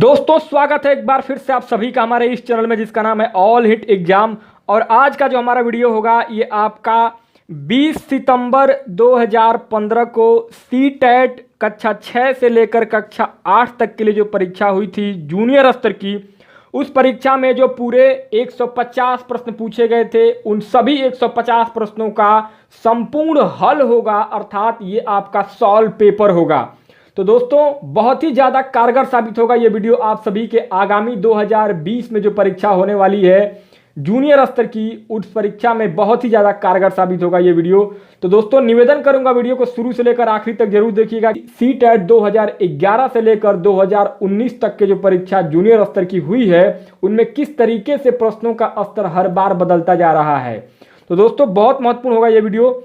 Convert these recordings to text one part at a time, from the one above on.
दोस्तों स्वागत है एक बार फिर से आप सभी का हमारे इस चैनल में जिसका नाम है ऑल हिट एग्जाम। और आज का जो हमारा वीडियो होगा ये आपका 20 सितंबर 2015 को सी-टेट कक्षा 6 से लेकर कक्षा 8 तक के लिए जो परीक्षा हुई थी जूनियर स्तर की, उस परीक्षा में जो पूरे 150 प्रश्न पूछे गए थे उन सभी 150 प्रश्नों का संपूर्ण हल होगा, अर्थात ये आपका सॉल्व पेपर होगा। तो दोस्तों बहुत ही ज़्यादा कारगर साबित होगा ये वीडियो आप सभी के आगामी 2020 में जो परीक्षा होने वाली है जूनियर स्तर की, उस परीक्षा में बहुत ही ज़्यादा कारगर साबित होगा ये वीडियो। तो दोस्तों निवेदन करूंगा वीडियो को शुरू से लेकर आखिरी तक जरूर देखिएगा। सी-टेट 2011 से लेकर 2019 तक के जो परीक्षा जूनियर स्तर की हुई है उनमें किस तरीके से प्रश्नों का स्तर हर बार बदलता जा रहा है। तो दोस्तों बहुत महत्वपूर्ण होगा ये वीडियो।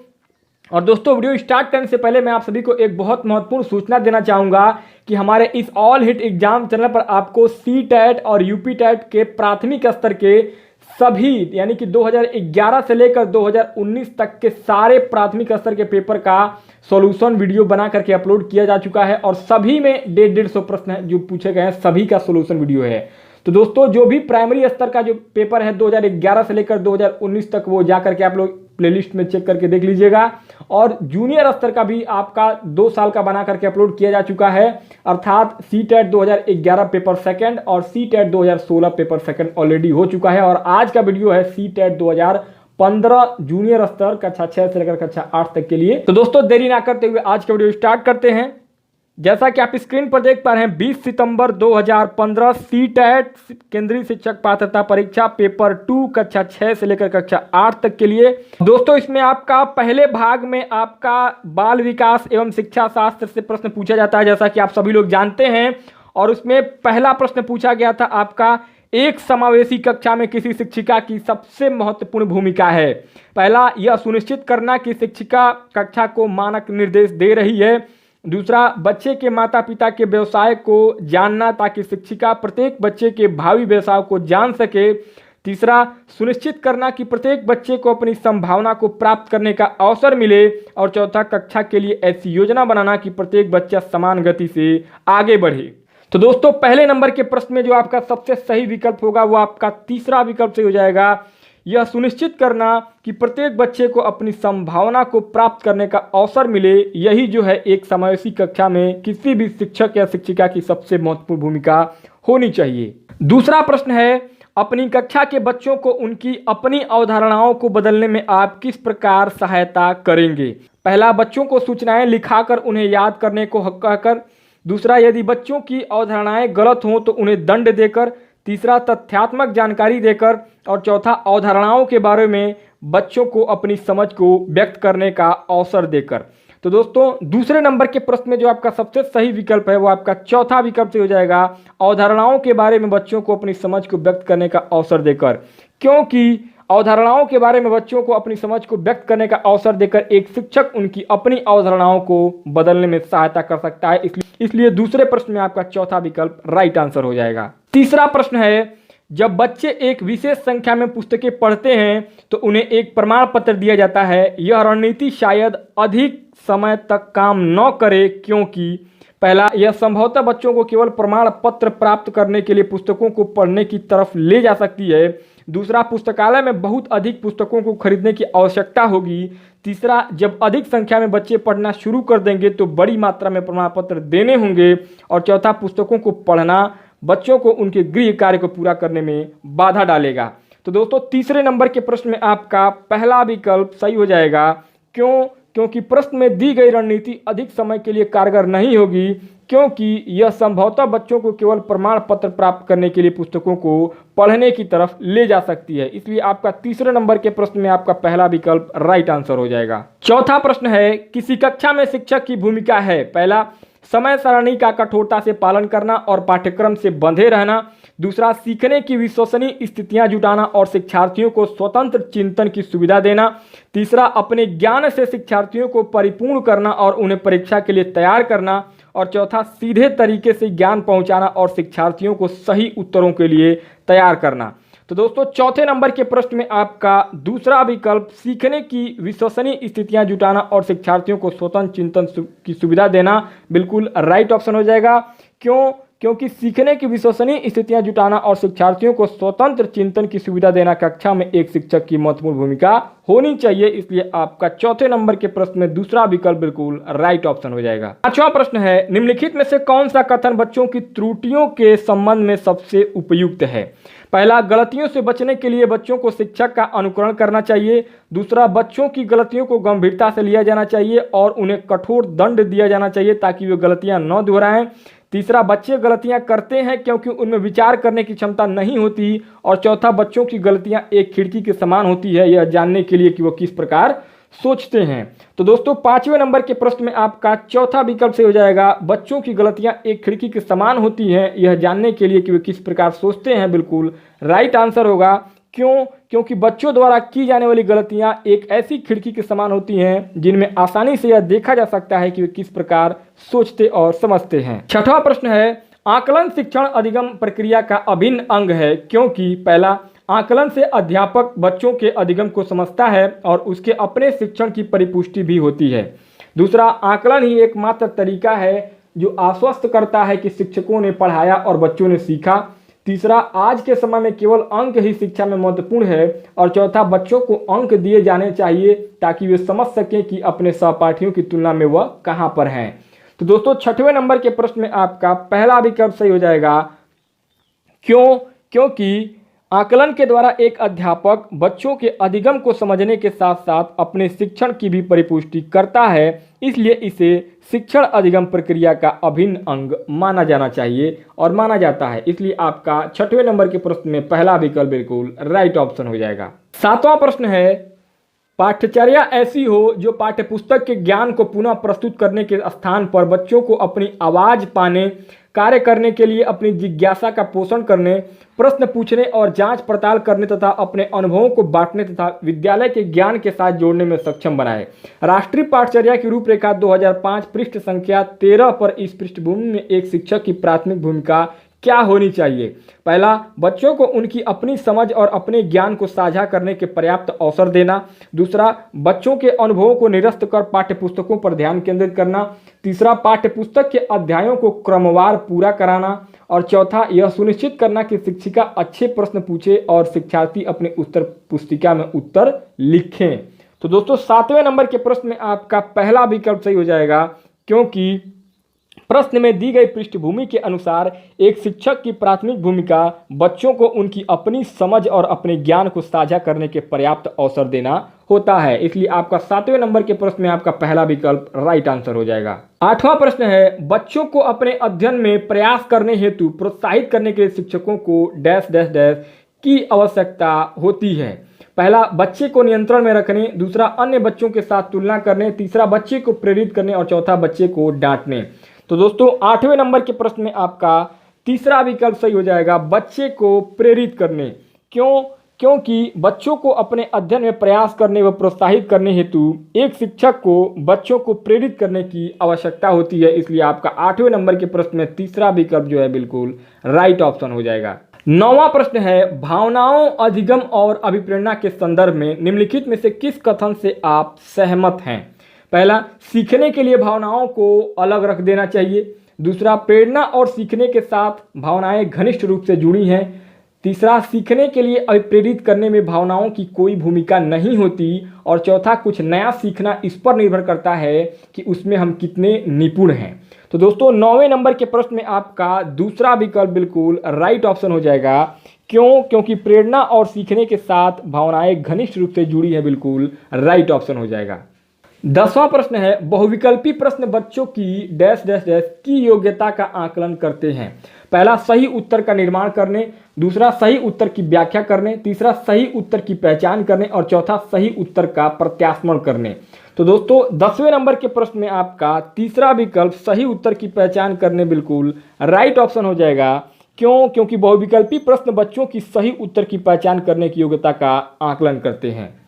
और दोस्तों वीडियो स्टार्ट करने से पहले मैं आप सभी को एक बहुत महत्वपूर्ण सूचना देना चाहूँगा कि हमारे इस ऑल हिट एग्जाम चैनल पर आपको सी-टेट और यूपी-टेट के प्राथमिक स्तर के सभी यानी कि 2011 से लेकर 2019 तक के सारे प्राथमिक स्तर के पेपर का सॉल्यूशन वीडियो बना करके अपलोड किया जा चुका है और सभी में 150 प्रश्न जो पूछे गए हैं सभी का सॉल्यूशन वीडियो है। तो दोस्तों जो भी प्राइमरी स्तर का जो पेपर है 2011 से लेकर 2019 तक वो जा करके आप लोग प्लेलिस्ट में चेक करके देख लीजिएगा। और जूनियर स्तर का भी आपका 2 साल का बना करके अपलोड किया जा चुका है, अर्थात सी-टेट 2011 पेपर सेकंड और सी-टेट 2016 पेपर सेकंड ऑलरेडी हो चुका है। और आज का वीडियो है सी-टेट 2015 जूनियर स्तर कक्षा 6 से लेकर कक्षा 8 तक के लिए। तो दोस्तों देरी ना करते हुए आज का वीडियो स्टार्ट करते हैं। जैसा कि आप स्क्रीन पर देख पा रहे हैं 20 सितंबर 2015 सी-टेट केंद्रीय शिक्षक पात्रता परीक्षा पेपर 2 कक्षा 6 से लेकर कक्षा 8 तक के लिए। दोस्तों इसमें आपका पहले भाग में आपका बाल विकास एवं शिक्षा शास्त्र से प्रश्न पूछा जाता है, जैसा कि आप सभी लोग जानते हैं। और उसमें पहला प्रश्न पूछा गया था आपका एक समावेशी कक्षा में किसी शिक्षिका की सबसे महत्वपूर्ण भूमिका है। पहला, यह सुनिश्चित करना कि शिक्षिका कक्षा को मानक निर्देश दे रही है। दूसरा, बच्चे के माता पिता के व्यवसाय को जानना ताकि शिक्षिका प्रत्येक बच्चे के भावी व्यवसाय को जान सके। तीसरा, सुनिश्चित करना कि प्रत्येक बच्चे को अपनी संभावना को प्राप्त करने का अवसर मिले। और चौथा, कक्षा के लिए ऐसी योजना बनाना कि प्रत्येक बच्चा समान गति से आगे बढ़े। तो दोस्तों पहले नंबर के प्रश्न में जो आपका सबसे सही विकल्प होगा वो आपका तीसरा विकल्प से हो जाएगा। यह सुनिश्चित करना कि प्रत्येक बच्चे को अपनी संभावना को प्राप्त करने का अवसर मिले, यही जो है एक समावेशी कक्षा में किसी भी शिक्षक या शिक्षिका की सबसे महत्वपूर्ण भूमिका होनी चाहिए। दूसरा प्रश्न है, अपनी कक्षा के बच्चों को उनकी अपनी अवधारणाओं को बदलने में आप किस प्रकार सहायता करेंगे। पहला, बच्चों को सूचनाएं लिखाकर उन्हें याद करने को कहकर। दूसरा, यदि बच्चों की अवधारणाएं गलत हों तो उन्हें दंड देकर। तीसरा, तथ्यात्मक जानकारी देकर। और चौथा, अवधारणाओं के बारे में बच्चों को अपनी समझ को व्यक्त करने का अवसर देकर। तो दोस्तों दूसरे नंबर के प्रश्न में जो आपका सबसे सही विकल्प है वो आपका चौथा विकल्प से हो जाएगा, अवधारणाओं के बारे में बच्चों को अपनी समझ को व्यक्त करने का अवसर देकर। क्योंकि अवधारणाओं के बारे में बच्चों को अपनी समझ को व्यक्त करने का अवसर देकर एक शिक्षक उनकी अपनी अवधारणाओं को बदलने में सहायता कर सकता है, इसलिए दूसरे प्रश्न में आपका चौथा विकल्प राइट आंसर हो जाएगा। तीसरा प्रश्न है, जब बच्चे एक विशेष संख्या में पुस्तकें पढ़ते हैं तो उन्हें एक प्रमाण पत्र दिया जाता है। यह रणनीति शायद अधिक समय तक काम न करे क्योंकि पहला, यह संभवतः बच्चों को केवल प्रमाण पत्र प्राप्त करने के लिए पुस्तकों को पढ़ने की तरफ ले जा सकती है। दूसरा, पुस्तकालय में बहुत अधिक पुस्तकों को खरीदने की आवश्यकता होगी। तीसरा, जब अधिक संख्या में बच्चे पढ़ना शुरू कर देंगे तो बड़ी मात्रा में प्रमाण पत्र देने होंगे। और चौथा, पुस्तकों को पढ़ना बच्चों को उनके गृह कार्य को पूरा करने में बाधा डालेगा। तो दोस्तों तीसरे नंबर के प्रश्न में आपका पहला विकल्प सही हो जाएगा। क्योंकि प्रश्न में दी गई रणनीति अधिक समय के लिए कारगर नहीं होगी, क्योंकि यह संभवतः बच्चों को केवल प्रमाण पत्र प्राप्त करने के लिए पुस्तकों को पढ़ने की तरफ ले जा सकती है। इसलिए आपका तीसरे नंबर के प्रश्न में आपका पहला विकल्प राइट आंसर हो जाएगा। चौथा प्रश्न है, किसी कक्षा में शिक्षक की भूमिका है। पहला, समय सारणी का कठोरता से पालन करना और पाठ्यक्रम से बंधे रहना। दूसरा, सीखने की विश्वसनीय स्थितियां जुटाना और शिक्षार्थियों को स्वतंत्र चिंतन की सुविधा देना। तीसरा, अपने ज्ञान से शिक्षार्थियों को परिपूर्ण करना और उन्हें परीक्षा के लिए तैयार करना। और चौथा, सीधे तरीके से ज्ञान पहुंचाना और शिक्षार्थियों को सही उत्तरों के लिए तैयार करना। तो दोस्तों चौथे नंबर के प्रश्न में आपका दूसरा विकल्प सीखने की विश्वसनीय स्थितियां जुटाना और शिक्षार्थियों को स्वतंत्र चिंतन की सुविधा देना बिल्कुल राइट ऑप्शन हो जाएगा। क्यों? क्योंकि सीखने की विश्वसनीय स्थितियां जुटाना और शिक्षार्थियों को स्वतंत्र चिंतन की सुविधा देना कक्षा में एक शिक्षक की महत्वपूर्ण भूमिका होनी चाहिए। इसलिए आपका चौथे नंबर के प्रश्न में दूसरा विकल्प बिल्कुल राइट ऑप्शन हो जाएगा। पांचवा प्रश्न है, निम्नलिखित में से कौन सा कथन बच्चों की त्रुटियों के संबंध में सबसे उपयुक्त है? पहला, गलतियों से बचने के लिए बच्चों को शिक्षक का अनुकरण करना चाहिए। दूसरा, बच्चों की गलतियों को गंभीरता से लिया जाना चाहिए और उन्हें कठोर दंड दिया जाना चाहिए ताकि वे गलतियां न दोहराएं। तीसरा, बच्चे गलतियां करते हैं क्योंकि उनमें विचार करने की क्षमता नहीं होती। और चौथा, बच्चों की गलतियां एक खिड़की के समान होती है, यह जानने के लिए कि वो किस प्रकार सोचते हैं। तो दोस्तों, पांचवें नंबर के प्रश्न में आपका चौथा विकल्प से हो जाएगा, बच्चों की गलतियां एक खिड़की के समान होती हैं, यह जानने के लिए कि वे किस प्रकार सोचते हैं, बिल्कुल राइट आंसर होगा। क्यों? क्योंकि बच्चों द्वारा की जाने वाली गलतियां एक ऐसी खिड़की के समान होती हैं जिनमें आसानी से यह देखा जा सकता है कि वे किस प्रकार सोचते और समझते हैं। छठवां प्रश्न है, आकलन शिक्षण अधिगम प्रक्रिया का अभिन्न अंग है क्योंकि पहला, आकलन से अध्यापक बच्चों के अधिगम को समझता है और उसके अपने शिक्षण की परिपुष्टि भी होती है। दूसरा, आकलन ही एकमात्र तरीका है जो आश्वस्त करता है कि शिक्षकों ने पढ़ाया और बच्चों ने सीखा। तीसरा, आज के समय में केवल अंक ही शिक्षा में महत्वपूर्ण है। और चौथा, बच्चों को अंक दिए जाने चाहिए ताकि वे समझ सकें कि अपने सहपाठियों की तुलना में वह कहाँ पर हैं। तो दोस्तों, छठवें नंबर के प्रश्न में आपका पहला विकल्प सही हो जाएगा। क्यों? क्योंकि आकलन के द्वारा एक अध्यापक बच्चों के अधिगम को समझने के साथ साथ अपने शिक्षण की भी परिपुष्टि करता है, इसलिए इसे शिक्षण अधिगम प्रक्रिया का अभिन्न अंग माना जाना चाहिए और माना जाता है। इसलिए आपका छठवें नंबर के प्रश्न में पहला विकल्प बिल्कुल राइट ऑप्शन हो जाएगा। सातवां प्रश्न है, पाठ्यचर्या ऐसी हो जो पाठ्यपुस्तक के ज्ञान को पुनः प्रस्तुत करने के स्थान पर बच्चों को अपनी आवाज पाने, कार्य करने के लिए अपनी जिज्ञासा का पोषण करने, प्रश्न पूछने और जांच पड़ताल करने तथा अपने अनुभवों को बांटने तथा विद्यालय के ज्ञान के साथ जोड़ने में सक्षम बनाए। राष्ट्रीय पाठ्यचर्या की रूपरेखा 2005 पृष्ठ संख्या 13 पर इस पृष्ठभूमि में एक शिक्षक की प्राथमिक भूमिका क्या होनी चाहिए? पहला, बच्चों को उनकी अपनी समझ और अपने ज्ञान को साझा करने के पर्याप्त अवसर देना। दूसरा, बच्चों के अनुभवों को निरस्त कर पाठ्यपुस्तकों पर ध्यान केंद्रित करना। तीसरा, पाठ्यपुस्तक के अध्यायों को क्रमवार पूरा कराना। और चौथा, यह सुनिश्चित करना कि शिक्षिका अच्छे प्रश्न पूछे और शिक्षार्थी अपने उत्तर पुस्तिका में उत्तर लिखें। तो दोस्तों, सातवें नंबर के प्रश्न में आपका पहला विकल्प सही हो जाएगा क्योंकि प्रश्न में दी गई पृष्ठभूमि के अनुसार एक शिक्षक की प्राथमिक भूमिका बच्चों को उनकी अपनी समझ और अपने ज्ञान को साझा करने के पर्याप्त अवसर देना होता है। इसलिए आपका सातवें नंबर के प्रश्न में आपका पहला विकल्प राइट आंसर हो जाएगा। आठवां प्रश्न है, बच्चों को अपने अध्ययन में प्रयास करने हेतु प्रोत्साहित करने के लिए शिक्षकों को डैश डैश डैश की आवश्यकता होती है। पहला, बच्चे को नियंत्रण में रखने। दूसरा, अन्य बच्चों के साथ तुलना करने। तीसरा, बच्चे को प्रेरित करने। और चौथा, बच्चे को डांटने। तो दोस्तों, आठवें नंबर के प्रश्न में आपका तीसरा विकल्प सही हो जाएगा, बच्चे को प्रेरित करने। क्यों? क्योंकि बच्चों को अपने अध्ययन में प्रयास करने व प्रोत्साहित करने हेतु एक शिक्षक को बच्चों को प्रेरित करने की आवश्यकता होती है। इसलिए आपका आठवें नंबर के प्रश्न में तीसरा विकल्प जो है बिल्कुल राइट ऑप्शन हो जाएगा। नौवां प्रश्न है, भावनाओं, अधिगम और अभिप्रेरणा के संदर्भ में निम्नलिखित में से किस कथन से आप सहमत हैं? पहला, सीखने के लिए भावनाओं को अलग रख देना चाहिए। दूसरा, प्रेरणा और सीखने के साथ भावनाएं घनिष्ठ रूप से जुड़ी हैं। तीसरा, सीखने के लिए अभिप्रेरित करने में भावनाओं की कोई भूमिका नहीं होती। और चौथा, कुछ नया सीखना इस पर निर्भर करता है कि उसमें हम कितने निपुण हैं। तो दोस्तों, 9वें नंबर के प्रश्न में आपका दूसरा विकल्प बिल्कुल राइट ऑप्शन हो जाएगा। क्यों? क्योंकि प्रेरणा और सीखने के साथ भावनाएं घनिष्ठ रूप से जुड़ी है, बिल्कुल राइट ऑप्शन हो जाएगा। 10वां प्रश्न है, बहुविकल्पी प्रश्न बच्चों की डैश डैश डैश की योग्यता का आकलन करते हैं। पहला, सही उत्तर का निर्माण करने। दूसरा, सही उत्तर की व्याख्या करने। तीसरा, सही उत्तर की पहचान करने। और चौथा, सही उत्तर का प्रत्यास्मरण करने। तो दोस्तों, 10वें नंबर के प्रश्न में आपका तीसरा विकल्प सही उत्तर की पहचान करने बिल्कुल राइट ऑप्शन हो जाएगा। क्यों? क्योंकि बहुविकल्पी प्रश्न बच्चों की सही उत्तर की पहचान करने की योग्यता का आकलन करते हैं।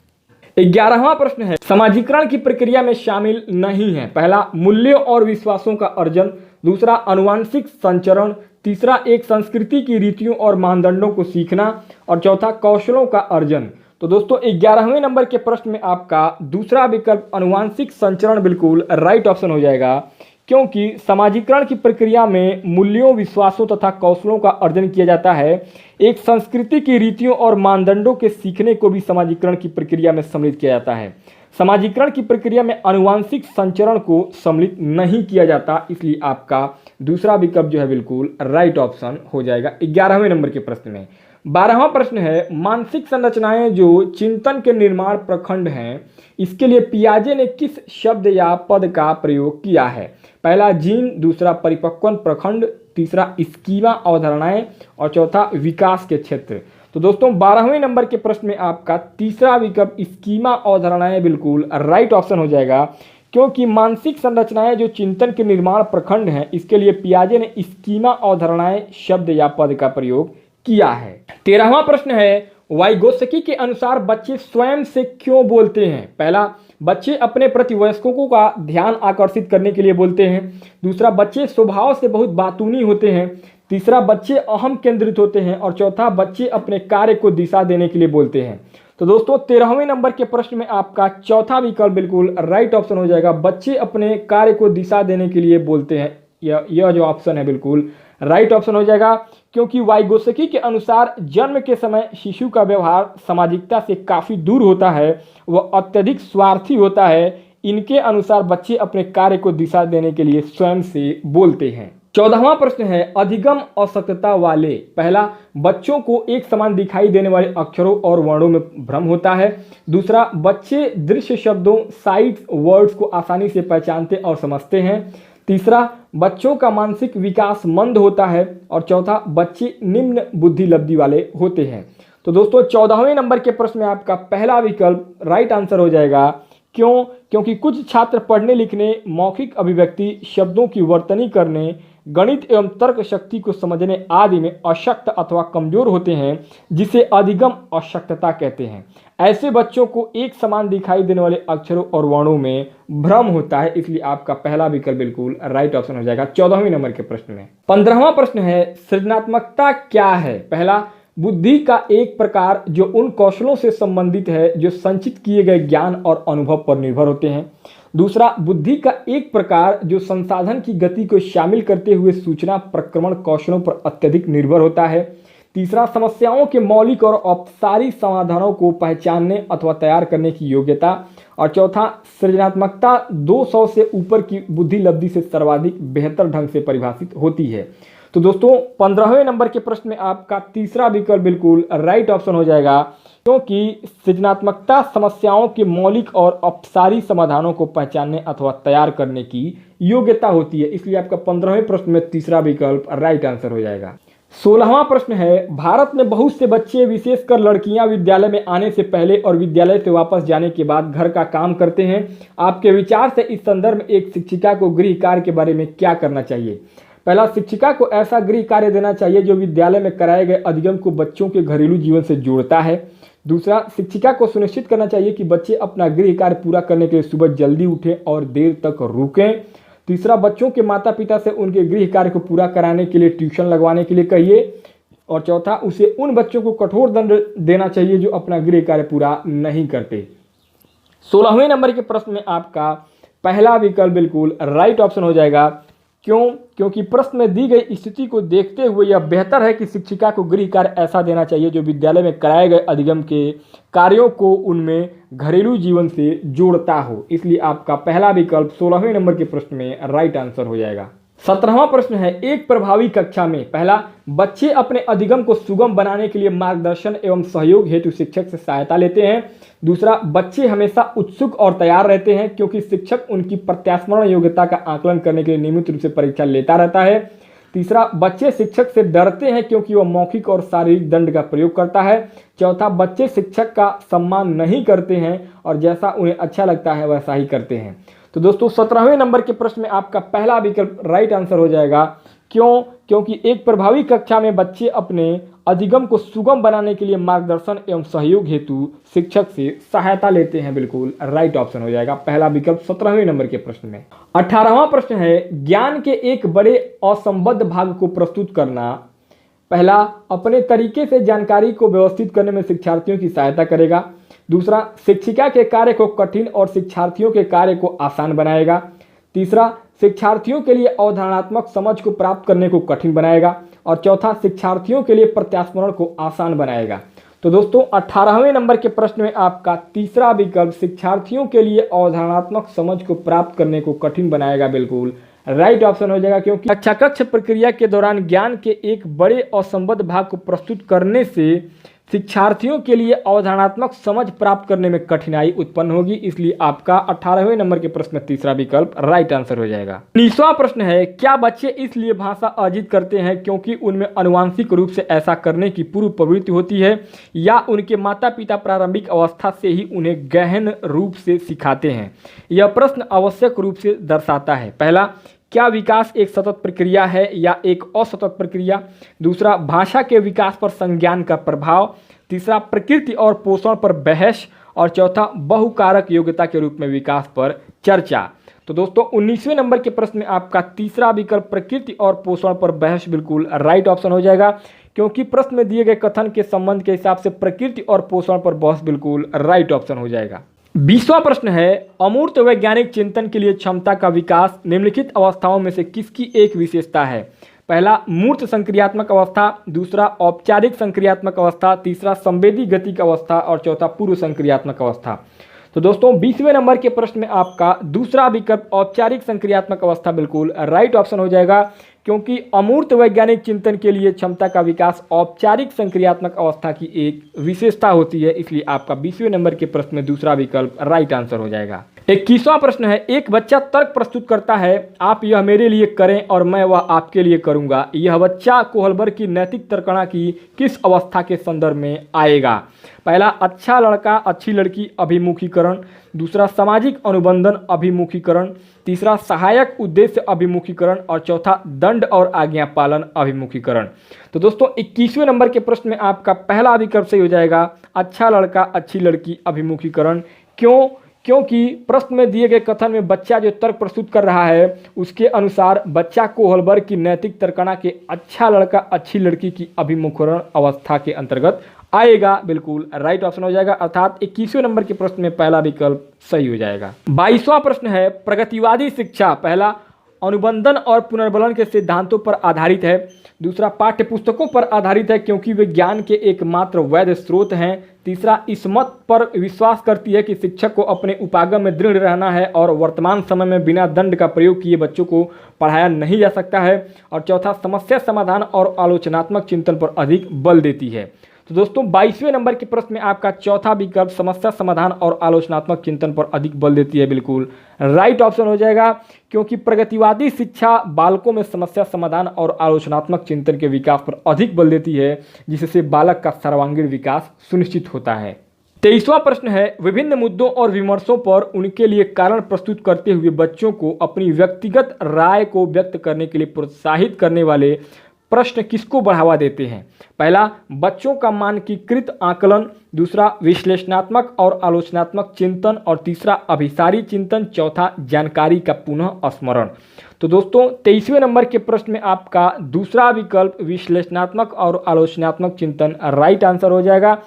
11वां प्रश्न है, समाजीकरण की प्रक्रिया में शामिल नहीं है। पहला, मूल्यों और विश्वासों का अर्जन। दूसरा, अनुवांशिक संचरण। तीसरा, एक संस्कृति की रीतियों और मानदंडों को सीखना। और चौथा, कौशलों का अर्जन। तो दोस्तों, 11वें नंबर के प्रश्न में आपका दूसरा विकल्प अनुवांशिक संचरण बिल्कुल राइट ऑप्शन हो जाएगा। क्योंकि समाजीकरण की प्रक्रिया में मूल्यों, विश्वासों तथा कौशलों का अर्जन किया जाता है। एक संस्कृति की रीतियों और मानदंडों के सीखने को भी समाजीकरण की प्रक्रिया में सम्मिलित किया जाता है। समाजीकरण की प्रक्रिया में आनुवांशिक संचरण को सम्मिलित नहीं किया जाता, इसलिए आपका दूसरा विकल्प जो है बिल्कुल राइट ऑप्शन हो जाएगा 11वें नंबर के प्रश्न में। 12वां प्रश्न है, मानसिक संरचनाएं जो चिंतन के निर्माण प्रखंड हैं, इसके लिए पियाजे ने किस शब्द या पद का प्रयोग किया है? पहला जीन, दूसरा परिपक्वन प्रखंड, तीसरा स्कीमा अवधारणाएं और चौथा विकास के क्षेत्र। तो दोस्तों 12वें नंबर के प्रश्न में आपका तीसरा विकल्प स्कीमा अवधारणाएं बिल्कुल राइट ऑप्शन हो जाएगा, क्योंकि मानसिक संरचनाएं जो चिंतन के निर्माण प्रखंड हैं, इसके लिए पियाजे ने स्कीमा अवधारणाएं शब्द या पद का प्रयोग किया है। 13वां प्रश्न है, वाइगोत्स्की के अनुसार बच्चे स्वयं से क्यों बोलते हैं? पहला, बच्चे अपने प्रति वयस्कों का ध्यान आकर्षित करने के लिए बोलते हैं। दूसरा, बच्चे स्वभाव से बहुत बातूनी होते हैं। तीसरा, बच्चे अहम केंद्रित होते हैं। और चौथा, बच्चे अपने कार्य को दिशा देने के लिए बोलते हैं। तो दोस्तों 13वें नंबर के प्रश्न में आपका चौथा विकल्प बिल्कुल राइट ऑप्शन हो जाएगा, बच्चे अपने कार्य को दिशा देने के लिए बोलते हैं। यह जो ऑप्शन है बिल्कुल राइट ऑप्शन हो जाएगा, क्योंकि वाइगोत्स्की के अनुसार जन्म के समय शिशु का व्यवहार सामाजिकता से काफ़ी दूर होता है, वह अत्यधिक स्वार्थी होता है। इनके अनुसार बच्चे अपने कार्य को दिशा देने के लिए स्वयं से बोलते हैं। 14वां प्रश्न है, अधिगम अशक्तता वाले। पहला, बच्चों को एक समान दिखाई देने वाले अक्षरों और वर्णों में भ्रम होता है। दूसरा, बच्चे दृश्य शब्दों साइट्स वर्ड्स को आसानी से पहचानते और समझते हैं। तीसरा, बच्चों का मानसिक विकास मंद होता है। और चौथा, बच्चे निम्न बुद्धि लब्धि वाले होते हैं। तो दोस्तों 14वें नंबर के प्रश्न में आपका पहला विकल्प राइट आंसर हो जाएगा। क्यों? क्योंकि कुछ छात्र पढ़ने लिखने, मौखिक अभिव्यक्ति, शब्दों की वर्तनी करने, गणित एवं तर्क शक्ति को समझने आदि में अशक्त अथवा कमजोर होते हैं, जिसे अधिगम अशक्तता कहते हैं। ऐसे बच्चों को एक समान दिखाई देने वाले अक्षरों और वर्णों में भ्रम होता है, इसलिए आपका पहला विकल्प बिल्कुल राइट ऑप्शन हो जाएगा 14वें नंबर के प्रश्न में। 15वां प्रश्न है, सृजनात्मकता क्या है? पहला, बुद्धि का एक प्रकार जो उन कौशलों से संबंधित है जो संचित किए गए ज्ञान और अनुभव पर निर्भर होते हैं। दूसरा, बुद्धि का एक प्रकार जो संसाधन की गति को शामिल करते हुए सूचना प्रक्रमण कौशलों पर अत्यधिक निर्भर होता है। तीसरा, समस्याओं के मौलिक और औपचारिक समाधानों को पहचानने अथवा तैयार करने की योग्यता। और चौथा, सृजनात्मकता 200 से ऊपर की बुद्धि लब्धि से सर्वाधिक बेहतर ढंग से परिभाषित होती है। तो दोस्तों 15वें नंबर के प्रश्न में आपका तीसरा विकल्प बिल्कुल राइट ऑप्शन हो जाएगा, क्योंकि सृजनात्मकता समस्याओं के मौलिक और औपचारिक समाधानों को पहचानने अथवा तैयार करने की योग्यता होती है, इसलिए आपका 15वें प्रश्न में तीसरा विकल्प राइट आंसर हो जाएगा। 16वां प्रश्न है, भारत में बहुत से बच्चे विशेषकर लड़कियां विद्यालय में आने से पहले और विद्यालय से वापस जाने के बाद घर का काम करते हैं। आपके विचार से इस संदर्भ में एक शिक्षिका को गृह कार्य के बारे में क्या करना चाहिए? पहला, शिक्षिका को ऐसा गृह कार्य देना चाहिए जो विद्यालय में कराए गए अधिगम को बच्चों के घरेलू जीवन से जोड़ता है। दूसरा, शिक्षिका को सुनिश्चित करना चाहिए कि बच्चे अपना गृह कार्य पूरा करने के लिए सुबह जल्दी उठें और देर तक रुकें। तीसरा, बच्चों के माता पिता से उनके गृह कार्य को पूरा कराने के लिए ट्यूशन लगवाने के लिए कहिए। और चौथा, उसे उन बच्चों को कठोर दंड देना चाहिए जो अपना गृह कार्य पूरा नहीं करते। 16वें नंबर के प्रश्न में आपका पहला विकल्प बिल्कुल राइट ऑप्शन हो जाएगा। क्यों? क्योंकि प्रश्न में दी गई स्थिति को देखते हुए यह बेहतर है कि शिक्षिका को गृह कार्य ऐसा देना चाहिए जो विद्यालय में कराए गए अधिगम के कार्यों को उनमें घरेलू जीवन से जोड़ता हो, इसलिए आपका पहला विकल्प 16वें नंबर के प्रश्न में राइट आंसर हो जाएगा। 17वां प्रश्न है, एक प्रभावी कक्षा में। पहला, बच्चे अपने अधिगम को सुगम बनाने के लिए मार्गदर्शन एवं सहयोग हेतु शिक्षक से सहायता लेते हैं। दूसरा, बच्चे हमेशा उत्सुक और तैयार रहते हैं क्योंकि शिक्षक उनकी प्रत्यास्मरण योग्यता का आकलन करने के लिए नियमित रूप से परीक्षा लेता रहता है। तीसरा, बच्चे शिक्षक से डरते हैं क्योंकि वह मौखिक और शारीरिक दंड का प्रयोग करता है। चौथा, बच्चे शिक्षक का सम्मान नहीं करते हैं और जैसा उन्हें अच्छा लगता है वैसा ही करते हैं। तो दोस्तों 17वें नंबर के प्रश्न में आपका पहला विकल्प राइट आंसर हो जाएगा। क्यों? क्योंकि एक प्रभावी कक्षा में बच्चे अपने अधिगम को सुगम बनाने के लिए मार्गदर्शन एवं सहयोग हेतु शिक्षक से सहायता लेते हैं, बिल्कुल राइट ऑप्शन हो जाएगा पहला विकल्प 17वें नंबर के प्रश्न में। 18वां प्रश्न है, ज्ञान के एक बड़े असंबद्ध भाग को प्रस्तुत करना। पहला, अपने तरीके से जानकारी को व्यवस्थित करने में शिक्षार्थियों की सहायता करेगा। दूसरा, शिक्षिका के कार्य को कठिन और शिक्षार्थियों के कार्य को आसान बनाएगा। तीसरा, शिक्षार्थियों के लिए अवधारणात्मक समझ को प्राप्त करने को कठिन बनाएगा। और चौथा, शिक्षार्थियों के लिए प्रत्यास्मरण को आसान बनाएगा। तो दोस्तों 18वें नंबर के प्रश्न में आपका तीसरा विकल्प शिक्षार्थियों के लिए अवधारणात्मक समझ को प्राप्त करने को कठिन बनाएगा बिल्कुल राइट ऑप्शन हो जाएगा, क्योंकि कक्षा कक्ष प्रक्रिया के दौरान ज्ञान के एक बड़े और संबद्ध भाग को प्रस्तुत करने से शिक्षार्थियों के लिए अवधारणात्मक समझ प्राप्त करने में कठिनाई उत्पन्न होगी। इसलिए आपका 18वें नंबर के प्रश्न में तीसरा विकल्प राइट आंसर हो जाएगा। 19वां प्रश्न है, क्या बच्चे इसलिए भाषा अर्जित करते हैं क्योंकि उनमें आनुवांशिक रूप से ऐसा करने की पूर्व प्रवृत्ति होती है, या उनके माता पिता प्रारंभिक अवस्था से ही उन्हें गहन रूप से सिखाते हैं? यह प्रश्न आवश्यक रूप से दर्शाता है, पहला, क्या विकास एक सतत प्रक्रिया है या एक असतत प्रक्रिया? दूसरा, भाषा के विकास पर संज्ञान का प्रभाव? तीसरा, प्रकृति और पोषण पर बहस? और चौथा, बहुकारक योग्यता के रूप में विकास पर चर्चा। तो दोस्तों 19वें नंबर के प्रश्न में आपका तीसरा विकल्प प्रकृति और पोषण पर बहस बिल्कुल राइट ऑप्शन हो जाएगा, क्योंकि प्रश्न में दिए गए कथन के संबंध के हिसाब से प्रकृति और पोषण पर बहस बिल्कुल राइट ऑप्शन हो जाएगा। 20वां प्रश्न है, अमूर्त वैज्ञानिक चिंतन के लिए क्षमता का विकास निम्नलिखित अवस्थाओं में से किसकी एक विशेषता है? पहला, मूर्त संक्रियात्मक अवस्था, दूसरा, औपचारिक संक्रियात्मक अवस्था, तीसरा, संवेदी गतिक अवस्था और चौथा, पूर्व संक्रियात्मक अवस्था। तो दोस्तों 20वें नंबर के प्रश्न में आपका दूसरा विकल्प औपचारिक संक्रियात्मक अवस्था बिल्कुल राइट ऑप्शन हो जाएगा, क्योंकि अमूर्त वैज्ञानिक चिंतन के लिए क्षमता का विकास औपचारिक संक्रियात्मक अवस्था की एक विशेषता होती है। इसलिए आपका 20वें नंबर के प्रश्न में दूसरा विकल्प राइट आंसर हो जाएगा। 21वां प्रश्न है, एक बच्चा तर्क प्रस्तुत करता है, आप यह मेरे लिए करें और मैं वह आपके लिए करूंगा। यह बच्चा कोहलबर की नैतिक तर्कणा की किस अवस्था के संदर्भ में आएगा? पहला, अच्छा लड़का अच्छी लड़की अभिमुखीकरण, दूसरा, सामाजिक अनुबंधन अभिमुखीकरण, तीसरा, सहायक उद्देश्य अभिमुखीकरण और चौथा, दंड और आज्ञा पालन अभिमुखीकरण। तो दोस्तों 21वें नंबर के प्रश्न में आपका पहला विकल्प सही हो जाएगा, अच्छा लड़का अच्छी लड़की अभिमुखीकरण। क्यों? क्योंकि प्रश्न में दिए गए कथन में बच्चा जो तर्क प्रस्तुत कर रहा है उसके अनुसार बच्चा कोहलबर की नैतिक तर्कणा के अच्छा लड़का अच्छी लड़की की अभिमुखीकरण अवस्था के अंतर्गत आएगा, बिल्कुल राइट ऑप्शन हो जाएगा। अर्थात 21वें नंबर के प्रश्न में पहला विकल्प सही हो जाएगा। 22वां प्रश्न है, प्रगतिवादी शिक्षा पहला, अनुबंधन और पुनर्बलन के सिद्धांतों पर आधारित है, दूसरा, पाठ्य पुस्तकों पर आधारित है क्योंकि वे ज्ञान के एकमात्र वैध स्रोत हैं, तीसरा, इस मत पर विश्वास करती है कि शिक्षक को अपने उपागम में दृढ़ रहना है और वर्तमान समय में बिना दंड का प्रयोग किए बच्चों को पढ़ाया नहीं जा सकता है, और चौथा, समस्या समाधान और आलोचनात्मक चिंतन पर अधिक बल देती है। तो दोस्तों 22वें नंबर के प्रश्न में आपका चौथा विकल्प समस्या समाधान और आलोचनात्मक चिंतन पर अधिक बल देती है, बिल्कुल राइट ऑप्शन हो जाएगा, क्योंकि प्रगतिवादी शिक्षा बालकों में समस्या समाधान और आलोचनात्मक चिंतन के विकास पर अधिक बल देती है, जिससे बालक का सर्वांगीण विकास सुनिश्चित होता है। 23वां प्रश्न है, विभिन्न मुद्दों और विमर्शों पर उनके लिए कारण प्रस्तुत करते हुए बच्चों को अपनी व्यक्तिगत राय को व्यक्त करने के लिए प्रोत्साहित करने वाले प्रश्न किसको बढ़ावा देते हैं? पहला, बच्चों का मानकीकृत आकलन, दूसरा, विश्लेषणात्मक और आलोचनात्मक चिंतन और तीसरा, अभिसारी चिंतन, चौथा, जानकारी का पुनः स्मरण। तो दोस्तों 23वें नंबर के प्रश्न में आपका दूसरा विकल्प विश्लेषणात्मक और आलोचनात्मक चिंतन राइट आंसर हो जाएगा।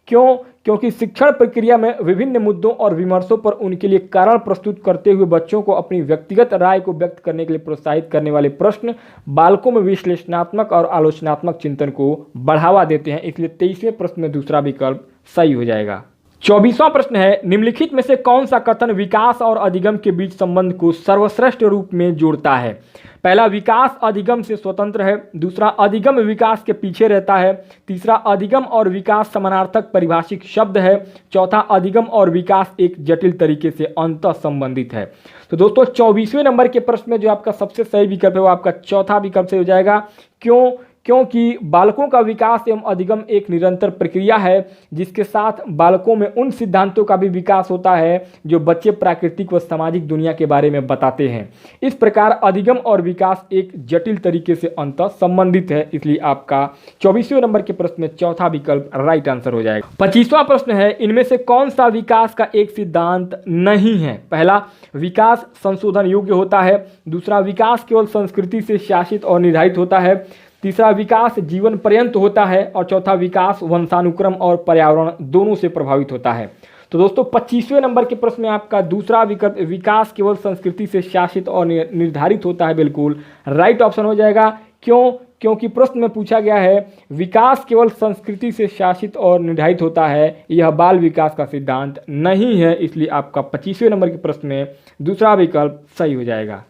क्यों? क्योंकि शिक्षण प्रक्रिया में विभिन्न मुद्दों और विमर्शों पर उनके लिए कारण प्रस्तुत करते हुए बच्चों को अपनी व्यक्तिगत राय को व्यक्त करने के लिए प्रोत्साहित करने वाले प्रश्न बालकों में विश्लेषणात्मक और आलोचनात्मक चिंतन को बढ़ावा देते हैं। इसलिए 23वें प्रश्न में दूसरा विकल्प सही हो जाएगा। 24वां प्रश्न है, निम्नलिखित में से कौन सा कथन विकास और अधिगम के बीच संबंध को सर्वश्रेष्ठ रूप में जोड़ता है? पहला, विकास अधिगम से स्वतंत्र है, दूसरा, अधिगम विकास के पीछे रहता है, तीसरा, अधिगम और विकास समानार्थक परिभाषिक शब्द है, चौथा, अधिगम और विकास एक जटिल तरीके से अंतः संबंधित है। तो दोस्तों 24वें नंबर के प्रश्न में जो आपका सबसे सही विकल्प है वो आपका चौथा विकल्प से हो जाएगा। क्यों? क्योंकि बालकों का विकास एवं अधिगम एक निरंतर प्रक्रिया है, जिसके साथ बालकों में उन सिद्धांतों का भी विकास होता है जो बच्चे प्राकृतिक व सामाजिक दुनिया के बारे में बताते हैं। इस प्रकार अधिगम और विकास एक जटिल तरीके से अंतः संबंधित है। इसलिए आपका 24वें नंबर के प्रश्न में चौथा विकल्प राइट आंसर हो जाएगा। 25वां प्रश्न है, इनमें से कौन सा विकास का एक सिद्धांत नहीं है? पहला, विकास संशोधन योग्य होता है, दूसरा, विकास केवल संस्कृति से शासित और निर्धारित होता है, तीसरा, विकास जीवन पर्यंत होता है और चौथा, विकास वंशानुक्रम और पर्यावरण दोनों से प्रभावित होता है। तो दोस्तों 25वें नंबर के प्रश्न में आपका दूसरा विकल्प विकास केवल संस्कृति से शासित और निर्धारित होता है, बिल्कुल राइट ऑप्शन हो जाएगा। क्यों? क्योंकि प्रश्न में पूछा गया है विकास केवल संस्कृति से शासित और निर्धारित होता है, यह बाल विकास का सिद्धांत नहीं है, इसलिए आपका 25वें नंबर के प्रश्न में दूसरा विकल्प सही हो जाएगा।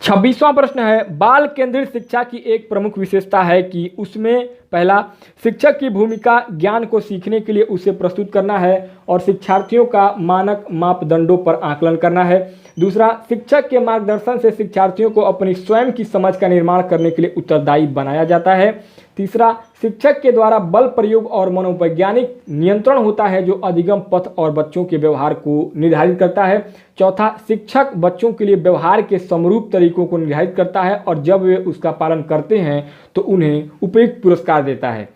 26वां प्रश्न है बाल केंद्रित शिक्षा की एक प्रमुख विशेषता है कि उसमें पहला शिक्षक की भूमिका ज्ञान को सीखने के लिए उसे प्रस्तुत करना है और शिक्षार्थियों का मानक मापदंडों पर आकलन करना है। दूसरा, शिक्षक के मार्गदर्शन से शिक्षार्थियों को अपनी स्वयं की समझ का निर्माण करने के लिए उत्तरदायी बनाया जाता है। तीसरा, शिक्षक के द्वारा बल प्रयोग और मनोवैज्ञानिक नियंत्रण होता है जो अधिगम पथ और बच्चों के व्यवहार को निर्धारित करता है। चौथा, शिक्षक बच्चों के लिए व्यवहार के समरूप तरीकों को निर्धारित करता है और जब वे उसका पालन करते हैं तो उन्हें उपयुक्त पुरस्कार देता है।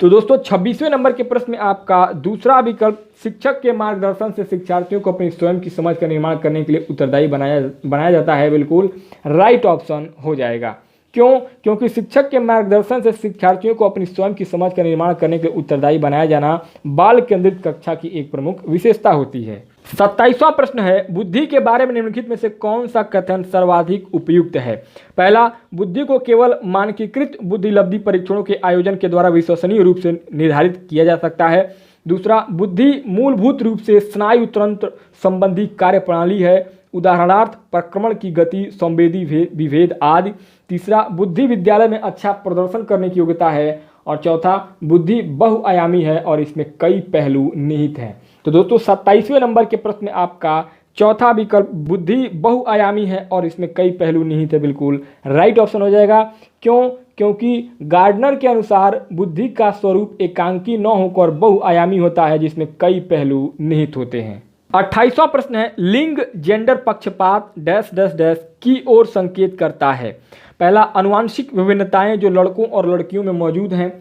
तो दोस्तों 26वें नंबर के प्रश्न में आपका दूसरा विकल्प शिक्षक के मार्गदर्शन से शिक्षार्थियों को अपनी स्वयं की समझ का निर्माण करने के लिए उत्तरदायी बनाया जाता है, बिल्कुल राइट ऑप्शन हो जाएगा। क्यों? क्योंकि शिक्षक के मार्गदर्शन से शिक्षार्थियों को अपनी स्वयं की समझ का निर्माण करने के लिए उत्तरदायी बनाया जाना बाल केंद्रित कक्षा की एक प्रमुख विशेषता होती है। 27वां प्रश्न है बुद्धि के बारे में निम्नलिखित में से कौन सा कथन सर्वाधिक उपयुक्त है? पहला, बुद्धि को केवल मानकीकृत बुद्धिलब्धि परीक्षणों के आयोजन के द्वारा विश्वसनीय रूप से निर्धारित किया जा सकता है। दूसरा, बुद्धि मूलभूत रूप से स्नायु तंत्र संबंधी कार्यप्रणाली है, उदाहरणार्थ प्रक्रमण की गति, संवेदी विभेद आदि। तीसरा, बुद्धि विद्यालय में अच्छा प्रदर्शन करने की योग्यता है। और चौथा, बुद्धि बहुआयामी है और इसमें कई पहलू निहित हैं। तो दोस्तों 27वें नंबर के प्रश्न में आपका चौथा विकल्प बुद्धि बहुआयामी है और इसमें कई पहलू निहित है, बिल्कुल राइट ऑप्शन हो जाएगा। क्यों? क्योंकि गार्डनर के अनुसार बुद्धि का स्वरूप एकांकी न होकर बहुआयामी होता है जिसमें कई पहलू निहित होते हैं। 28वां प्रश्न है लिंग जेंडर पक्षपात डैश डैश डैश की ओर संकेत करता है। पहला, आनुवांशिक विभिन्नताएं जो लड़कों और लड़कियों में मौजूद हैं।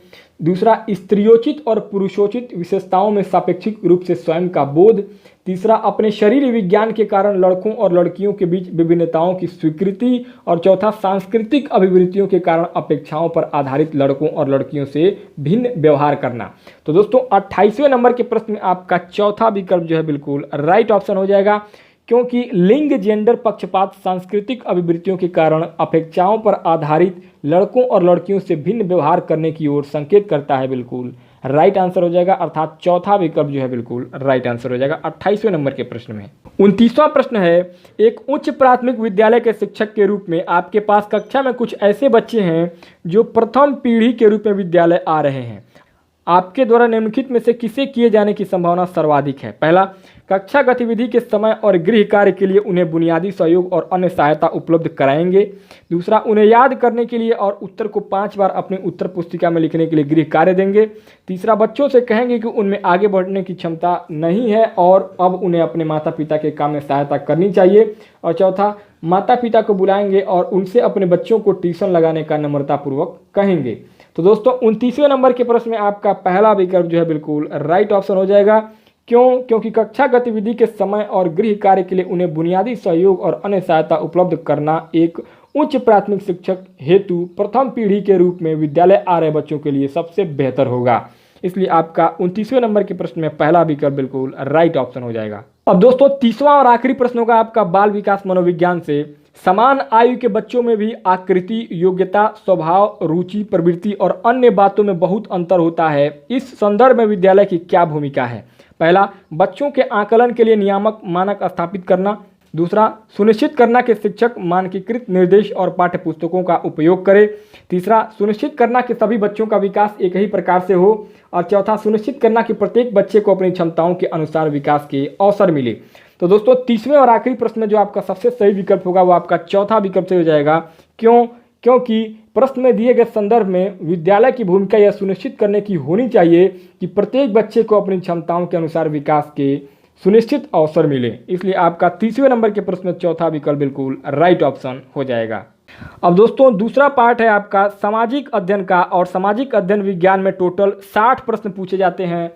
दूसरा, स्त्रियोचित और पुरुषोचित विशेषताओं में सापेक्षिक रूप से स्वयं का बोध। तीसरा, अपने शरीर विज्ञान के कारण लड़कों और लड़कियों के बीच विभिन्नताओं की स्वीकृति। और चौथा, सांस्कृतिक अभिवृत्तियों के कारण अपेक्षाओं पर आधारित लड़कों और लड़कियों से भिन्न व्यवहार करना। तो दोस्तों 28वें नंबर के प्रश्न में आपका चौथा विकल्प जो है बिल्कुल राइट ऑप्शन हो जाएगा। क्योंकि लिंग जेंडर पक्षपात सांस्कृतिक अभिवृत्तियों के कारण अपेक्षाओं पर आधारित लड़कों और लड़कियों से भिन्न व्यवहार करने की ओर संकेत करता है, बिल्कुल राइट आंसर हो जाएगा। अर्थात चौथा विकल्प जो है बिल्कुल राइट आंसर हो जाएगा 28वें नंबर के प्रश्न में। 29वां प्रश्न है एक उच्च प्राथमिक विद्यालय के शिक्षक के रूप में आपके पास कक्षा में कुछ ऐसे बच्चे हैं जो प्रथम पीढ़ी के रूप में विद्यालय आ रहे हैं। आपके द्वारा निम्नलिखित में से किसे किए जाने की संभावना सर्वाधिक है? पहला, कक्षा गतिविधि के समय और गृह कार्य के लिए उन्हें बुनियादी सहयोग और अन्य सहायता उपलब्ध कराएंगे। दूसरा, उन्हें याद करने के लिए और उत्तर को 5 बार अपनी उत्तर पुस्तिका में लिखने के लिए गृह कार्य देंगे। तीसरा, बच्चों से कहेंगे कि उनमें आगे बढ़ने की क्षमता नहीं है और अब उन्हें अपने माता पिता के काम में सहायता करनी चाहिए। और चौथा, माता पिता को बुलाएंगे और उनसे अपने बच्चों को ट्यूशन लगाने का नम्रतापूर्वक कहेंगे। तो दोस्तों 29वें नंबर के प्रश्न में आपका पहला विकल्प जो है बिल्कुल राइट ऑप्शन हो जाएगा। क्यों? क्योंकि कक्षा गतिविधि के समय और गृह कार्य के लिए उन्हें बुनियादी सहयोग और अन्य सहायता उपलब्ध करना एक उच्च प्राथमिक शिक्षक हेतु प्रथम पीढ़ी के रूप में विद्यालय आ रहे बच्चों के लिए सबसे बेहतर होगा। इसलिए आपका 29वें नंबर के प्रश्न में पहला विकल्प बिल्कुल राइट ऑप्शन हो जाएगा। अब दोस्तों 30वां और आखिरी प्रश्न होगा आपका बाल विकास मनोविज्ञान से। समान आयु के बच्चों में भी आकृति, योग्यता, स्वभाव, रुचि, प्रवृत्ति और अन्य बातों में बहुत अंतर होता है। इस संदर्भ में विद्यालय की क्या भूमिका है? पहला, बच्चों के आकलन के लिए नियामक मानक स्थापित करना। दूसरा, सुनिश्चित करना कि शिक्षक मानकीकृत निर्देश और पाठ्यपुस्तकों का उपयोग करे। तीसरा, सुनिश्चित करना कि सभी बच्चों का विकास एक ही प्रकार से हो। और चौथा, सुनिश्चित करना कि प्रत्येक बच्चे को अपनी क्षमताओं के अनुसार विकास के अवसर मिले। तो दोस्तों 30वें और आखिरी प्रश्न में जो आपका सबसे सही विकल्प होगा वो आपका चौथा विकल्प से हो जाएगा। क्यों? क्योंकि प्रश्न में दिए गए संदर्भ में विद्यालय की भूमिका यह सुनिश्चित करने की होनी चाहिए कि प्रत्येक बच्चे को अपनी क्षमताओं के अनुसार विकास के सुनिश्चित अवसर मिले। इसलिए आपका 30वें नंबर के प्रश्न में चौथा विकल्प बिल्कुल राइट ऑप्शन हो जाएगा। अब दोस्तों दूसरा पार्ट है आपका सामाजिक अध्ययन का, और सामाजिक अध्ययन विज्ञान में टोटल 60 प्रश्न पूछे जाते हैं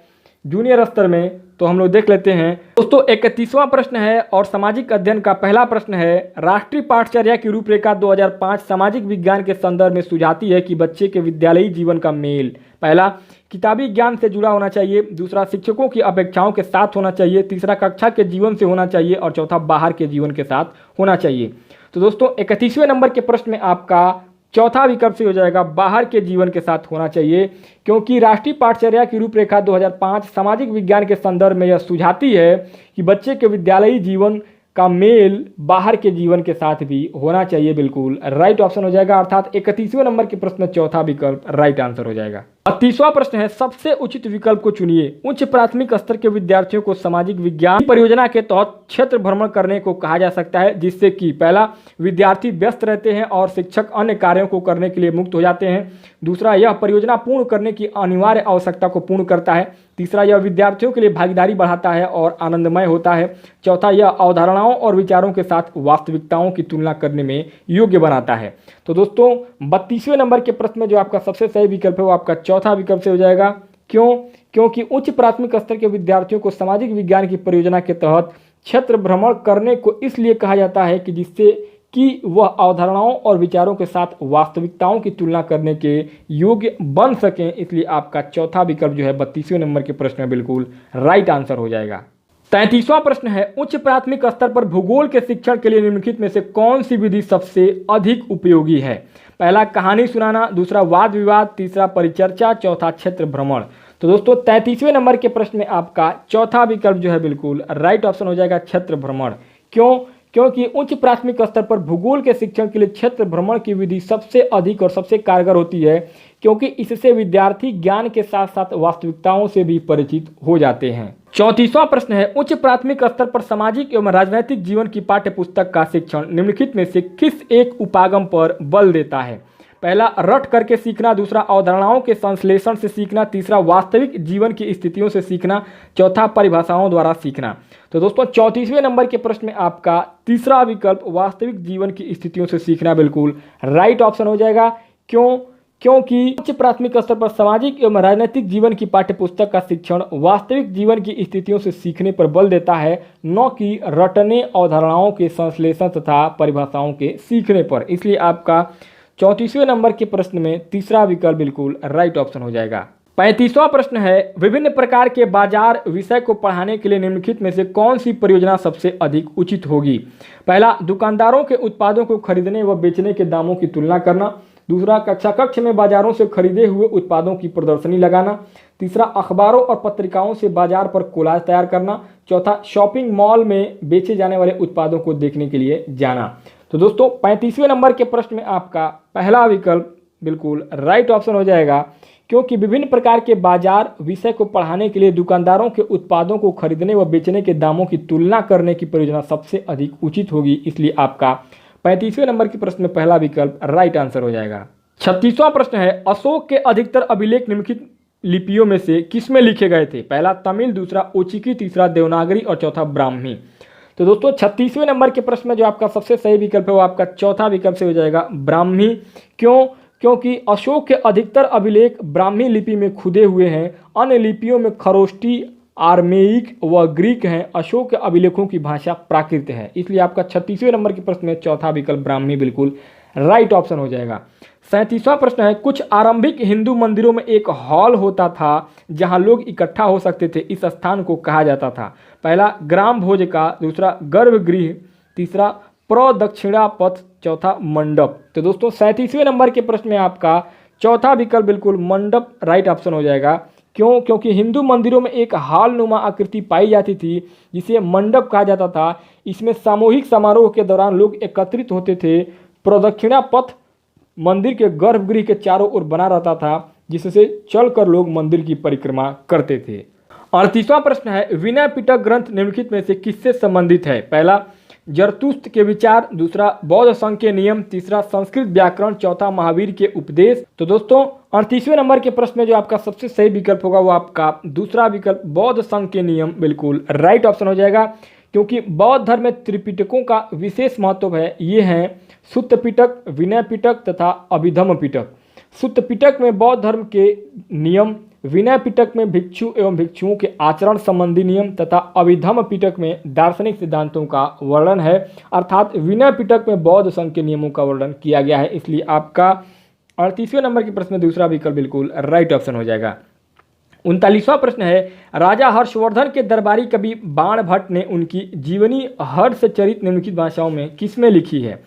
जूनियर स्तर में। तो हम लोग देख लेते हैं दोस्तों। 31वां प्रश्न है और सामाजिक अध्ययन का पहला प्रश्न है राष्ट्रीय पाठचर्या की रूपरेखा 2005 सामाजिक विज्ञान के संदर्भ में सुझाती है कि बच्चे के विद्यालयी जीवन का मेल पहला, किताबी ज्ञान से जुड़ा होना चाहिए। दूसरा, शिक्षकों की अपेक्षाओं के साथ होना चाहिए। तीसरा, कक्षा के जीवन से होना चाहिए। और चौथा, बाहर के जीवन के साथ होना चाहिए। तो दोस्तों 31वें नंबर के प्रश्न में आपका चौथा विकल्प से हो जाएगा बाहर के जीवन के साथ होना चाहिए, क्योंकि राष्ट्रीय पाठचर्या की रूपरेखा 2005 सामाजिक विज्ञान के संदर्भ में यह सुझाती है कि बच्चे के विद्यालयी जीवन का मेल बाहर के जीवन के साथ भी होना चाहिए। बिल्कुल राइट ऑप्शन हो जाएगा, अर्थात 31वें नंबर के प्रश्न में चौथा विकल्प राइट आंसर हो जाएगा। 32वां प्रश्न है, सबसे उचित विकल्प को चुनिए। उच्च प्राथमिक स्तर के विद्यार्थियों को सामाजिक विज्ञान परियोजना के तहत क्षेत्र भ्रमण करने को कहा जा सकता है, जिससे कि पहला, विद्यार्थी व्यस्त रहते हैं और शिक्षक अन्य कार्यों को करने के लिए मुक्त हो जाते हैं। दूसरा, यह परियोजना पूर्ण करने की अनिवार्य आवश्यकता को पूर्ण करता है। तीसरा, यह विद्यार्थियों के लिए भागीदारी बढ़ाता है और आनंदमय होता है। चौथा, यह अवधारणाओं और विचारों के साथ वास्तविकताओं की तुलना करने में योग्य बनाता है। तो दोस्तों 32वें नंबर के प्रश्न में जो आपका सबसे सही विकल्प है वो आपका चौथा विकल्प से हो जाएगा। क्यों? क्योंकि उच्च प्राथमिक स्तर के विद्यार्थियों को सामाजिक विज्ञान की परियोजना के तहत क्षेत्र भ्रमण करने को इसलिए कहा जाता है कि जिससे कि वह अवधारणाओं और विचारों के साथ वास्तविकताओं की तुलना करने के योग्य बन सकें। इसलिए आपका चौथा विकल्प जो है 32वें नंबर के प्रश्न में बिल्कुल राइट आंसर हो जाएगा। 33वां प्रश्न है, उच्च प्राथमिक स्तर पर भूगोल के शिक्षण के लिए निम्नलिखित में से कौन सी विधि सबसे अधिक उपयोगी है? पहला, कहानी सुनाना। दूसरा, वाद विवाद। तीसरा, परिचर्चा। चौथा, क्षेत्र भ्रमण। तो दोस्तों 33वें नंबर के प्रश्न में आपका चौथा विकल्प जो है बिल्कुल राइट ऑप्शन हो जाएगा, क्षेत्र भ्रमण। क्यों? क्योंकि उच्च प्राथमिक स्तर पर भूगोल के शिक्षण के लिए क्षेत्र भ्रमण की विधि सबसे अधिक और सबसे कारगर होती है, क्योंकि इससे विद्यार्थी ज्ञान के साथ साथ वास्तविकताओं से भी परिचित हो जाते हैं। 34वां प्रश्न है, उच्च प्राथमिक स्तर पर सामाजिक एवं राजनीतिक जीवन की पाठ्य पुस्तक का शिक्षण निम्नलिखित में से किस एक उपागम पर बल देता है? पहला, रट करके सीखना। दूसरा, अवधारणाओं के संश्लेषण से सीखना। तीसरा, वास्तविक जीवन की स्थितियों से सीखना। चौथा, परिभाषाओं द्वारा सीखना। तो दोस्तों 34वें नंबर के प्रश्न में आपका तीसरा विकल्प वास्तविक जीवन की स्थितियों से सीखना बिल्कुल राइट ऑप्शन हो जाएगा। क्यों? क्योंकि उच्च प्राथमिक स्तर पर सामाजिक एवं राजनीतिक जीवन की पाठ्यपुस्तक का शिक्षण वास्तविक जीवन की स्थितियों से सीखने पर बल देता है, न कि रटने, अवधारणाओं के संश्लेषण तथा परिभाषाओं के सीखने पर। इसलिए आपका 34वें नंबर के प्रश्न में तीसरा विकल्प बिल्कुल राइट ऑप्शन हो जाएगा। 35वां प्रश्न है, विभिन्न प्रकार के बाजार विषय को पढ़ाने के लिए निम्नलिखित में से कौन सी परियोजना सबसे अधिक उचित होगी? पहला, दुकानदारों के उत्पादों को खरीदने व बेचने के दामों की तुलना करना। दूसरा, कक्षा कक्ष में बाजारों से खरीदे हुए उत्पादों की प्रदर्शनी लगाना। तीसरा, अखबारों और पत्रिकाओं से बाजार पर कोलाज तैयार करना। चौथा, शॉपिंग मॉल में बेचे जाने वाले उत्पादों को देखने के लिए जाना। तो दोस्तों 35वें नंबर के प्रश्न में आपका पहला विकल्प बिल्कुल राइट ऑप्शन हो जाएगा, क्योंकि विभिन्न प्रकार के बाजार विषय को पढ़ाने के लिए दुकानदारों के उत्पादों को खरीदने व बेचने के दामों की तुलना करने की परियोजना सबसे अधिक उचित होगी। इसलिए आपका 35वें नंबर के प्रश्न में पहला विकल्प राइट आंसर हो जाएगा। 36वां प्रश्न है, अशोक के अधिकतर अभिलेख निम्नलिखित लिपियों में से किसमें लिखे गए थे? पहला, तमिल। दूसरा, ओचिकी। तीसरा, देवनागरी। और चौथा, ब्राह्मी। तो दोस्तों 36वें नंबर के प्रश्न में जो आपका सबसे सही विकल्प है वो आपका चौथा विकल्प से हो जाएगा, ब्राह्मी। क्यों? क्योंकि अशोक के अधिकतर अभिलेख ब्राह्मी लिपि में खुदे हुए हैं। अन्य लिपियों में खरोष्टी, आर्मेइक व ग्रीक हैं। अशोक के अभिलेखों की भाषा प्राकृत है। इसलिए आपका 36वें नंबर के प्रश्न में चौथा विकल्प ब्राह्मी बिल्कुल राइट ऑप्शन हो जाएगा। 37वां प्रश्न है, कुछ आरंभिक हिंदू मंदिरों में एक हॉल होता था जहां लोग इकट्ठा हो सकते थे, इस स्थान को कहा जाता था? पहला, ग्राम भोज का। दूसरा, गर्भगृह। तीसरा, प्रदक्षिणा पथ। चौथा, मंडप। तो दोस्तों 37वें नंबर के प्रश्न में आपका चौथा विकल्प बिल्कुल मंडप राइट ऑप्शन हो जाएगा। क्यों? क्योंकि हिंदू मंदिरों में एक हॉल नुमा आकृति पाई जाती थी जिसे मंडप कहा जाता था। इसमें सामूहिक समारोह के दौरान लोग एकत्रित होते थे। प्रदक्षिणा पथ मंदिर के गर्भगृह के चारों ओर बना रहता था, जिससे चलकर लोग मंदिर की परिक्रमा करते थे। 38वां प्रश्न है, विनय पिटक ग्रंथ निम्नलिखित में से किससे संबंधित है? पहला, जरतुस्त्र के विचार। दूसरा, बौद्ध संघ के नियम। तीसरा, संस्कृत व्याकरण। चौथा, महावीर के उपदेश। तो दोस्तों 38वें नंबर के प्रश्न में जो आपका सबसे सही विकल्प होगा वो आपका दूसरा विकल्प बौद्ध संघ के नियम बिल्कुल राइट ऑप्शन हो जाएगा, क्योंकि बौद्ध धर्म में त्रिपिटकों का विशेष महत्व है। ये हैं सुत्त पिटक, विनय पिटक तथा अभिधम्म पिटक। सुत्त पिटक में बौद्ध धर्म के नियम, विनय पिटक में भिक्षु एवं भिक्षुओं के आचरण संबंधी नियम तथा अभिधम्म पिटक में दार्शनिक सिद्धांतों का वर्णन है। अर्थात विनय पिटक में बौद्ध संघ के नियमों का वर्णन किया गया है। इसलिए आपका 38वें नंबर के प्रश्न में दूसरा विकल्प बिल्कुल राइट ऑप्शन हो जाएगा। 39वां प्रश्न है, राजा हर्षवर्धन के दरबारी कवि बाण भट्ट ने उनकी जीवनी हर्षचरित निम्नलिखित भाषाओं में किसमें लिखी है?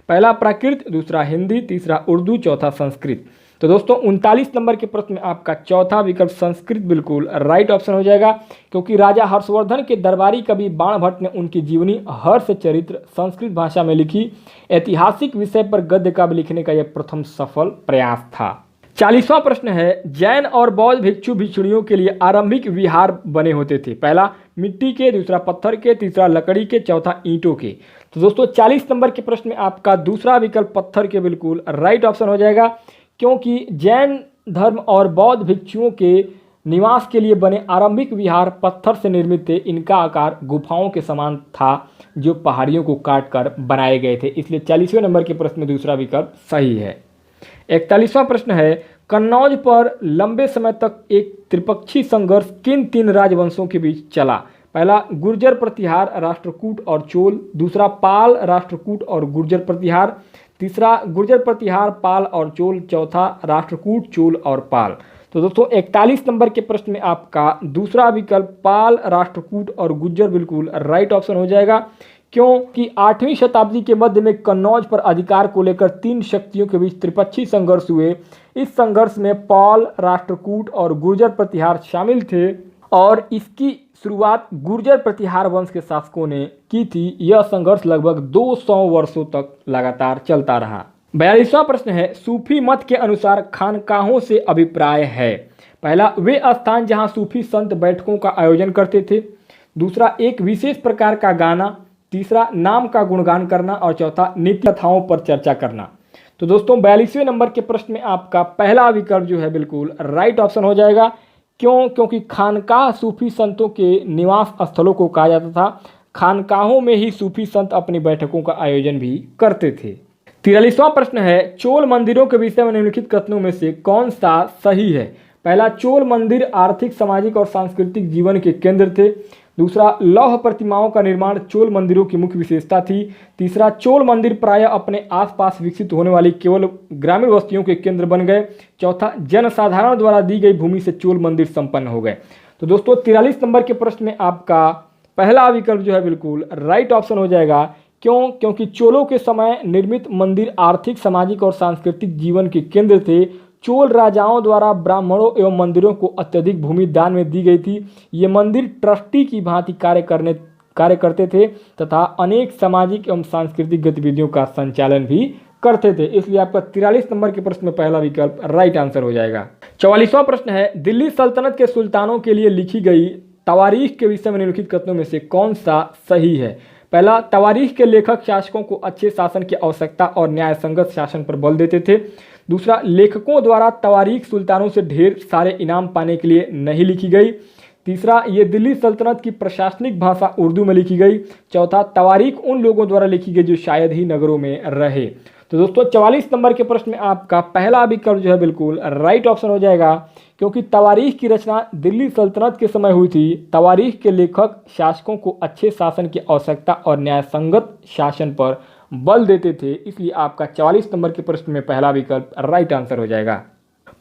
पहला प्राकृत, दूसरा हिंदी, तीसरा उर्दू, चौथा संस्कृत। तो दोस्तों 39 नंबर के प्रश्न में आपका चौथा विकल्प संस्कृत बिल्कुल राइट ऑप्शन हो जाएगा, क्योंकि राजा हर्षवर्धन के दरबारी कवि बाण भट्ट ने उनकी जीवनी हर्षचरित्र संस्कृत भाषा में लिखी। ऐतिहासिक विषय पर गद्य काव्य लिखने का यह प्रथम सफल प्रयास था। 40वां प्रश्न है, जैन और बौद्ध भिक्षु भिक्षुणियों के लिए आरंभिक विहार बने होते थे। पहला मिट्टी के, दूसरा पत्थर के, तीसरा लकड़ी के, चौथा ईंटों के। तो दोस्तों 40 नंबर के प्रश्न में आपका दूसरा विकल्प पत्थर के बिल्कुल राइट ऑप्शन हो जाएगा, क्योंकि जैन धर्म और बौद्ध भिक्षुओं के निवास के लिए बने आरंभिक विहार पत्थर से निर्मित थे। इनका आकार गुफाओं के समान था जो पहाड़ियों को काट कर बनाए गए थे, इसलिए 40वें नंबर के प्रश्न में दूसरा विकल्प सही है। 41वां प्रश्न है, कन्नौज पर लंबे समय तक एक त्रिपक्षीय संघर्ष किन तीन राजवंशों के बीच चला? पहला गुर्जर प्रतिहार, राष्ट्रकूट और चोल, दूसरा पाल, राष्ट्रकूट और गुर्जर प्रतिहार, तीसरा गुर्जर प्रतिहार, पाल और चोल, चौथा राष्ट्रकूट, चोल और पाल। तो दोस्तों 41 नंबर के प्रश्न में आपका दूसरा विकल्प पाल, राष्ट्रकूट और गुर्जर बिल्कुल राइट ऑप्शन हो जाएगा, क्योंकि 8वीं शताब्दी के मध्य में कन्नौज पर अधिकार को लेकर तीन शक्तियों के बीच त्रिपक्षीय संघर्ष हुए। इस संघर्ष में पाल, राष्ट्रकूट और गुर्जर प्रतिहार शामिल थे और इसकी शुरुआत गुर्जर प्रतिहार वंश के शासकों ने की थी। यह संघर्ष लगभग 200 वर्षों तक लगातार चलता रहा। 42वां प्रश्न है, सूफी मत के अनुसार खानकाहों से अभिप्राय है? पहला वे स्थान जहां सूफी संत बैठकों का आयोजन करते थे, दूसरा एक विशेष प्रकार का गाना, तीसरा नाम का गुणगान करना और चौथा नीति कथाओं पर चर्चा करना। तो दोस्तों 42वें नंबर के प्रश्न में आपका पहला विकल्प जो है बिल्कुल राइट ऑप्शन हो जाएगा। क्योंकि खानकाह सूफी संतों के निवास स्थलों को कहा जाता था। खानकाहों में ही सूफी संत अपनी बैठकों का आयोजन भी करते थे। 43वां प्रश्न है, चोल मंदिरों के विषय में निम्नलिखित कथनों में से कौन सा सही है? पहला चोल मंदिर आर्थिक, सामाजिक और सांस्कृतिक जीवन के केंद्र थे, दूसरा लौह प्रतिमाओं का निर्माण चोल मंदिरों की मुख्य विशेषता थी, तीसरा चोल मंदिर प्रायः अपने आसपास विकसित होने वाली केवल ग्रामीण बस्तियों के केंद्र बन गए, चौथा जनसाधारण द्वारा दी गई भूमि से चोल मंदिर संपन्न हो गए। तो दोस्तों 43 नंबर के प्रश्न में आपका पहला विकल्प जो है बिल्कुल राइट ऑप्शन हो जाएगा। क्योंकि चोलों के समय निर्मित मंदिर आर्थिक, सामाजिक और सांस्कृतिक जीवन के केंद्र थे। चोल राजाओं द्वारा ब्राह्मणों एवं मंदिरों को अत्यधिक भूमि दान में दी गई थी। ये मंदिर ट्रस्टी की भांति कार्य करते थे तथा अनेक सामाजिक एवं सांस्कृतिक गतिविधियों का संचालन भी करते थे, इसलिए आपका 43 नंबर के प्रश्न में पहला विकल्प राइट आंसर हो जाएगा। 44वां प्रश्न है, दिल्ली सल्तनत के सुल्तानों के लिए लिखी गई तवारीख के विषय में निम्नलिखित कथनों में से कौन सा सही है? पहला, तवारीख के लेखक शासकों को अच्छे शासन की आवश्यकता और न्याय संगत शासन पर बल देते थे। दूसरा, लेखकों द्वारा तवारीख सुल्तानों से ढेर सारे इनाम पाने के लिए नहीं लिखी गई। तीसरा, ये दिल्ली सल्तनत की प्रशासनिक भाषा उर्दू में लिखी गई। चौथा, तवारीख उन लोगों द्वारा लिखी गई जो शायद ही नगरों में रहे। तो दोस्तों 44 नंबर के प्रश्न में आपका पहला विकल्प जो है बिल्कुल राइट ऑप्शन हो जाएगा, क्योंकि तवारीख की रचना दिल्ली सल्तनत के समय हुई थी। तवारीख के लेखक शासकों को अच्छे शासन की आवश्यकता और न्यायसंगत शासन पर बल देते थे, इसलिए आपका 44 नंबर के प्रश्न में पहला विकल्प राइट आंसर हो जाएगा।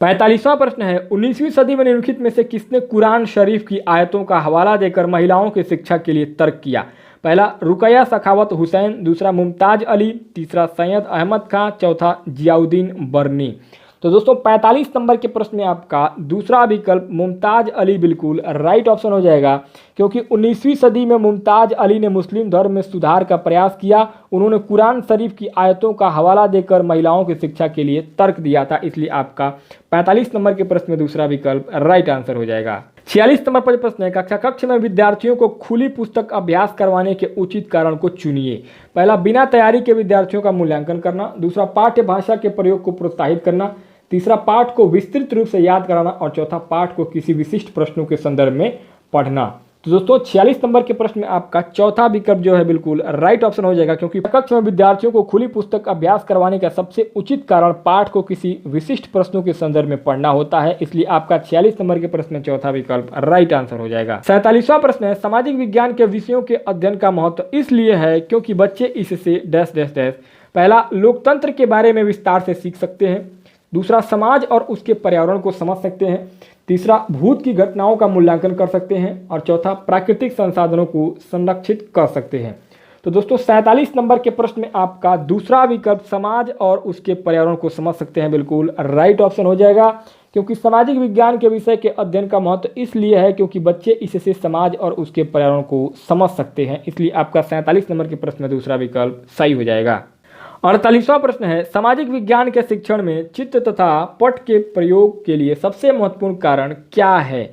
45वां प्रश्न है, 19वीं सदी में निम्नलिखित में से किसने कुरान शरीफ की आयतों का हवाला देकर महिलाओं की शिक्षा के लिए तर्क किया? पहला, रुकैया सखावत हुसैन, दूसरा मुमताज अली, तीसरा सैयद अहमद खां, चौथा जियाउद्दीन बर्नी। तो दोस्तों 45 नंबर के प्रश्न में आपका दूसरा विकल्प मुमताज अली बिल्कुल राइट ऑप्शन हो जाएगा, क्योंकि 19वीं सदी में मुमताज अली ने मुस्लिम धर्म में सुधार का प्रयास किया। उन्होंने कुरान शरीफ की आयतों का हवाला देकर महिलाओं की शिक्षा के लिए तर्क दिया था, इसलिए आपका 45 नंबर के प्रश्न में दूसरा विकल्प राइट आंसर हो जाएगा। 46 नंबर पर प्रश्न है, कक्षा कक्ष में विद्यार्थियों को खुली पुस्तक अभ्यास करवाने के उचित कारण को चुनिए। पहला, बिना तैयारी के विद्यार्थियों का मूल्यांकन करना। दूसरा, पाठ्य भाषा के प्रयोग को प्रोत्साहित करना। तीसरा, पाठ को विस्तृत रूप से याद कराना। और चौथा, पाठ को किसी विशिष्ट प्रश्नों के संदर्भ में पढ़ना। तो दोस्तों 46 नंबर के प्रश्न में आपका चौथा विकल्प जो है बिल्कुल राइट ऑप्शन हो जाएगा, क्योंकि कक्ष में विद्यार्थियों को खुली पुस्तक अभ्यास करवाने का सबसे उचित कारण पाठ को किसी विशिष्ट प्रश्नों के संदर्भ में पढ़ना होता है, इसलिए आपका 46 नंबर के प्रश्न में चौथा विकल्प राइट आंसर हो जाएगा। 47वां प्रश्न है, सामाजिक विज्ञान के विषयों के अध्ययन का महत्व इसलिए है क्योंकि बच्चे इससे डैश डैश डैश। पहला, लोकतंत्र के बारे में विस्तार से सीख सकते हैं। दूसरा, समाज और उसके पर्यावरण को समझ सकते हैं। तीसरा, भूत की घटनाओं का मूल्यांकन कर सकते हैं। और चौथा, प्राकृतिक संसाधनों को संरक्षित कर सकते हैं। तो दोस्तों 47 नंबर के प्रश्न में आपका दूसरा विकल्प समाज और उसके पर्यावरण को समझ सकते हैं बिल्कुल राइट ऑप्शन हो जाएगा, क्योंकि सामाजिक विज्ञान के विषय के अध्ययन का महत्व इसलिए है क्योंकि बच्चे इससे समाज और उसके पर्यावरण को समझ सकते हैं। इसलिए आपका 47 नंबर के प्रश्न में दूसरा विकल्प सही हो जाएगा। 48वां प्रश्न है, सामाजिक विज्ञान के शिक्षण में चित्र तथा पट के प्रयोग के लिए सबसे महत्वपूर्ण कारण क्या है?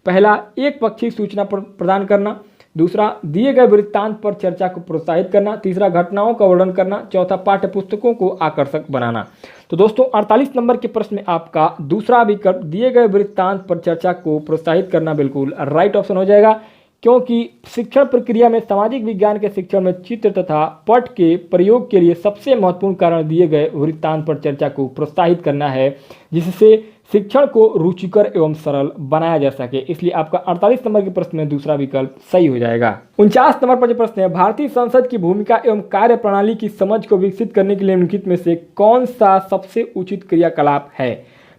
पहला, एक पक्षी सूचना प्रदान करना। दूसरा, दिए गए वृत्तांत पर चर्चा को प्रोत्साहित करना। तीसरा, घटनाओं का वर्णन करना। चौथा, पाठ्य पुस्तकों को आकर्षक बनाना। तो दोस्तों 48 नंबर के प्रश्न में आपका दूसरा विकल्प दिए गए वृत्तांत पर चर्चा को प्रोत्साहित करना बिल्कुल राइट ऑप्शन हो जाएगा, क्योंकि शिक्षण प्रक्रिया में सामाजिक विज्ञान के शिक्षण में चित्र तथा पट के प्रयोग के लिए सबसे महत्वपूर्ण कारण दिए गए वृत्तांत पर चर्चा को प्रोत्साहित करना है, जिससे शिक्षण को रुचिकर एवं सरल बनाया जा सके। इसलिए आपका 48 नंबर के प्रश्न में दूसरा विकल्प सही हो जाएगा। 49 नंबर पर जो प्रश्न है, भारतीय संसद की भूमिका एवं कार्य प्रणाली की समझ को विकसित करने के लिए निम्नलिखित में से कौन सा सबसे उचित क्रियाकलाप है?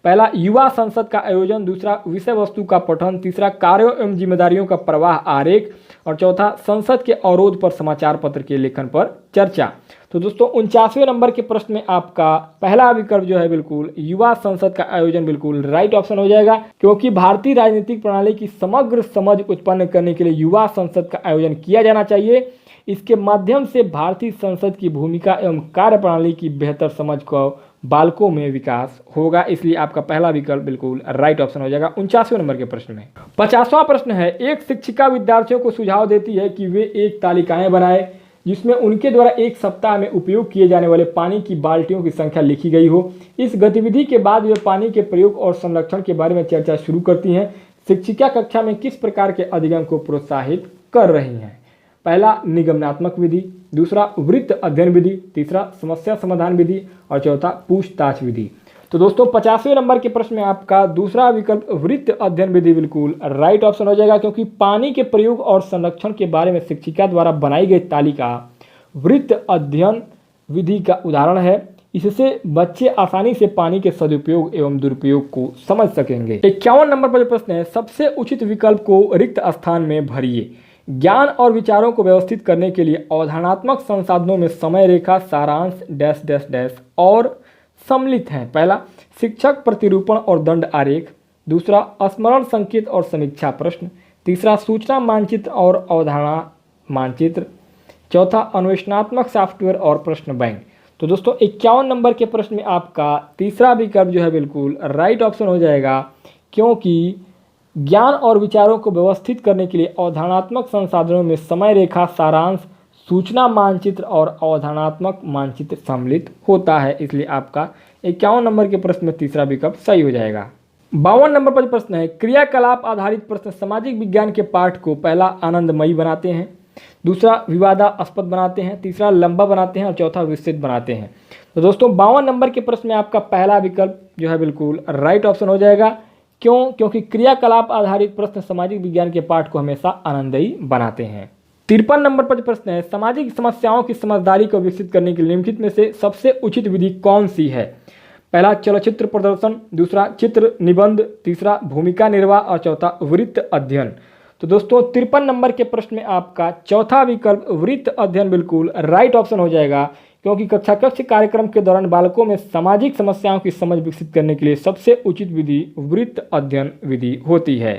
पहला, युवा संसद का आयोजन। दूसरा, विषय वस्तु का पठन। तीसरा, कार्यों एवं जिम्मेदारियों का प्रवाह आरेख। और चौथा, संसद के अवरोध पर समाचार पत्र के लेखन पर चर्चा। तो दोस्तों 49वें नंबर के प्रश्न में आपका पहला विकल्प जो है बिल्कुल युवा संसद का आयोजन बिल्कुल राइट ऑप्शन हो जाएगा, क्योंकि भारतीय राजनीतिक प्रणाली की समग्र समझ उत्पन्न करने के लिए युवा संसद का आयोजन किया जाना चाहिए। इसके माध्यम से भारतीय संसद की भूमिका एवं कार्य प्रणाली की बेहतर समझ को बालकों में विकास होगा। इसलिए आपका पहला विकल्प बिल्कुल राइट ऑप्शन हो जाएगा 49वें नंबर के प्रश्न में। 50वां प्रश्न है, एक शिक्षिका विद्यार्थियों को सुझाव देती है कि वे एक तालिकाएं बनाएं जिसमें उनके द्वारा एक सप्ताह में उपयोग किए जाने वाले पानी की बाल्टियों की संख्या लिखी गई हो। इस गतिविधि के बाद वे पानी के प्रयोग और संरक्षण के बारे में चर्चा शुरू करती हैं। शिक्षिका कक्षा में किस प्रकार के अधिगम को प्रोत्साहित कर रही हैं? पहला, निगमनात्मक विधि। दूसरा, वृत्त अध्ययन विधि। तीसरा, समस्या समाधान विधि। और चौथा, पूछताछ विधि। तो दोस्तों 50वें नंबर के प्रश्न में आपका दूसरा विकल्प वृत्त अध्ययन विधि बिल्कुल राइट ऑप्शन हो जाएगा, क्योंकि पानी के प्रयोग और संरक्षण के बारे में शिक्षिका द्वारा बनाई गई तालिका वृत्त अध्ययन विधि का उदाहरण है। इससे बच्चे आसानी से पानी के सदुपयोग एवं दुरुपयोग को समझ सकेंगे। 51 नंबर पर जो प्रश्न है, सबसे उचित विकल्प को रिक्त स्थान में भरिए। ज्ञान और विचारों को व्यवस्थित करने के लिए अवधारणात्मक संसाधनों में समय रेखा, सारांश, डैश डैश डैश और सम्मिलित हैं। पहला, शिक्षक प्रतिरूपण और दंड आरेख। दूसरा, स्मरण संकेत और समीक्षा प्रश्न। तीसरा, सूचना मानचित्र और अवधारणा मानचित्र। चौथा, अन्वेषणात्मक सॉफ्टवेयर और प्रश्न बैंक। तो दोस्तों 51 नंबर के प्रश्न में आपका तीसरा विकल्प जो है बिल्कुल राइट ऑप्शन हो जाएगा, क्योंकि ज्ञान और विचारों को व्यवस्थित करने के लिए अवधारणात्मक संसाधनों में समय रेखा, सारांश, सूचना मानचित्र और अवधारणात्मक मानचित्र सम्मिलित होता है। इसलिए आपका 51 नंबर के प्रश्न में तीसरा विकल्प सही हो जाएगा। 52 नंबर पर प्रश्न है, क्रियाकलाप आधारित प्रश्न सामाजिक विज्ञान के पाठ को पहला आनंदमयी बनाते हैं, दूसरा विवादास्पद बनाते हैं, तीसरा लंबा बनाते हैं और चौथा विस्तृत बनाते हैं। तो दोस्तों 52 नंबर के प्रश्न में आपका पहला विकल्प जो है बिल्कुल राइट ऑप्शन हो जाएगा। क्योंकि क्रियाकलाप आधारित प्रश्न सामाजिक विज्ञान के पाठ को हमेशा आनंदमयी बनाते हैं। 53 नंबर पर प्रश्न है, सामाजिक समस्याओं की समझदारी को विकसित करने के लिए निम्नलिखित में से सबसे उचित विधि कौन सी है? पहला, चलचित्र प्रदर्शन। दूसरा, चित्र निबंध। तीसरा, भूमिका निर्वाह और चौथा, वृत्त अध्ययन। तो दोस्तों 53 नंबर के प्रश्न में आपका चौथा विकल्प वृत्त अध्ययन बिल्कुल राइट ऑप्शन हो जाएगा, क्योंकि कक्षा कक्ष कार्यक्रम के दौरान बालकों में सामाजिक समस्याओं की समझ विकसित करने के लिए सबसे उचित विधि वृत्त अध्ययन विधि होती है।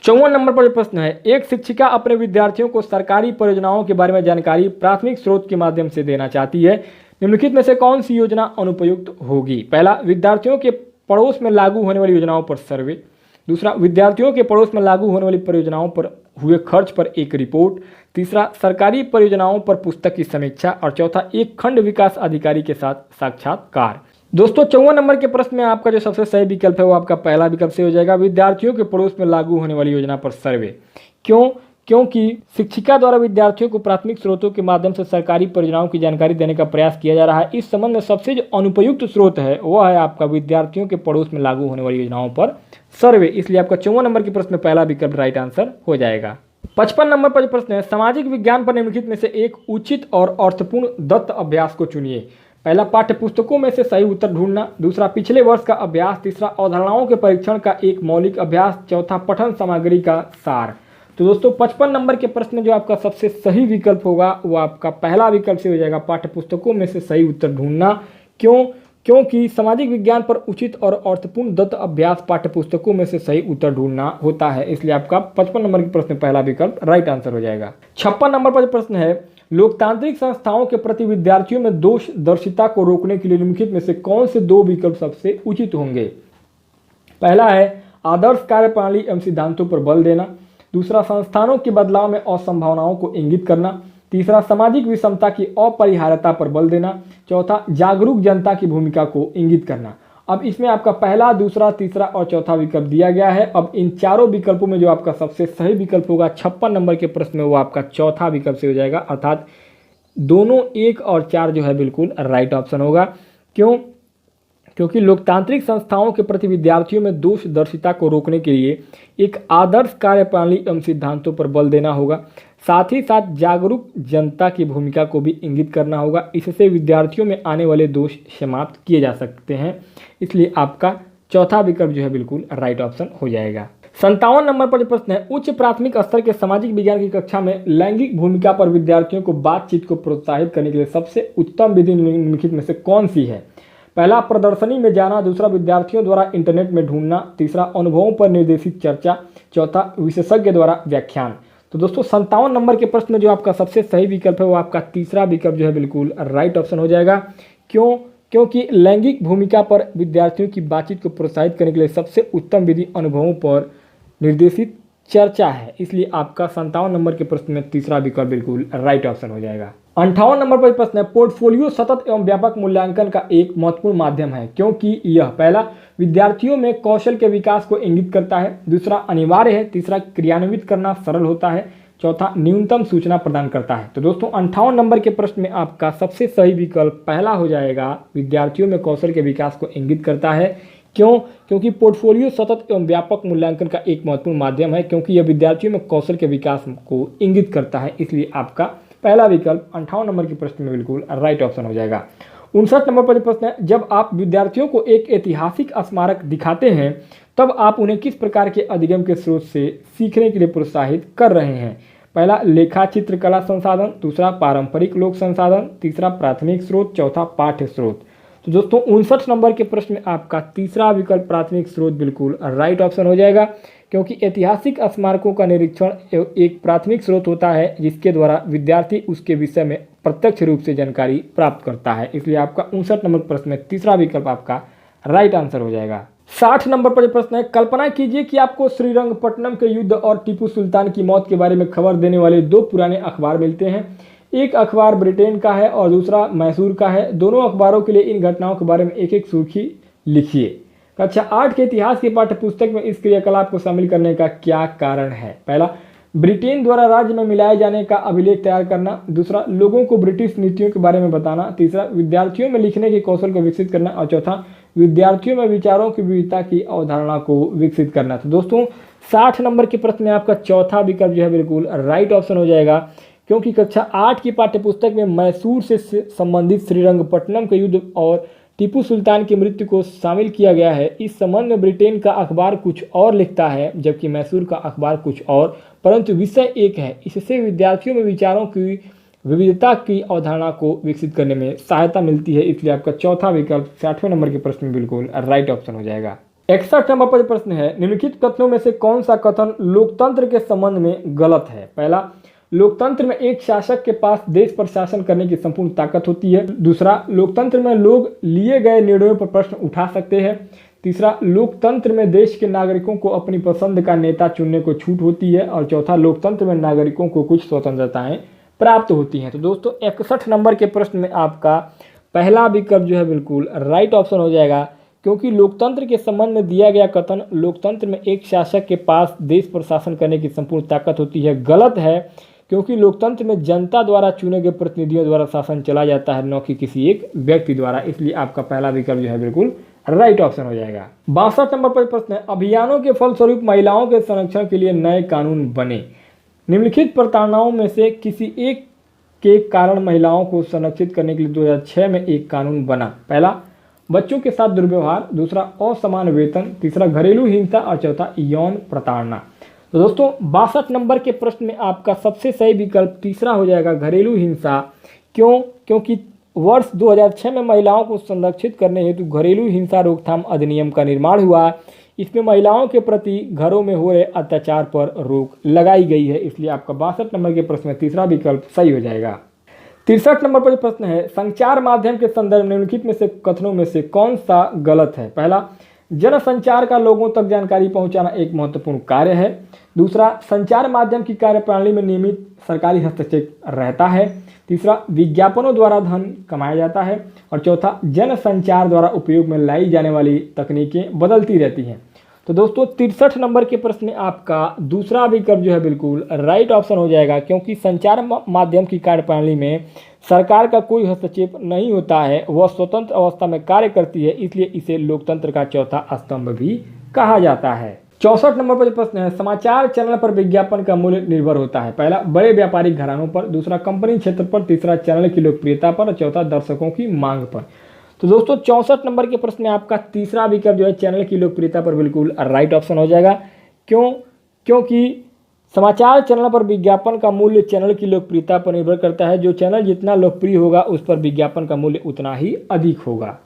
54 नंबर पर प्रश्न है, एक शिक्षिका अपने विद्यार्थियों को सरकारी परियोजनाओं के बारे में जानकारी प्राथमिक स्रोत के माध्यम से देना चाहती है। निम्नलिखित में से कौन सी योजना अनुपयुक्त होगी? पहला, विद्यार्थियों के पड़ोस में लागू होने वाली योजनाओं पर सर्वे। दूसरा, विद्यार्थियों के पड़ोस में लागू होने वाली परियोजनाओं पर हुए खर्च पर एक रिपोर्ट। तीसरा, सरकारी परियोजनाओं पर पुस्तक की समीक्षा। और चौथा, एक खंड विकास अधिकारी के साथ साक्षात्कार। दोस्तों 54 नंबर के प्रश्न में आपका जो सबसे सही विकल्प है वो आपका पहला विकल्प से हो जाएगा, विद्यार्थियों के पड़ोस में लागू होने वाली योजना पर सर्वे। क्योंकि शिक्षिका द्वारा विद्यार्थियों को प्राथमिक स्रोतों के माध्यम से सरकारी परियोजनाओं की जानकारी देने का प्रयास किया जा रहा है। इस संबंध में सबसे जो अनुपयुक्त स्रोत है वह है आपका विद्यार्थियों के पड़ोस में लागू होने वाली योजनाओं पर सर्वे। इसलिए आपका 54 नंबर के प्रश्न में पहला विकल्प राइट आंसर हो जाएगा। 55 नंबर पर प्रश्न है, सामाजिक विज्ञान पर निम्नलिखित में से एक उचित और अर्थपूर्ण दत्त अभ्यास को चुनिए। पहला पाठ्य पुस्तकों में से सही उत्तर ढूंढना, दूसरा पिछले वर्ष का अभ्यास, तीसरा अवधारणाओं के परीक्षण का एक मौलिक अभ्यास, चौथा पठन सामग्री का सार। तो दोस्तों 55 नंबर के प्रश्न में जो आपका सबसे सही विकल्प होगा वो आपका पहला विकल्प से हो जाएगा, पाठ्य पुस्तकों में से सही उत्तर ढूंढना। क्यों? क्योंकि सामाजिक विज्ञान पर उचित और अर्थपूर्ण दत्त अभ्यास पाठ्य पुस्तकों में से सही उत्तर ढूंढना होता है, इसलिए आपका 55 नंबर के प्रश्न में पहला विकल्प राइट आंसर हो जाएगा। 56 नंबर पर प्रश्न है, लोकतांत्रिक संस्थाओं के प्रति विद्यार्थियों में दोषदर्शिता को रोकने के लिए निम्नलिखित में से कौन से दो विकल्प सबसे उचित होंगे? पहला है आदर्श कार्यप्रणाली एवं सिद्धांतों पर बल देना, दूसरा संस्थानों के बदलाव में असंभावनाओं को इंगित करना, तीसरा सामाजिक विषमता की अपरिहार्यता पर बल देना, चौथा जागरूक जनता की भूमिका को इंगित करना। अब इसमें आपका पहला, दूसरा, तीसरा और चौथा विकल्प दिया गया है। अब इन चारों विकल्पों में जो आपका सबसे सही विकल्प होगा 56 नंबर के प्रश्न में वो आपका चौथा विकल्प से हो जाएगा, अर्थात दोनों 1 और 4 जो है बिल्कुल राइट ऑप्शन होगा। क्यों? क्योंकि लोकतांत्रिक संस्थाओं के प्रति विद्यार्थियों में दोषदर्शिता को रोकने के लिए एक आदर्श कार्यप्रणाली एवं सिद्धांतों पर बल देना होगा, साथ ही साथ जागरूक जनता की भूमिका को भी इंगित करना होगा। इससे विद्यार्थियों में आने वाले दोष समाप्त किए जा सकते हैं, इसलिए आपका चौथा विकल्प जो है बिल्कुल राइट ऑप्शन हो जाएगा। 57 नंबर पर प्रश्न है, उच्च प्राथमिक स्तर के सामाजिक विज्ञान की कक्षा में लैंगिक भूमिका पर विद्यार्थियों को बातचीत को प्रोत्साहित करने के लिए सबसे उत्तम विधि निम्नलिखित में से कौन सी है? पहला प्रदर्शनी में जाना, दूसरा विद्यार्थियों द्वारा इंटरनेट में ढूंढना, तीसरा अनुभवों पर निर्देशित चर्चा, चौथा विशेषज्ञ द्वारा व्याख्यान। तो दोस्तों 57 नंबर के प्रश्न में जो आपका सबसे सही विकल्प है वो आपका तीसरा विकल्प जो है बिल्कुल राइट ऑप्शन हो जाएगा। क्यों? क्योंकि लैंगिक भूमिका पर विद्यार्थियों की बातचीत को प्रोत्साहित करने के लिए सबसे उत्तम विधि अनुभवों पर निर्देशित चर्चा है, इसलिए आपका 57 नंबर के प्रश्न में तीसरा विकल्प बिल्कुल राइट ऑप्शन हो जाएगा। 58 नंबर पर प्रश्न है, पोर्टफोलियो सतत एवं व्यापक मूल्यांकन का एक महत्वपूर्ण माध्यम है क्योंकि यह पहला विद्यार्थियों में कौशल के विकास को इंगित करता है, दूसरा अनिवार्य है, तीसरा क्रियान्वित करना सरल होता है, चौथा न्यूनतम सूचना प्रदान करता है। तो दोस्तों 58 नंबर के प्रश्न में आपका सबसे सही विकल्प पहला हो जाएगा, विद्यार्थियों में कौशल के विकास को इंगित करता है। क्यों? क्योंकि पोर्टफोलियो सतत एवं व्यापक मूल्यांकन का एक महत्वपूर्ण माध्यम है क्योंकि यह विद्यार्थियों में कौशल के विकास को इंगित करता है, इसलिए आपका पहला विकल्प 58 नंबर के प्रश्न में बिल्कुल राइट ऑप्शन हो जाएगा। 59 नंबर पर प्रश्न है, जब आप विद्यार्थियों को एक ऐतिहासिक स्मारक दिखाते हैं तब आप उन्हें किस प्रकार के अधिगम के स्रोत से सीखने के लिए प्रोत्साहित कर रहे हैं? पहला लेखा चित्रकला संसाधन, दूसरा पारंपरिक लोक संसाधन, तीसरा प्राथमिक स्रोत, चौथा पाठ्य स्रोत। तो दोस्तों 59 नंबर के प्रश्न में आपका तीसरा विकल्प प्राथमिक स्रोत बिल्कुल राइट ऑप्शन हो जाएगा क्योंकि ऐतिहासिक स्मारकों का निरीक्षण एक प्राथमिक स्रोत होता है जिसके द्वारा विद्यार्थी उसके विषय में प्रत्यक्ष रूप से जानकारी प्राप्त करता है, इसलिए आपका 59 नंबर प्रश्न में तीसरा विकल्प आपका राइट आंसर हो जाएगा। 60 नंबर पर प्रश्न है, कल्पना कीजिए कि आपको श्रीरंगपट्टनम के युद्ध और टीपू सुल्तान की मौत के बारे में खबर देने वाले दो पुराने अखबार मिलते हैं। एक अखबार ब्रिटेन का है और दूसरा मैसूर का है। दोनों अखबारों के लिए इन घटनाओं के बारे में एक एक सुर्खी लिखिए। कक्षा 8 के इतिहास की पाठ्य पुस्तक में इस क्रियाकलाप को शामिल करने का क्या कारण है? पहला, ब्रिटेन द्वारा राज्य में मिलाए जाने का अभिलेख तैयार करना, दूसरा लोगों को ब्रिटिश नीतियों के बारे में बताना, तीसरा विद्यार्थियों में लिखने के कौशल को विकसित करना और चौथा विद्यार्थियों में विचारों की विविधता की अवधारणा को विकसित करना। तो दोस्तों 60 नंबर के प्रश्न में आपका चौथा विकल्प जो है बिल्कुल राइट ऑप्शन हो जाएगा क्योंकि कक्षा 8 की पाठ्यपुस्तक में मैसूर से संबंधित श्रीरंगपट्टनम के युद्ध और टीपू सुल्तान की मृत्यु को शामिल किया गया है। इस संबंध में ब्रिटेन का अखबार कुछ और लिखता है जबकि मैसूर का अखबार कुछ और, परंतु विषय एक है। इससे विद्यार्थियों में विचारों की विविधता की अवधारणा को विकसित करने में सहायता मिलती है, इसलिए आपका चौथा विकल्प 60वें नंबर के प्रश्न में बिल्कुल राइट ऑप्शन हो जाएगा। 61 नंबर पर प्रश्न है, निम्नलिखित कथनों में से कौन सा कथन लोकतंत्र के संबंध में गलत है? पहला, लोकतंत्र में एक शासक के पास देश पर शासन करने की संपूर्ण ताकत होती है। दूसरा, लोकतंत्र में लोग लिए गए निर्णयों पर प्रश्न उठा सकते हैं। तीसरा, लोकतंत्र में देश के नागरिकों को अपनी पसंद का नेता चुनने को छूट होती है और चौथा, लोकतंत्र में नागरिकों को कुछ स्वतंत्रताएं प्राप्त होती हैं। तो दोस्तों 61 नंबर के प्रश्न में आपका पहला विकल्प जो है बिल्कुल राइट ऑप्शन हो जाएगा क्योंकि लोकतंत्र के संबंध में दिया गया कथन लोकतंत्र में एक शासक के पास देश पर शासन करने की संपूर्ण ताकत होती है गलत है क्योंकि लोकतंत्र में जनता द्वारा चुने गए प्रतिनिधियों द्वारा शासन चला जाता है, न कि किसी एक व्यक्ति द्वारा, इसलिए आपका पहला विकल्प जो है बिल्कुल राइट ऑप्शन हो जाएगा। 62 नंबर पर प्रश्न है, अभियानों के फलस्वरूप महिलाओं के संरक्षण के लिए नए कानून बने। निम्नलिखित प्रताड़नाओं में से किसी एक के कारण महिलाओं को संरक्षित करने के लिए 2006 में एक कानून बना? पहला, बच्चों के साथ दुर्व्यवहार, दूसरा असमान वेतन, तीसरा घरेलू हिंसा और चौथा यौन प्रताड़ना। तो दोस्तों 62 नंबर के प्रश्न में आपका सबसे सही विकल्प तीसरा हो जाएगा, घरेलू हिंसा। क्यों? क्योंकि वर्ष 2006 में महिलाओं को संरक्षित करने हेतु घरेलू हिंसा रोकथाम अधिनियम का निर्माण हुआ। इसमें महिलाओं के प्रति घरों में हो रहे अत्याचार पर रोक लगाई गई है, इसलिए आपका 62 नंबर के प्रश्न में तीसरा विकल्प सही हो जाएगा। 63 नंबर पर प्रश्न है, संचार माध्यम के संदर्भ में निम्नलिखित में से कथनों में से कौन सा गलत है? पहला, जनसंचार का लोगों तक जानकारी पहुंचाना एक महत्वपूर्ण कार्य है। दूसरा, संचार माध्यम की कार्यप्रणाली में नियमित सरकारी हस्तक्षेप रहता है। तीसरा, विज्ञापनों द्वारा धन कमाया जाता है। और चौथा, जनसंचार द्वारा उपयोग में लाई जाने वाली तकनीकें बदलती रहती हैं। तो दोस्तों 63 नंबर के प्रश्न में आपका दूसरा विकल्प जो है बिल्कुल राइट ऑप्शन हो जाएगा, क्योंकि संचार माध्यम की कार्यप्रणाली में सरकार का कोई हस्तक्षेप नहीं होता है, वह स्वतंत्र अवस्था में कार्य करती है, इसलिए इसे लोकतंत्र का चौथा स्तंभ भी कहा जाता है। 64 नंबर पर प्रश्न है, समाचार चैनल पर विज्ञापन का मूल्य निर्भर होता है? पहला, बड़े व्यापारिक घरानों पर, दूसरा कंपनी क्षेत्र पर, तीसरा चैनल की लोकप्रियता पर और चौथा दर्शकों की मांग पर। तो दोस्तों 64 नंबर के प्रश्न में आपका तीसरा विकल्प जो है चैनल की लोकप्रियता पर बिल्कुल राइट ऑप्शन हो जाएगा। क्यों? क्योंकि समाचार चैनल पर विज्ञापन का मूल्य चैनल की लोकप्रियता पर निर्भर करता है। जो चैनल जितना लोकप्रिय होगा उस पर विज्ञापन का मूल्य उतना ही अधिक होगा।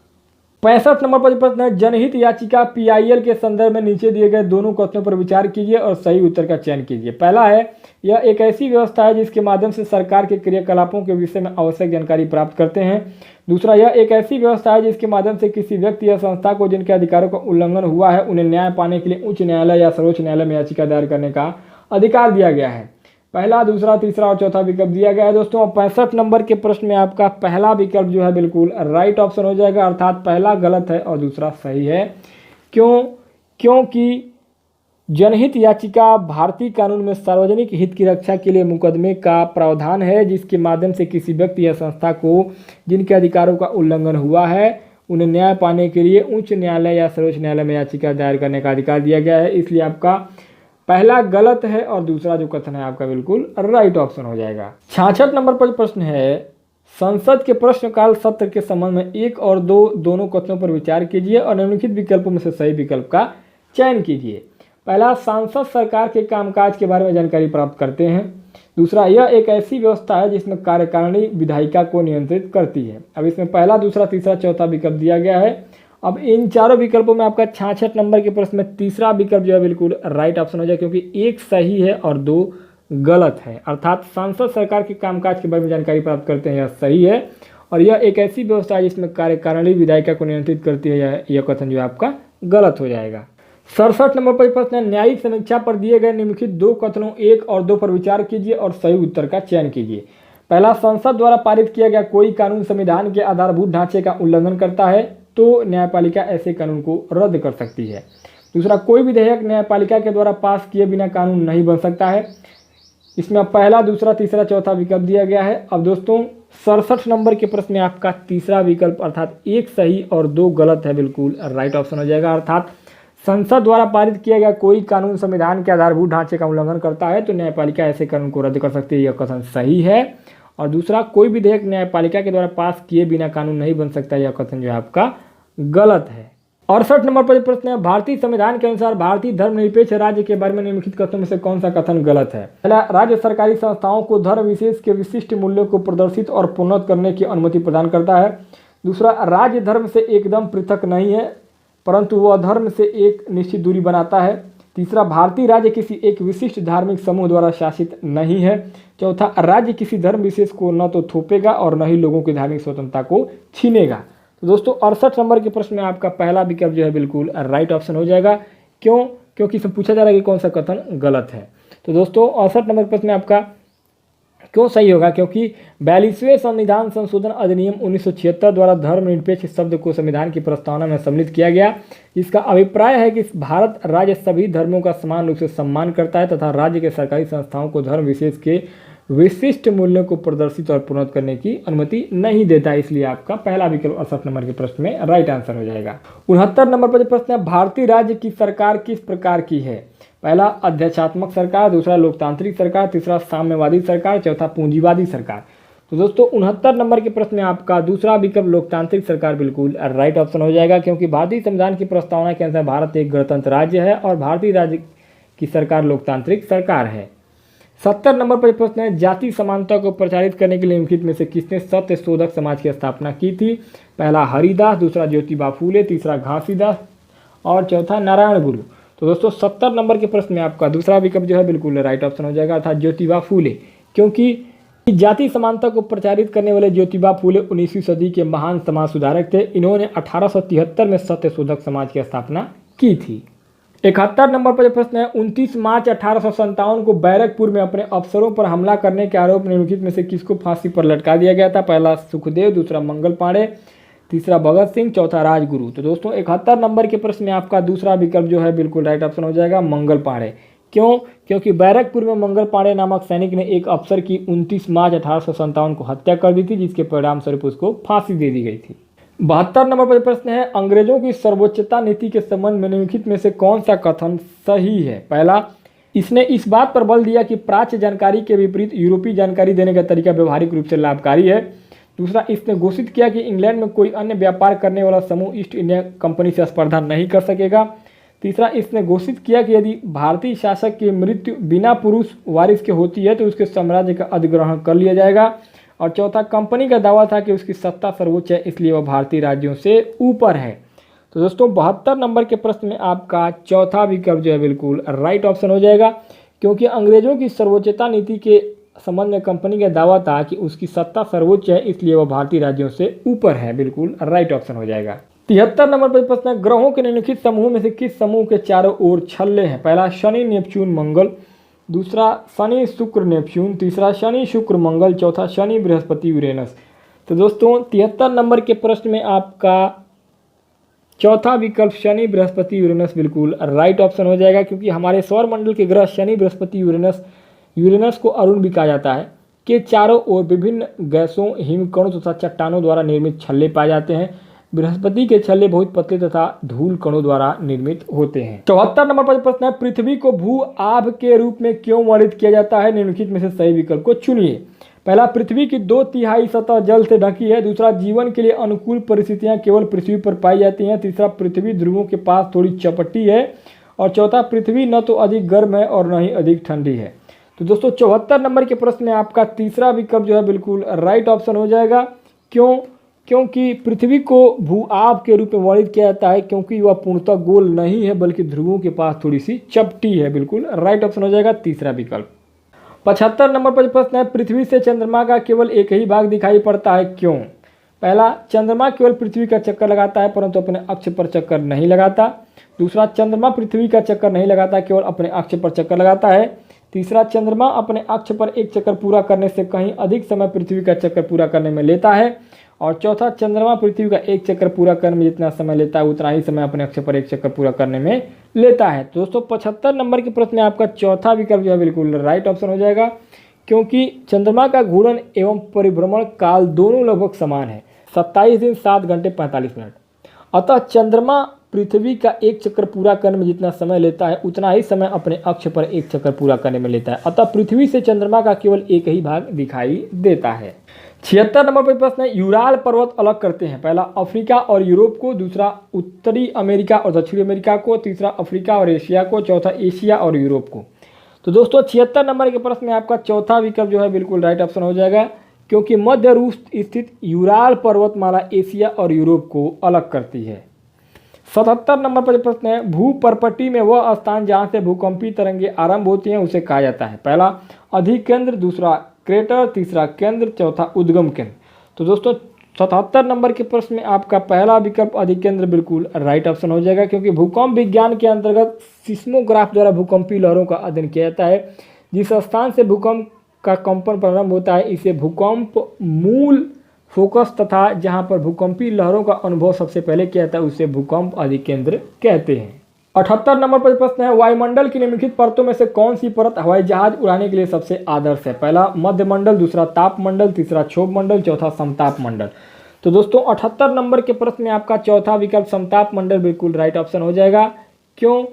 65 नंबर पर प्रश्न है, जनहित याचिका PIL के संदर्भ में नीचे दिए गए दोनों कथनों पर विचार कीजिए और सही उत्तर का चयन कीजिए। पहला है, यह एक ऐसी व्यवस्था है जिसके माध्यम से सरकार के क्रियाकलापों के विषय में आवश्यक जानकारी प्राप्त करते हैं। दूसरा, यह एक ऐसी व्यवस्था है जिसके माध्यम से किसी व्यक्ति या संस्था को जिनके अधिकारों का उल्लंघन हुआ है उन्हें न्याय पाने के लिए उच्च न्यायालय या सर्वोच्च न्यायालय में याचिका दायर करने का अधिकार दिया गया है। पहला, दूसरा, तीसरा और चौथा विकल्प दिया गया है। दोस्तों 65 नंबर के प्रश्न में आपका पहला विकल्प जो है बिल्कुल राइट ऑप्शन हो जाएगा, अर्थात पहला गलत है और दूसरा सही है। क्यों? क्योंकि जनहित याचिका भारतीय कानून में सार्वजनिक हित की रक्षा के लिए मुकदमे का प्रावधान है, जिसके माध्यम से किसी व्यक्ति या संस्था को जिनके अधिकारों का उल्लंघन हुआ है उन्हें न्याय पाने के लिए उच्च न्यायालय या सर्वोच्च न्यायालय में याचिका दायर करने का अधिकार दिया गया है, इसलिए आपका पहला गलत है और दूसरा जो कथन है आपका बिल्कुल राइट ऑप्शन हो जाएगा। 66 नंबर पर प्रश्न है, संसद के प्रश्नकाल सत्र के संबंध में 1 और 2 दोनों कथनों पर विचार कीजिए और निम्नलिखित विकल्पों में से सही विकल्प का चयन कीजिए। पहला, सांसद सरकार के कामकाज के बारे में जानकारी प्राप्त करते हैं। दूसरा, यह एक ऐसी व्यवस्था है जिसमें कार्यकारिणी विधायिका को नियंत्रित करती है। अब इसमें पहला, दूसरा, तीसरा, चौथा विकल्प दिया गया है। अब इन चारों विकल्पों में आपका 66 नंबर के प्रश्न में तीसरा विकल्प जो है बिल्कुल राइट ऑप्शन हो जाए, क्योंकि एक सही है और 2 गलत है, अर्थात सांसद सरकार के कामकाज के बारे में जानकारी प्राप्त करते हैं, यह सही है। और यह एक ऐसी व्यवस्था है जिसमें कार्यकारिणी विधायिका को नियंत्रित करती है, यह कथन जो है आपका गलत हो जाएगा। 67 नंबर पर प्रश्न है, न्यायिक समीक्षा पर दिए गए निम्नलिखित 2 कथनों 1 और 2 पर विचार कीजिए और सही उत्तर का चयन कीजिए। पहला, संसद द्वारा पारित किया गया कोई कानून संविधान के आधारभूत ढांचे का उल्लंघन करता है तो न्यायपालिका ऐसे कानून को रद्द कर सकती है। दूसरा, कोई विधेयक न्यायपालिका के द्वारा पास किए बिना कानून नहीं बन सकता है। इसमें पहला, दूसरा, तीसरा, चौथा विकल्प दिया गया है। अब दोस्तों 67 नंबर के प्रश्न में आपका तीसरा विकल्प अर्थात 1 सही और 2 गलत है, बिल्कुल राइट ऑप्शन हो जाएगा। अर्थात संसद द्वारा पारित किया गया कोई कानून संविधान के आधारभूत ढांचे का उल्लंघन करता है तो न्यायपालिका ऐसे कानून को रद्द कर सकती है, यह कथन सही है। और दूसरा, कोई विधेयक न्यायपालिका के द्वारा पास किए बिना कानून नहीं बन सकता, यह कथन जो है आपका गलत है। 68 नंबर पर प्रश्न है, भारतीय संविधान के अनुसार भारतीय धर्मनिरपेक्ष राज्य के बारे में निम्नलिखित कथनों में से कौन सा कथन गलत है? पहला, राज्य सरकारी संस्थाओं को धर्म विशेष के विशिष्ट मूल्यों को प्रदर्शित और प्रोन्नत करने की अनुमति प्रदान करता है। दूसरा, राज्य धर्म से एकदम पृथक नहीं है परंतु वह धर्म से एक निश्चित दूरी बनाता है। तीसरा, भारतीय राज्य किसी एक विशिष्ट धार्मिक समूह द्वारा शासित नहीं है। चौथा, राज्य किसी धर्म विशेष को न तो थोपेगा और न ही लोगों की धार्मिक स्वतंत्रता को छीनेगा। तो दोस्तों 68 नंबर के प्रश्न में आपका पहला विकल्प जो है बिल्कुल राइट ऑप्शन हो जाएगा। क्यों? क्योंकि इसमें पूछा जा रहा है कि कौन सा कथन गलत है। तो दोस्तों 68 नंबर प्रश्न में आपका क्यों सही होगा? क्योंकि 42वें संविधान संशोधन अधिनियम 1976 द्वारा धर्मनिरपेक्ष शब्द को संविधान की प्रस्तावना में सम्मिलित किया गया। इसका अभिप्राय है कि भारत राज्य सभी धर्मों का समान रूप से सम्मान करता है तथा राज्य के सरकारी संस्थाओं को धर्म विशेष के विशिष्ट मूल्यों को प्रदर्शित और प्रोन्नत करने की अनुमति नहीं देता। इसलिए आपका पहला विकल्प 68 नंबर के प्रश्न में राइट आंसर हो जाएगा। 69 नंबर पर प्रश्न है, भारतीय राज्य की सरकार किस प्रकार की है? पहला, अध्यक्षात्मक सरकार। दूसरा, लोकतांत्रिक सरकार। तीसरा, साम्यवादी सरकार। चौथा, पूंजीवादी सरकार। तो दोस्तों 69 नंबर के प्रश्न में आपका दूसरा विकल्प लोकतांत्रिक सरकार बिल्कुल राइट ऑप्शन हो जाएगा, क्योंकि भारतीय संविधान की प्रस्तावना के अनुसार भारत एक गणतंत्र राज्य है और भारतीय राज्य की सरकार लोकतांत्रिक सरकार है। 70 नंबर पर प्रश्न है, जाति समानता को प्रचारित करने के लिए निम्नलिखित में से किसने सत्य शोधक समाज की स्थापना की थी? पहला हरिदास, दूसरा ज्योतिबा फूले, तीसरा घासीदास और चौथा नारायण गुरु। तो दोस्तों 70 नंबर के प्रश्न में आपका दूसरा विकल्प जो है बिल्कुल राइट ऑप्शन हो जाएगा, अर्थात ज्योतिबा फूले, क्योंकि जाति समानता को प्रचारित करने वाले ज्योतिबा फूले 19वीं सदी के महान समाज सुधारक थे। इन्होंने 1873 में सत्य शोधक समाज की स्थापना की थी। 71 नंबर पर प्रश्न है, 29 मार्च 1857 को बैरकपुर में अपने अफसरों पर हमला करने के आरोप में निम्नलिखित में से किसको फांसी पर लटका दिया गया था? पहला सुखदेव, दूसरा मंगल पांडे, तीसरा भगत सिंह, चौथा राजगुरु। तो दोस्तों 71 नंबर के प्रश्न में आपका दूसरा विकल्प जो है बिल्कुल राइट ऑप्शन हो जाएगा, मंगल पांडे। क्यों? क्योंकि बैरकपुर में मंगल पांडे नामक सैनिक ने एक अफसर की 29 मार्च 1857 को हत्या कर दी थी, जिसके परिणाम स्वरूप उसको फांसी दे दी गई थी। 72 नंबर पर प्रश्न है, अंग्रेजों की सर्वोच्चता नीति के संबंध में निम्नलिखित में से कौन सा कथन सही है? पहला, इसने इस बात पर बल दिया कि प्राच्य जानकारी के विपरीत यूरोपीय जानकारी देने का तरीका व्यवहारिक रूप से लाभकारी है। दूसरा, इसने घोषित किया कि इंग्लैंड में कोई अन्य व्यापार करने वाला समूह ईस्ट इंडिया कंपनी से स्पर्धा नहीं कर सकेगा। तीसरा, इसने घोषित किया कि यदि भारतीय शासक की मृत्यु बिना पुरुष वारिस के होती है तो उसके साम्राज्य का अधिग्रहण कर लिया जाएगा। और चौथा, कंपनी का दावा था कि उसकी सत्ता सर्वोच्च है, इसलिए वह भारतीय राज्यों से ऊपर है। तो दोस्तों 72 नंबर के प्रश्न में आपका चौथा विकल्प जो है बिल्कुल राइट ऑप्शन हो जाएगा, क्योंकि अंग्रेजों की सर्वोच्चता नीति के संबंध में कंपनी का दावा था कि उसकी सत्ता सर्वोच्च है, इसलिए वह भारतीय राज्यों से ऊपर है, बिल्कुल राइट ऑप्शन हो जाएगा। 73 नंबर पर प्रश्न है, ग्रहों के निम्नलिखित समूह में से किस समूह के चारों ओर छल्ले हैं? पहला, शनि, नेपच्यून, मंगल, दूसरा शनि, शुक्र, नेपच्यून, तीसरा शनि, शुक्र, मंगल, चौथा शनि, बृहस्पति, यूरेनस। तो दोस्तों 73 नंबर के प्रश्न में आपका चौथा विकल्प शनि, बृहस्पति, यूरेनस बिल्कुल राइट ऑप्शन हो जाएगा, क्योंकि हमारे सौर मंडल के ग्रह शनि, बृहस्पति, यूरेनस को अरुण भी कहा जाता है, के चारों ओर विभिन्न गैसों, हिमकणों तथा चट्टानों द्वारा निर्मित छल्ले पाए जाते हैं। बृहस्पति के छल्ले बहुत पतले तथा धूल कणों द्वारा निर्मित होते हैं। 74 नंबर पर प्रश्न है, पृथ्वी को भू आभ के रूप में क्यों वर्णित किया जाता है? निम्नलिखित में से सही विकल्प को चुनिए। पहला, पृथ्वी की 2/3 सतह जल से ढकी है। दूसरा, जीवन के लिए अनुकूल परिस्थितियां केवल पृथ्वी पर पाई जाती हैं। तीसरा, पृथ्वी ध्रुवों के पास थोड़ी चपटी है। और चौथा, पृथ्वी न तो अधिक गर्म है और न ही अधिक ठंडी है। तो दोस्तों 74 नंबर के प्रश्न में आपका तीसरा विकल्प जो है बिल्कुल राइट ऑप्शन हो जाएगा। क्यों? क्योंकि पृथ्वी को भू-आभ के रूप में वर्णित किया जाता है, क्योंकि वह पूर्णतः गोल नहीं है बल्कि ध्रुवों के पास थोड़ी सी चपटी है, बिल्कुल राइट ऑप्शन हो जाएगा तीसरा विकल्प। 75 नंबर पर प्रश्न है, पृथ्वी से चंद्रमा का केवल एक ही भाग दिखाई पड़ता है, क्यों? पहला, चंद्रमा केवल पृथ्वी का चक्कर लगाता है परंतु अपने अक्ष पर चक्कर नहीं लगाता। दूसरा, चंद्रमा पृथ्वी का चक्कर नहीं लगाता, केवल अपने अक्ष पर चक्कर लगाता है। तीसरा, चंद्रमा अपने अक्ष पर एक चक्कर पूरा करने से कहीं अधिक समय पृथ्वी का चक्कर पूरा करने में लेता है। और चौथा, चंद्रमा पृथ्वी का एक चक्कर पूरा करने में जितना समय लेता है उतना ही समय अपने अक्ष पर एक चक्कर पूरा करने में लेता है। तो दोस्तों 75 नंबर के प्रश्न में आपका चौथा विकल्प जो है बिल्कुल राइट ऑप्शन हो जाएगा, क्योंकि चंद्रमा का घूर्णन एवं परिभ्रमण काल दोनों लगभग समान है, 27 दिन 7 घंटे 45 मिनट। अतः चंद्रमा पृथ्वी का एक चक्कर पूरा करने में जितना समय लेता है उतना ही समय अपने अक्ष पर एक चक्कर पूरा करने में लेता है। अतः पृथ्वी से चंद्रमा का केवल एक ही भाग दिखाई देता है। 76 नंबर पर प्रश्न है, यूराल पर्वत अलग करते हैं। पहला, अफ्रीका और यूरोप को। दूसरा, उत्तरी अमेरिका और दक्षिणी अमेरिका को। तीसरा, अफ्रीका और एशिया को। चौथा, एशिया और यूरोप को। तो दोस्तों 76 नंबर के प्रश्न में आपका चौथा विकल्प जो है बिल्कुल राइट ऑप्शन हो जाएगा, क्योंकि मध्य रूस स्थित यूराल पर्वतमाला एशिया और यूरोप को अलग करती है। 77 नंबर पर प्रश्न है, भूपर्पटी में वह स्थान जहाँ से भूकंपी तरंगे आरंभ होती हैं उसे कहा जाता है। पहला, अधिकेंद्र, दूसरा क्रेटर, तीसरा केंद्र, चौथा उद्गम केंद्र। तो दोस्तों 77 नंबर के प्रश्न में आपका पहला विकल्प अधिकेंद्र बिल्कुल राइट ऑप्शन हो जाएगा, क्योंकि भूकंप विज्ञान के अंतर्गत सिस्मोग्राफ द्वारा भूकंपी लहरों का अध्ययन किया जाता है। जिस स्थान से भूकंप का कंपन प्रारंभ होता है इसे भूकंप मूल फोकस तथा जहां पर भूकंपी लहरों का अनुभव सबसे पहले किया जाता है उसे भूकंप अधिकेंद्र कहते हैं। 78 नंबर पर प्रश्न है, वायुमंडल की निम्नलिखित परतों में से कौन सी परत हवाई जहाज उड़ाने के लिए सबसे आदर्श है? पहला, मध्य मंडल, दूसरा ताप मंडल, तीसरा क्षोभ मंडल, चौथा समताप मंडल। तो दोस्तों 78 नंबर के प्रश्न में आपका चौथा विकल्प समताप मंडल बिल्कुल राइट ऑप्शन हो जाएगा। क्यों?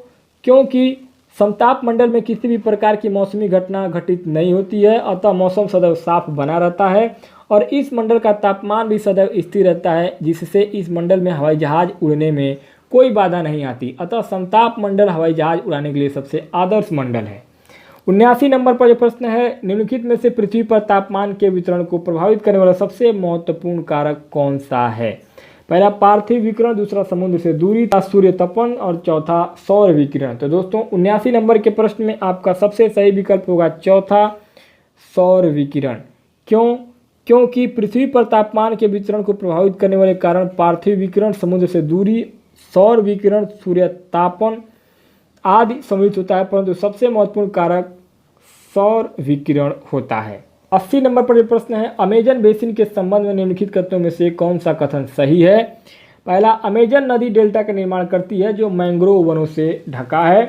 क्योंकि समताप मंडल में किसी भी प्रकार की मौसमी घटना घटित नहीं होती है, अतः मौसम सदैव साफ बना रहता है और इस मंडल का तापमान भी सदैव स्थिर रहता है, जिससे इस मंडल में हवाई जहाज उड़ने में कोई बाधा नहीं आती। अतः समताप मंडल हवाई जहाज उड़ाने के लिए सबसे आदर्श मंडल है। 79 नंबर पर जो प्रश्न है, निम्नलिखित में से पृथ्वी पर तापमान के वितरण को प्रभावित करने वाला सबसे महत्वपूर्ण कारक कौन सा है? पहला पार्थिव विकिरण, दूसरा समुद्र से दूरी, सूर्य तपन और चौथा सौर विकिरण। तो दोस्तों 79 नंबर के प्रश्न में आपका सबसे सही विकल्प होगा चौथा सौर विकिरण। क्यों? क्योंकि पृथ्वी पर तापमान के वितरण को प्रभावित करने वाले कारण पार्थिव विकिरण, समुद्र से दूरी, सौर विकिरण, सूर्य तापन आदि सम्मिलित होता है, परंतु सबसे महत्वपूर्ण कारक सौर विकिरण होता है। 80 नंबर पर जो प्रश्न है, अमेजन बेसिन के संबंध में निम्नलिखित कथनों में से कौन सा कथन सही है? पहला, अमेजन नदी डेल्टा का निर्माण करती है जो मैंग्रोव वनों से ढका है।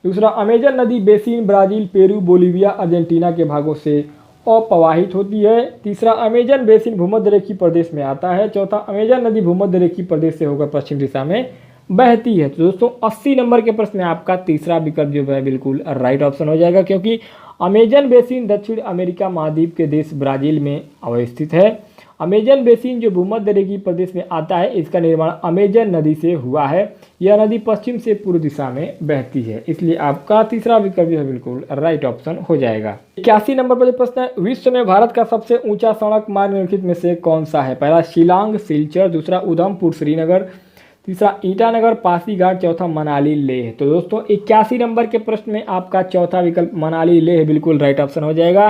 दूसरा, अमेजन नदी basin Brazil, Peru, Bolivia, Argentina के भागों से अप्रवाहित होती है। तीसरा, अमेजन बेसिन भूमध्य रेखीय प्रदेश में आता है। चौथा, अमेजन नदी भूमध्य रेखीय प्रदेश से होकर पश्चिम दिशा में बहती है। तो दोस्तों 80 नंबर के प्रश्न में आपका तीसरा विकल्प जो है बिल्कुल राइट ऑप्शन हो जाएगा, क्योंकि अमेजन बेसिन दक्षिण अमेरिका महाद्वीप के देश ब्राजील में अवस्थित है। अमेजन बेसिन जो भूमध्य रेखीय प्रदेश में आता है, इसका निर्माण अमेजन नदी से हुआ है। यह नदी पश्चिम से पूर्व दिशा में बहती है, इसलिए आपका तीसरा विकल्प जो है बिल्कुल राइट ऑप्शन हो जाएगा। 81 नंबर पर जो प्रश्न है, विश्व में भारत का सबसे ऊंचा सड़क मार्ग निम्नलिखित में से कौन सा है? पहला, शिलांग सिलचर, दूसरा उधमपुर श्रीनगर, तीसरा ईटानगर पासीघाट, चौथा मनाली लेह। तो दोस्तों 81 नंबर के प्रश्न में आपका चौथा विकल्प मनाली लेह बिल्कुल राइट ऑप्शन हो जाएगा,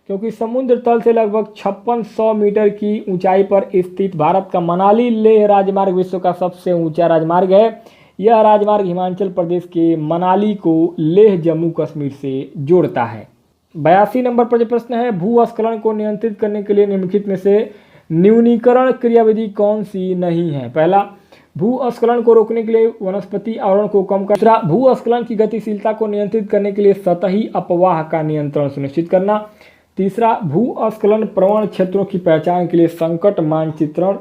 क्योंकि समुद्र तल से लगभग 5600 मीटर की ऊंचाई पर स्थित भारत का मनाली लेह राजमार्ग विश्व का सबसे ऊंचा राजमार्ग है। यह राजमार्ग हिमाचल प्रदेश के मनाली को लेह जम्मू कश्मीर से जोड़ता है। 82 नंबर पर जो प्रश्न है, भूस्खलन को नियंत्रित करने के लिए निम्नलिखित में से न्यूनीकरण क्रियाविधि कौन सी नहीं है? पहला, भूस्खलन को रोकने के लिए वनस्पति आवरण को कम करना। दूसरा, भूस्खलन की गतिशीलता को नियंत्रित करने के लिए सतही अपवाह का नियंत्रण सुनिश्चित करना। तीसरा, भूस्खलन प्रवण क्षेत्रों की पहचान के लिए संकट मानचित्रण।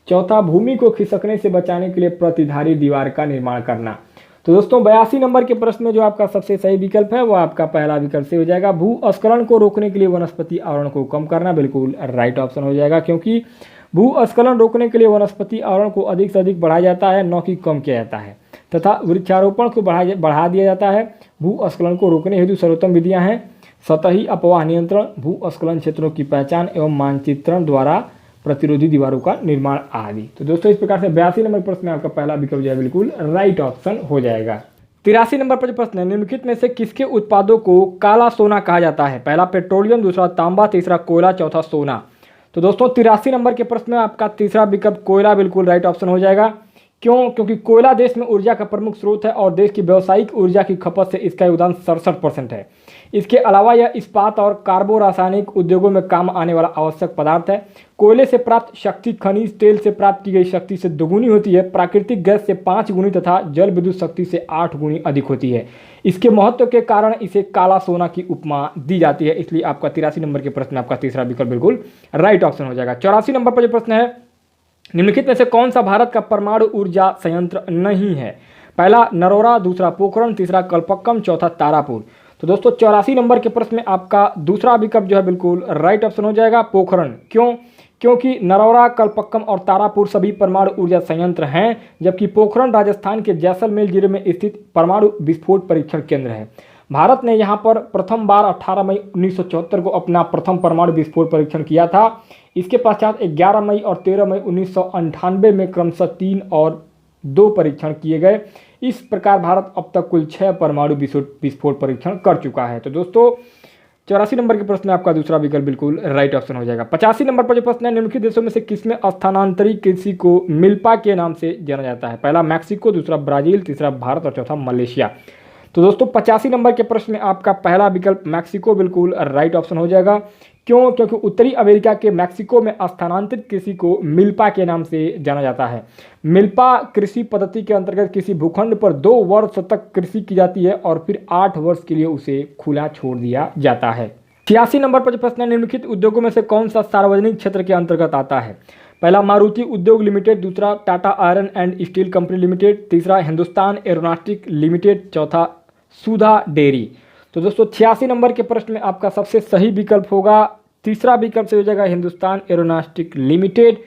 चौथा, भूमि को खिसकने से बचाने के लिए प्रतिधारी दीवार का निर्माण करना। तो दोस्तों 82 नंबर के प्रश्न में जो आपका सबसे सही विकल्प है वो आपका पहला विकल्प से हो जाएगा। भूस्खलन को रोकने के लिए वनस्पति आवरण को कम करना बिल्कुल राइट ऑप्शन हो जाएगा, क्योंकि भूस्खलन रोकने के लिए वनस्पति आवरण को अधिक से अधिक बढ़ाया जाता है, न कि कम किया जाता है, तथा वृक्षारोपण को बढ़ा दिया जाता है। भूस्खलन को रोकने हेतु सर्वोत्तम विधियां हैं सतही अपवाह नियंत्रण, भूस्खलन क्षेत्रों की पहचान एवं मानचित्रण द्वारा प्रतिरोधी दीवारों का निर्माण आदि। तो दोस्तों इस प्रकार से 82 नंबर प्रश्न में आपका पहला विकल्प जो है बिल्कुल राइट ऑप्शन हो जाएगा। 83 नंबर पर जो प्रश्न है, निम्नलिखित में से किसके उत्पादों को काला सोना कहा जाता है? पहला पेट्रोलियम, दूसरा तांबा, तीसरा कोयला, चौथा सोना। तो दोस्तों 83 नंबर के प्रश्न में आपका तीसरा विकल्प कोयला बिल्कुल राइट ऑप्शन हो जाएगा। क्यों? क्योंकि कोयला देश में ऊर्जा का प्रमुख स्रोत है और देश की व्यावसायिक ऊर्जा की खपत से इसका योगदान 67% है। इसके अलावा यह इस्पात और कार्बो रासायनिक उद्योगों में काम आने वाला आवश्यक पदार्थ है। कोयले से प्राप्त शक्ति खनिज तेल से प्राप्त की गई शक्ति से दोगुनी होती है, प्राकृतिक गैस से 5 गुनी तथा जल विद्युत शक्ति से 8 गुनी अधिक होती है। इसके महत्व के कारण इसे काला सोना की उपमा दी जाती है, इसलिए आपका 83 नंबर के प्रश्न में आपका तीसरा विकल्प बिल्कुल राइट ऑप्शन हो जाएगा। 84 नंबर पर जो प्रश्न है, निम्नलिखित में से कौन सा भारत का परमाणु ऊर्जा संयंत्र नहीं है? पहला नरोरा, दूसरा पोखरण, तीसरा कल्पक्कम, चौथा तारापुर। तो दोस्तों 84 नंबर के प्रश्न में आपका दूसरा विकल्प जो है बिल्कुल राइट ऑप्शन हो जाएगा पोखरण। क्यों? क्योंकि नरोरा, कल्पक्कम और तारापुर सभी परमाणु ऊर्जा संयंत्र हैं, जबकि पोखरण राजस्थान के जैसलमेर जिले में स्थित परमाणु विस्फोट परीक्षण केंद्र है। भारत ने यहाँ पर प्रथम बार 18 मई 1974 को अपना प्रथम परमाणु विस्फोट परीक्षण किया था। इसके पश्चात 11 मई और 13 मई 1998 में क्रमशः 3 और 2 परीक्षण किए गए। इस प्रकार भारत अब तक कुल 6 परमाणु विस्फोट परीक्षण कर चुका है। तो दोस्तों 84 नंबर के प्रश्न में आपका दूसरा विकल्प बिल्कुल राइट ऑप्शन हो जाएगा। 85 नंबर पर जो प्रश्न है, निम्नलिखित देशों में से किसमें स्थानांतरित कृषि को मिल्पा के नाम से जाना जाता है? पहला मैक्सिको, दूसरा ब्राजील, तीसरा भारत और चौथा मलेशिया। तो दोस्तों 85 नंबर के प्रश्न में आपका पहला विकल्प मैक्सिको बिल्कुल राइट ऑप्शन हो जाएगा। क्यों? क्योंकि उत्तरी अमेरिका के मैक्सिको में स्थानांतरित कृषि को मिल्पा के नाम से जाना जाता है। मिल्पा कृषि पद्धति के अंतर्गत किसी भूखंड पर 2 वर्ष तक कृषि की जाती है और फिर 8 वर्ष के लिए उसे खुला छोड़ दिया जाता है। 86 नंबर पर जो प्रश्न है, निम्नलिखित उद्योगों में से कौन सा सार्वजनिक क्षेत्र के अंतर्गत आता है? पहला मारुति उद्योग लिमिटेड, दूसरा Tata iron and steel company limited, तीसरा हिंदुस्तान एरोनॉटिक लिमिटेड, चौथा सुधा डेयरी। तो दोस्तों 86 नंबर के प्रश्न में आपका सबसे सही विकल्प होगा तीसरा विकल्प से हो जाएगा हिंदुस्तान एरोनॉस्टिक लिमिटेड।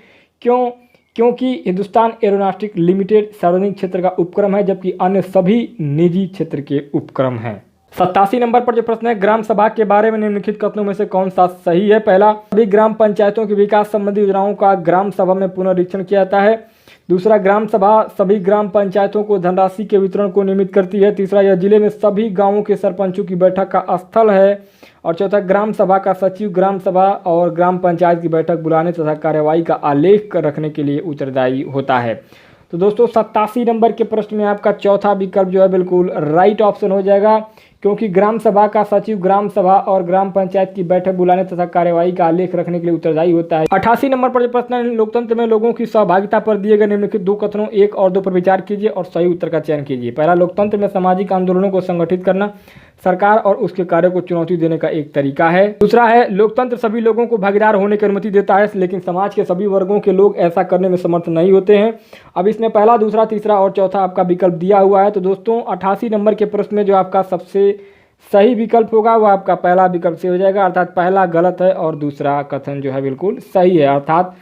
क्यों? क्योंकि हिंदुस्तान एरोनॉस्टिक लिमिटेड सार्वजनिक क्षेत्र का उपक्रम है, जबकि अन्य सभी निजी क्षेत्र के उपक्रम हैं। 87 नंबर पर जो प्रश्न है, ग्राम सभा के बारे में निम्नलिखित कथनों में से कौन सा सही है? पहला, सभी ग्राम पंचायतों के विकास संबंधी योजनाओं का ग्राम सभा में पुनरीक्षण किया जाता है। दूसरा, ग्राम सभा सभी ग्राम पंचायतों को धनराशि के वितरण को नियमित करती है। तीसरा, यह जिले में सभी गांवों के सरपंचों की बैठक का स्थल है। और चौथा, ग्राम सभा का सचिव ग्राम सभा और ग्राम पंचायत की बैठक बुलाने तथा कार्यवाही का आलेख रखने के लिए उत्तरदायी होता है। तो दोस्तों 87 नंबर के प्रश्न में आपका चौथा विकल्प जो है बिल्कुल राइट ऑप्शन हो जाएगा, क्योंकि ग्राम सभा का सचिव ग्राम सभा और ग्राम पंचायत की बैठक बुलाने तथा कार्यवाही का आलेख रखने के लिए उत्तरदायी होता है। 88 नंबर पर जो प्रश्न है, लोकतंत्र में लोगों की सहभागिता पर दिए गए निम्नलिखित दो कथनों 1 और 2 पर विचार कीजिए और सही उत्तर का चयन कीजिए। पहला, लोकतंत्र में सामाजिक आंदोलनों को संगठित करना सरकार और उसके कार्यों को चुनौती देने का एक तरीका है। दूसरा है, लोकतंत्र सभी लोगों को भागीदार होने की अनुमति देता है, लेकिन समाज के सभी वर्गों के लोग ऐसा करने में समर्थ नहीं होते हैं। अब इसमें पहला, दूसरा, तीसरा और चौथा आपका विकल्प दिया हुआ है। तो दोस्तों 88 नंबर के प्रश्न में जो आपका सबसे सही विकल्प होगा वो आपका पहला विकल्प से हो जाएगा, अर्थात पहला गलत है और दूसरा कथन जो है बिल्कुल सही है। अर्थात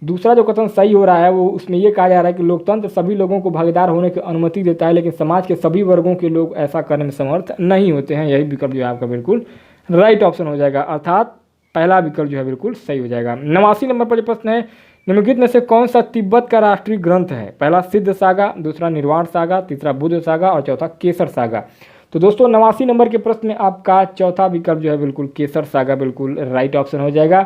दूसरा जो कथन सही हो रहा है वो उसमें ये कहा जा रहा है कि लोकतंत्र सभी लोगों को भागीदार होने की अनुमति देता है, लेकिन समाज के सभी वर्गों के लोग ऐसा करने में समर्थ नहीं होते हैं। यही विकल्प जो है आपका बिल्कुल राइट ऑप्शन हो जाएगा, अर्थात पहला विकल्प जो है बिल्कुल सही हो जाएगा। 89 नंबर पर जो प्रश्न है, निम्नलिखित में से कौन सा तिब्बत का राष्ट्रीय ग्रंथ है? पहला, सिद्ध सागा, दूसरा निर्वाण सागा, तीसरा बुद्ध सागा और चौथा केसर सागा। तो दोस्तों 89 नंबर के प्रश्न में आपका चौथा विकल्प जो है बिल्कुल केसर सागा बिल्कुल राइट ऑप्शन हो जाएगा,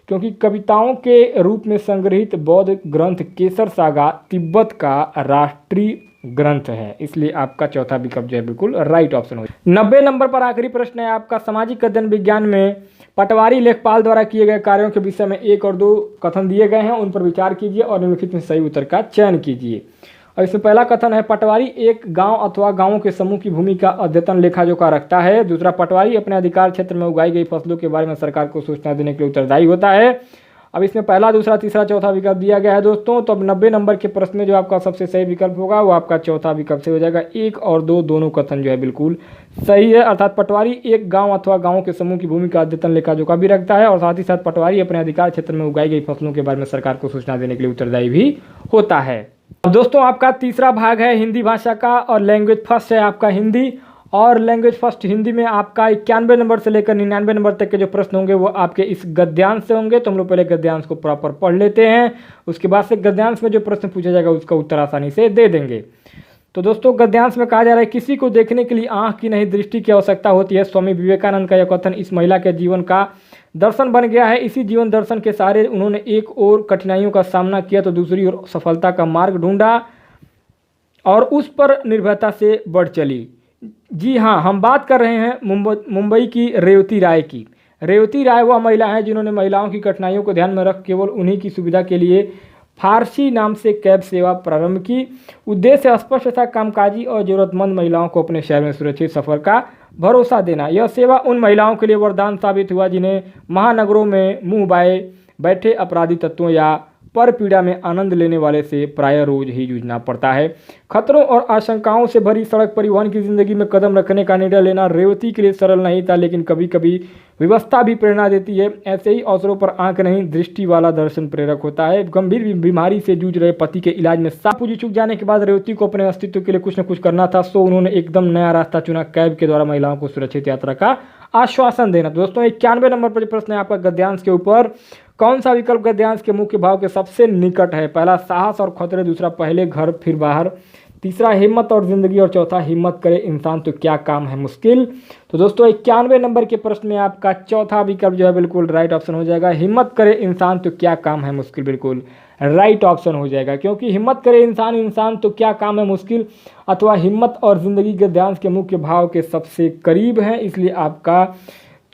क्योंकि कविताओं के रूप में संग्रहित बौद्ध ग्रंथ केसर सागा तिब्बत का राष्ट्रीय ग्रंथ है, इसलिए आपका चौथा विकल्प जो है बिल्कुल राइट ऑप्शन हो जाएगा। 90 नंबर पर आखिरी प्रश्न है आपका, सामाजिक अध्ययन विज्ञान में पटवारी लेखपाल द्वारा किए गए कार्यों के विषय में 1 और 2 कथन दिए गए हैं, उन पर विचार कीजिए और निम्नलिखित में सही उत्तर का चयन कीजिए। और इसमें पहला कथन है, पटवारी एक गांव अथवा गांवों के समूह की भूमि का अद्यतन लेखा जोखा रखता है। दूसरा, पटवारी अपने अधिकार क्षेत्र में उगाई गई फसलों के बारे में सरकार को सूचना देने के लिए उत्तरदायी होता है। अब इसमें पहला, दूसरा, तीसरा, चौथा विकल्प दिया गया है दोस्तों। तो अब 90 नंबर के प्रश्न में जो आपका सबसे सही विकल्प होगा वो आपका चौथा विकल्प से हो जाएगा। 1 और 2 दोनों कथन जो है बिल्कुल सही है, अर्थात पटवारी एक गांव अथवा गांवों के समूह की भूमि का अद्यतन लेखा जोखा भी रखता है और साथ ही साथ पटवारी अपने अधिकार क्षेत्र में उगाई गई फसलों के बारे में सरकार को सूचना देने के लिए उत्तरदायी भी होता है। अब दोस्तों आपका तीसरा भाग है हिंदी भाषा का और लैंग्वेज फर्स्ट है आपका हिंदी। और लैंग्वेज फर्स्ट हिंदी में आपका 91 नंबर से लेकर 99 नंबर तक के जो प्रश्न होंगे वो आपके इस गद्यांश से होंगे। तो हम लोग पहले गद्यांश को प्रॉपर पढ़ लेते हैं, उसके बाद से गद्यांश में जो प्रश्न पूछा जाएगा उसका उत्तर आसानी से दे देंगे। तो दोस्तों गद्यांश में कहा जा रहा है, किसी को देखने के लिए आँख की नहीं दृष्टि की आवश्यकता होती है। स्वामी विवेकानंद का यह कथन इस महिला के जीवन का दर्शन बन गया है। इसी जीवन दर्शन के सहारे उन्होंने एक ओर कठिनाइयों का सामना किया तो दूसरी ओर सफलता का मार्ग ढूंढा और उस पर निर्भरता से बढ़ चली। जी हाँ, हम बात कर रहे हैं मुंबई की रेवती राय की। रेवती राय वह महिला है जिन्होंने महिलाओं की कठिनाइयों को ध्यान में रख केवल उन्हीं की सुविधा के लिए फारसी नाम से कैब सेवा प्रारंभ की। उद्देश्य स्पष्ट था, कामकाजी और जरूरतमंद महिलाओं को अपने शहर में सुरक्षित सफर का भरोसा देना। यह सेवा उन महिलाओं के लिए वरदान साबित हुआ जिन्हें महानगरों में मुंह बाए बैठे अपराधी तत्वों या पर पीड़ा में आनंद लेने वाले से प्रायः रोज ही जूझना पड़ता है। खतरों और आशंकाओं से भरी सड़क परिवहन की जिंदगी में कदम रखने का निर्णय लेना रेवती के लिए सरल नहीं था, लेकिन कभी कभी व्यवस्था भी प्रेरणा देती है। ऐसे ही अवसरों पर आंख नहीं दृष्टि वाला दर्शन प्रेरक होता है। गंभीर बीमारी से जूझ रहे पति के इलाज में सब पूंजी चूक जाने के बाद रेवती को अपने अस्तित्व के लिए कुछ न कुछ करना था, सो उन्होंने एकदम नया रास्ता चुना, कैब के द्वारा महिलाओं को सुरक्षित यात्रा का आश्वासन देना। दोस्तों 91 नंबर पर प्रश्न है आपका गद्यांश के ऊपर, कौन सा विकल्प गद्यांश के मुख्य भाव के सबसे निकट है? पहला साहस और खतरे, दूसरा पहले घर फिर बाहर, तीसरा हिम्मत और जिंदगी और चौथा हिम्मत करे इंसान तो क्या काम है मुश्किल। तो दोस्तों 91 नंबर के प्रश्न में आपका चौथा विकल्प जो है बिल्कुल राइट ऑप्शन हो जाएगा। हिम्मत करे इंसान तो क्या काम है मुश्किल बिल्कुल राइट ऑप्शन हो जाएगा, क्योंकि हिम्मत करे इंसान, इंसान तो क्या काम है मुश्किल अथवा हिम्मत और जिंदगी गद्यांश के मुख्य भाव के सबसे करीब है, इसलिए आपका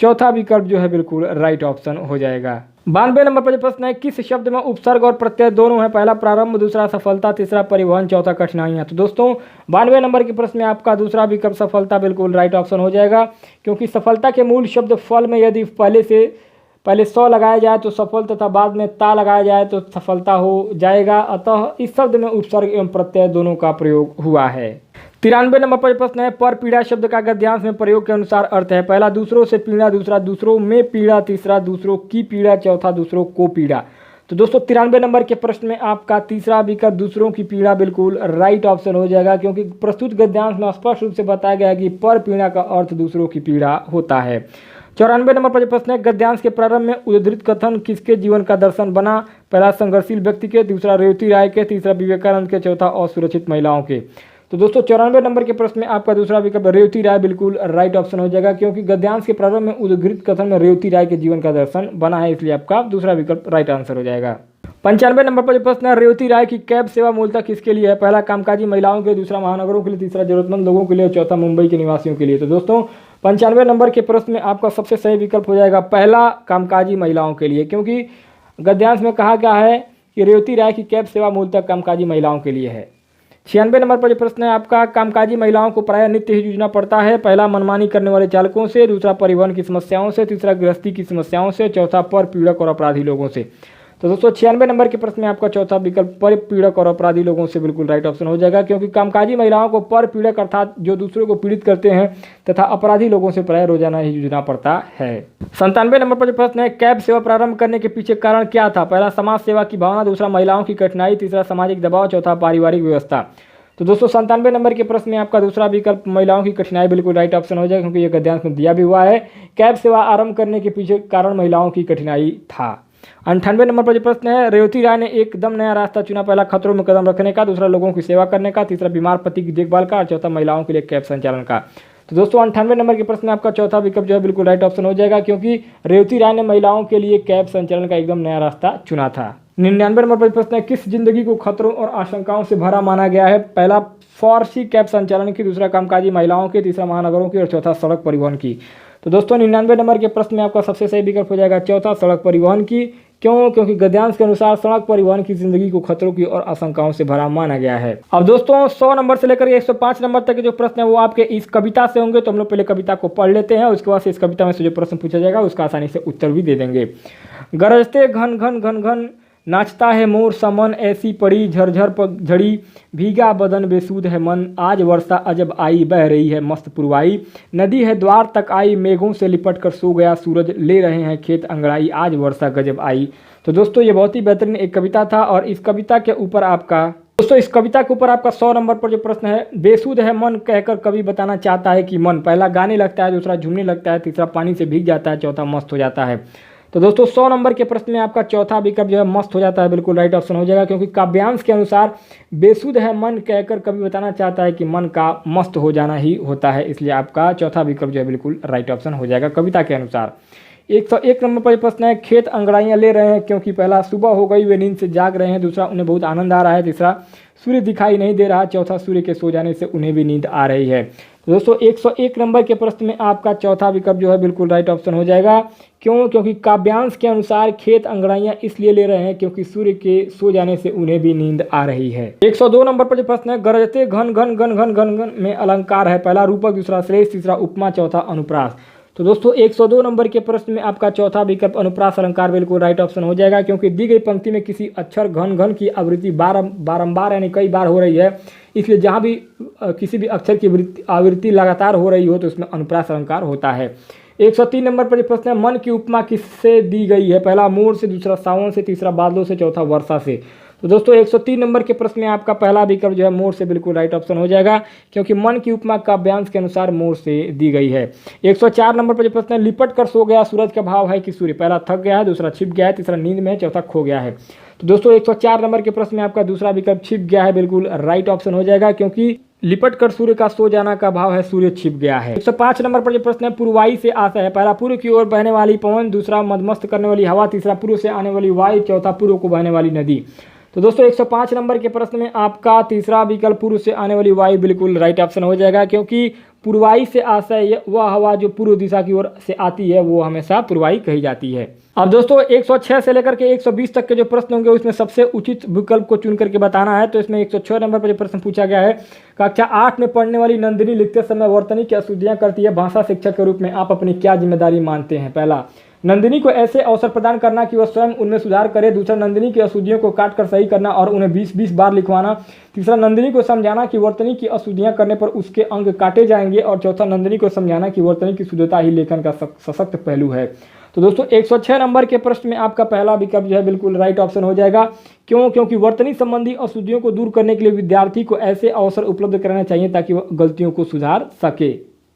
चौथा विकल्प जो है बिल्कुल राइट ऑप्शन हो जाएगा। 92 नंबर पर प्रश्न है, किस शब्द में उपसर्ग और प्रत्यय दोनों है? पहला प्रारंभ, दूसरा सफलता, तीसरा परिवहन, चौथा कठिनाइयां। तो दोस्तों 92 नंबर के प्रश्न में आपका दूसरा विकल्प सफलता बिल्कुल राइट ऑप्शन हो जाएगा, क्योंकि सफलता के मूल शब्द फल में यदि पहले सौ लगाया जाए तो सफल तथा बाद में ता लगाया जाए तो सफलता हो जाएगा। अतः इस शब्द में उपसर्ग एवं प्रत्यय दोनों का प्रयोग हुआ है। 93 नंबर पर प्रश्न है, पर पीड़ा शब्द का गद्यांश में प्रयोग के अनुसार अर्थ है। पहला दूसरों से पीड़ा, दूसरा दूसरों में पीड़ा, तीसरा दूसरों की पीड़ा, चौथा दूसरों को पीड़ा। तो दोस्तों 93 नंबर के प्रश्न में आपका तीसरा विकल्प दूसरों की पीड़ा बिल्कुल राइट ऑप्शन हो जाएगा, क्योंकि प्रस्तुत गद्यांश में स्पष्ट रूप से बताया गया है कि पर पीड़ा का अर्थ दूसरों की पीड़ा होता है। 94 नंबर पर प्रश्न है, गद्यांश के प्रारंभ में उद्धृत कथन किसके जीवन का दर्शन बना? पहला संघर्षशील व्यक्ति के, दूसरा रेवती राय के, तीसरा विवेकानंद के, चौथा असुरक्षित महिलाओं के। तो दोस्तों 94 नंबर के प्रश्न में आपका दूसरा विकल्प रेवती राय बिल्कुल राइट ऑप्शन हो जाएगा, क्योंकि गद्यांश के प्रारंभ में उद्धृत कथन में रेवती राय के जीवन का दर्शन बना है, इसलिए आपका दूसरा विकल्प राइट आंसर हो जाएगा। 95 नंबर पर जो प्रश्न है, रेवती राय की कैब सेवा मूलतः किसके लिए है? पहला कामकाजी महिलाओं के लिए, दूसरा महानगरों के लिए, तीसरा जरूरतमंद लोगों के लिए और चौथा मुंबई के निवासियों के लिए। तो दोस्तों 95 नंबर के प्रश्न में आपका सबसे सही विकल्प हो जाएगा पहला कामकाजी महिलाओं के लिए, क्योंकि गद्यांश में कहा गया है कि रेवती राय की कैब सेवा मूलतः कामकाजी महिलाओं के लिए है। 96 नंबर पर जो प्रश्न है आपका, कामकाजी महिलाओं को प्रायः नित्य ही जूझना पड़ता है। पहला मनमानी करने वाले चालकों से, दूसरा परिवहन की समस्याओं से, तीसरा गृहस्थी की समस्याओं से, चौथा पर पीड़क और अपराधी लोगों से। तो दोस्तों 96 नंबर के प्रश्न में आपका चौथा विकल्प पर पीड़क और अपराधी लोगों से बिल्कुल राइट ऑप्शन हो जाएगा, क्योंकि कामकाजी महिलाओं को पर पीड़क अर्थात जो दूसरों को पीड़ित करते हैं तथा अपराधी लोगों से प्रायः रोजाना ही जूझना पड़ता है। 97 नंबर पर जो प्रश्न है, कैब सेवा प्रारंभ करने के पीछे कारण क्या था? पहला समाज सेवा की भावना, दूसरा महिलाओं की कठिनाई, तीसरा सामाजिक दबाव, चौथा पारिवारिक व्यवस्था। तो दोस्तों 97 नंबर के प्रश्न में आपका दूसरा विकल्प महिलाओं की कठिनाई बिल्कुल राइट ऑप्शन हो जाएगा, क्योंकि यह गद्यांश में दिया भी हुआ है। कैब सेवा आरंभ करने के पीछे कारण महिलाओं की कठिनाई था। 98 नंबर पर जो प्रश्न है, रेवती राय ने एकदम नया रास्ता चुना। पहला खतरों में कदम रखने का, दूसरा लोगों की सेवा करने का, तीसरा बीमार पति की देखभाल का और चौथा महिलाओं के लिए कैब संचालन का। तो दोस्तों 98 नंबर के प्रश्न में आपका चौथा विकल्प जो है बिल्कुल राइट ऑप्शन हो जाएगा, क्योंकि रेवती राय ने महिलाओं के लिए कैब संचालन का एकदम नया रास्ता चुना था। 99 नंबर पर प्रश्न है, किस जिंदगी को खतरों और आशंकाओं से भरा माना गया है? पहला फारसी कैब संचालन की, दूसरा कामकाजी महिलाओं की, तीसरा महानगरों की और चौथा सड़क परिवहन की। तो दोस्तों 99 नंबर के प्रश्न में आपका सबसे सही विकल्प हो जाएगा चौथा सड़क परिवहन की। क्यों? क्योंकि गद्यांश के अनुसार सड़क परिवहन की जिंदगी को खतरों की और आशंकाओं से भरा माना गया है। अब दोस्तों 100 नंबर से लेकर 105 नंबर तक के जो प्रश्न है वो आपके इस कविता से होंगे, तो हम लोग पहले कविता को पढ़ लेते हैं, उसके बाद से इस कविता में से जो प्रश्न पूछा जाएगा उसका आसानी से उत्तर भी दे देंगे। गरजते घन घन घन घन नाचता है मोर समन, ऐसी पड़ी झरझर झड़ी, भीगा बदन बेसूद है मन, आज वर्षा अजब आई, बह रही है मस्त पुरवाई, नदी है द्वार तक आई, मेघों से लिपट कर सो गया सूरज, ले रहे हैं खेत अंगड़ाई, आज वर्षा गजब आई। तो दोस्तों ये बहुत ही बेहतरीन एक कविता था, और इस कविता के ऊपर आपका 100 नंबर पर जो प्रश्न है, बेसूद है मन कहकर कवि बताना चाहता है कि मन पहला गाने लगता है, दूसरा झूमने लगता है, तीसरा पानी से भीग जाता है, चौथा मस्त हो जाता है। तो दोस्तों 100 नंबर के प्रश्न में आपका चौथा विकल्प जो है मस्त हो जाता है बिल्कुल राइट ऑप्शन हो जाएगा, क्योंकि काव्यांश के अनुसार बेसुध है मन कहकर कवि बताना चाहता है कि मन का मस्त हो जाना ही होता है, इसलिए आपका चौथा विकल्प जो है बिल्कुल राइट ऑप्शन हो जाएगा कविता के अनुसार। 101 नंबर पर प्रश्न है, खेत अंगड़ाइयाँ ले रहे हैं क्योंकि पहला सुबह हो गई वे नींद से जाग रहे हैं, दूसरा उन्हें बहुत आनंद आ रहा है, तीसरा सूर्य दिखाई नहीं दे रहा, चौथा सूर्य के सो जाने से उन्हें भी नींद आ रही है। तो दोस्तों 101 नंबर के प्रश्न में आपका चौथा विकल्प जो है बिल्कुल राइट ऑप्शन हो जाएगा। क्यों? क्योंकि काव्यांश के अनुसार खेत अंगड़ाइयाँ इसलिए ले रहे हैं क्योंकि सूर्य के सो जाने से उन्हें भी नींद आ रही है। 102 नंबर पर जो प्रश्न है, गरजते घन घन घन घन घन घन में अलंकार है, पहला रूपक, दूसरा श्रेष्ठ, तीसरा उपमा, चौथा अनुप्रास। तो दोस्तों 102 नंबर के प्रश्न में आपका चौथा विकल्प अनुप्रास अलंकार बिल्कुल राइट ऑप्शन हो जाएगा, क्योंकि दी गई पंक्ति में किसी अक्षर घन घन की आवृत्ति बारंबार यानी कई बार हो रही है, इसलिए जहाँ भी किसी भी अक्षर की आवृत्ति लगातार हो रही हो तो उसमें अनुप्रास अलंकार होता है। 103 नंबर पर प्रश्न है, मन की उपमा किससे दी गई है, पहला मोर से, दूसरा सावन से, तीसरा बादलों से, चौथा वर्षा से। तो दोस्तों 103 नंबर के प्रश्न में आपका पहला विकल्प जो है मोर से बिल्कुल राइट ऑप्शन हो जाएगा, क्योंकि मन की उपमा काव्यांश के अनुसार मोर से दी गई है। 104 नंबर पर जो प्रश्न है, लिपट कर सो गया सूरज का भाव है कि सूर्य, पहला थक गया है, दूसरा छिप गया है, तीसरा नींद में है, चौथा खो गया है। तो दोस्तों 104 नंबर के प्रश्न में आपका दूसरा विकल्प छिप गया है बिल्कुल राइट ऑप्शन हो जाएगा, क्योंकि लिपट कर सूर्य का सो जाना का भाव है सूर्य छिप गया है। 105 नंबर पर जो प्रश्न है, पूर्वाई से आता है, पहला पूर्व की ओर बहने वाली पवन, दूसरा मदमस्त करने वाली हवा, तीसरा पूर्व से आने वाली वायु, चौथा पूर्व को बहने वाली नदी। तो दोस्तों 105 नंबर के प्रश्न में आपका तीसरा विकल्प पूर्व से आने वाली वायु बिल्कुल राइट ऑप्शन हो जाएगा, क्योंकि पूर्वाई से आशय वह हवा जो पूर्व दिशा की ओर से आती है वो हमेशा पूर्वाई कही जाती है। अब दोस्तों 106 से लेकर के 120 तक के जो प्रश्न होंगे उसमें सबसे उचित विकल्प को चुन करके बताना है। तो इसमें 106 नंबर पर जो प्रश्न पूछा गया है, कक्षा 8 में पढ़ने वाली नंदिनी लिखते समय वर्तनी की अशुद्धियाँ करती है, भाषा शिक्षक के रूप में आप अपनी क्या जिम्मेदारी मानते हैं, पहला नंदिनी को ऐसे अवसर प्रदान करना कि वह स्वयं उनमें सुधार करे। दूसरा, नंदिनी की अशुद्धियों को काट कर सही करना और उन्हें 20-20 बार लिखवाना। तीसरा, नंदिनी को समझाना कि वर्तनी की अशुद्धियां करने पर उसके अंग काटे जाएंगे। और चौथा, नंदिनी को समझाना कि वर्तनी की शुद्धता ही लेखन का सशक्त पहलू है। तो दोस्तों 106 नंबर के प्रश्न में आपका पहला विकल्प जो है बिल्कुल राइट ऑप्शन हो जाएगा। क्यों? क्योंकि वर्तनी संबंधी अशुद्धियों को दूर करने के लिए विद्यार्थी को ऐसे अवसर उपलब्ध कराना चाहिए ताकि वह गलतियों को सुधार सके।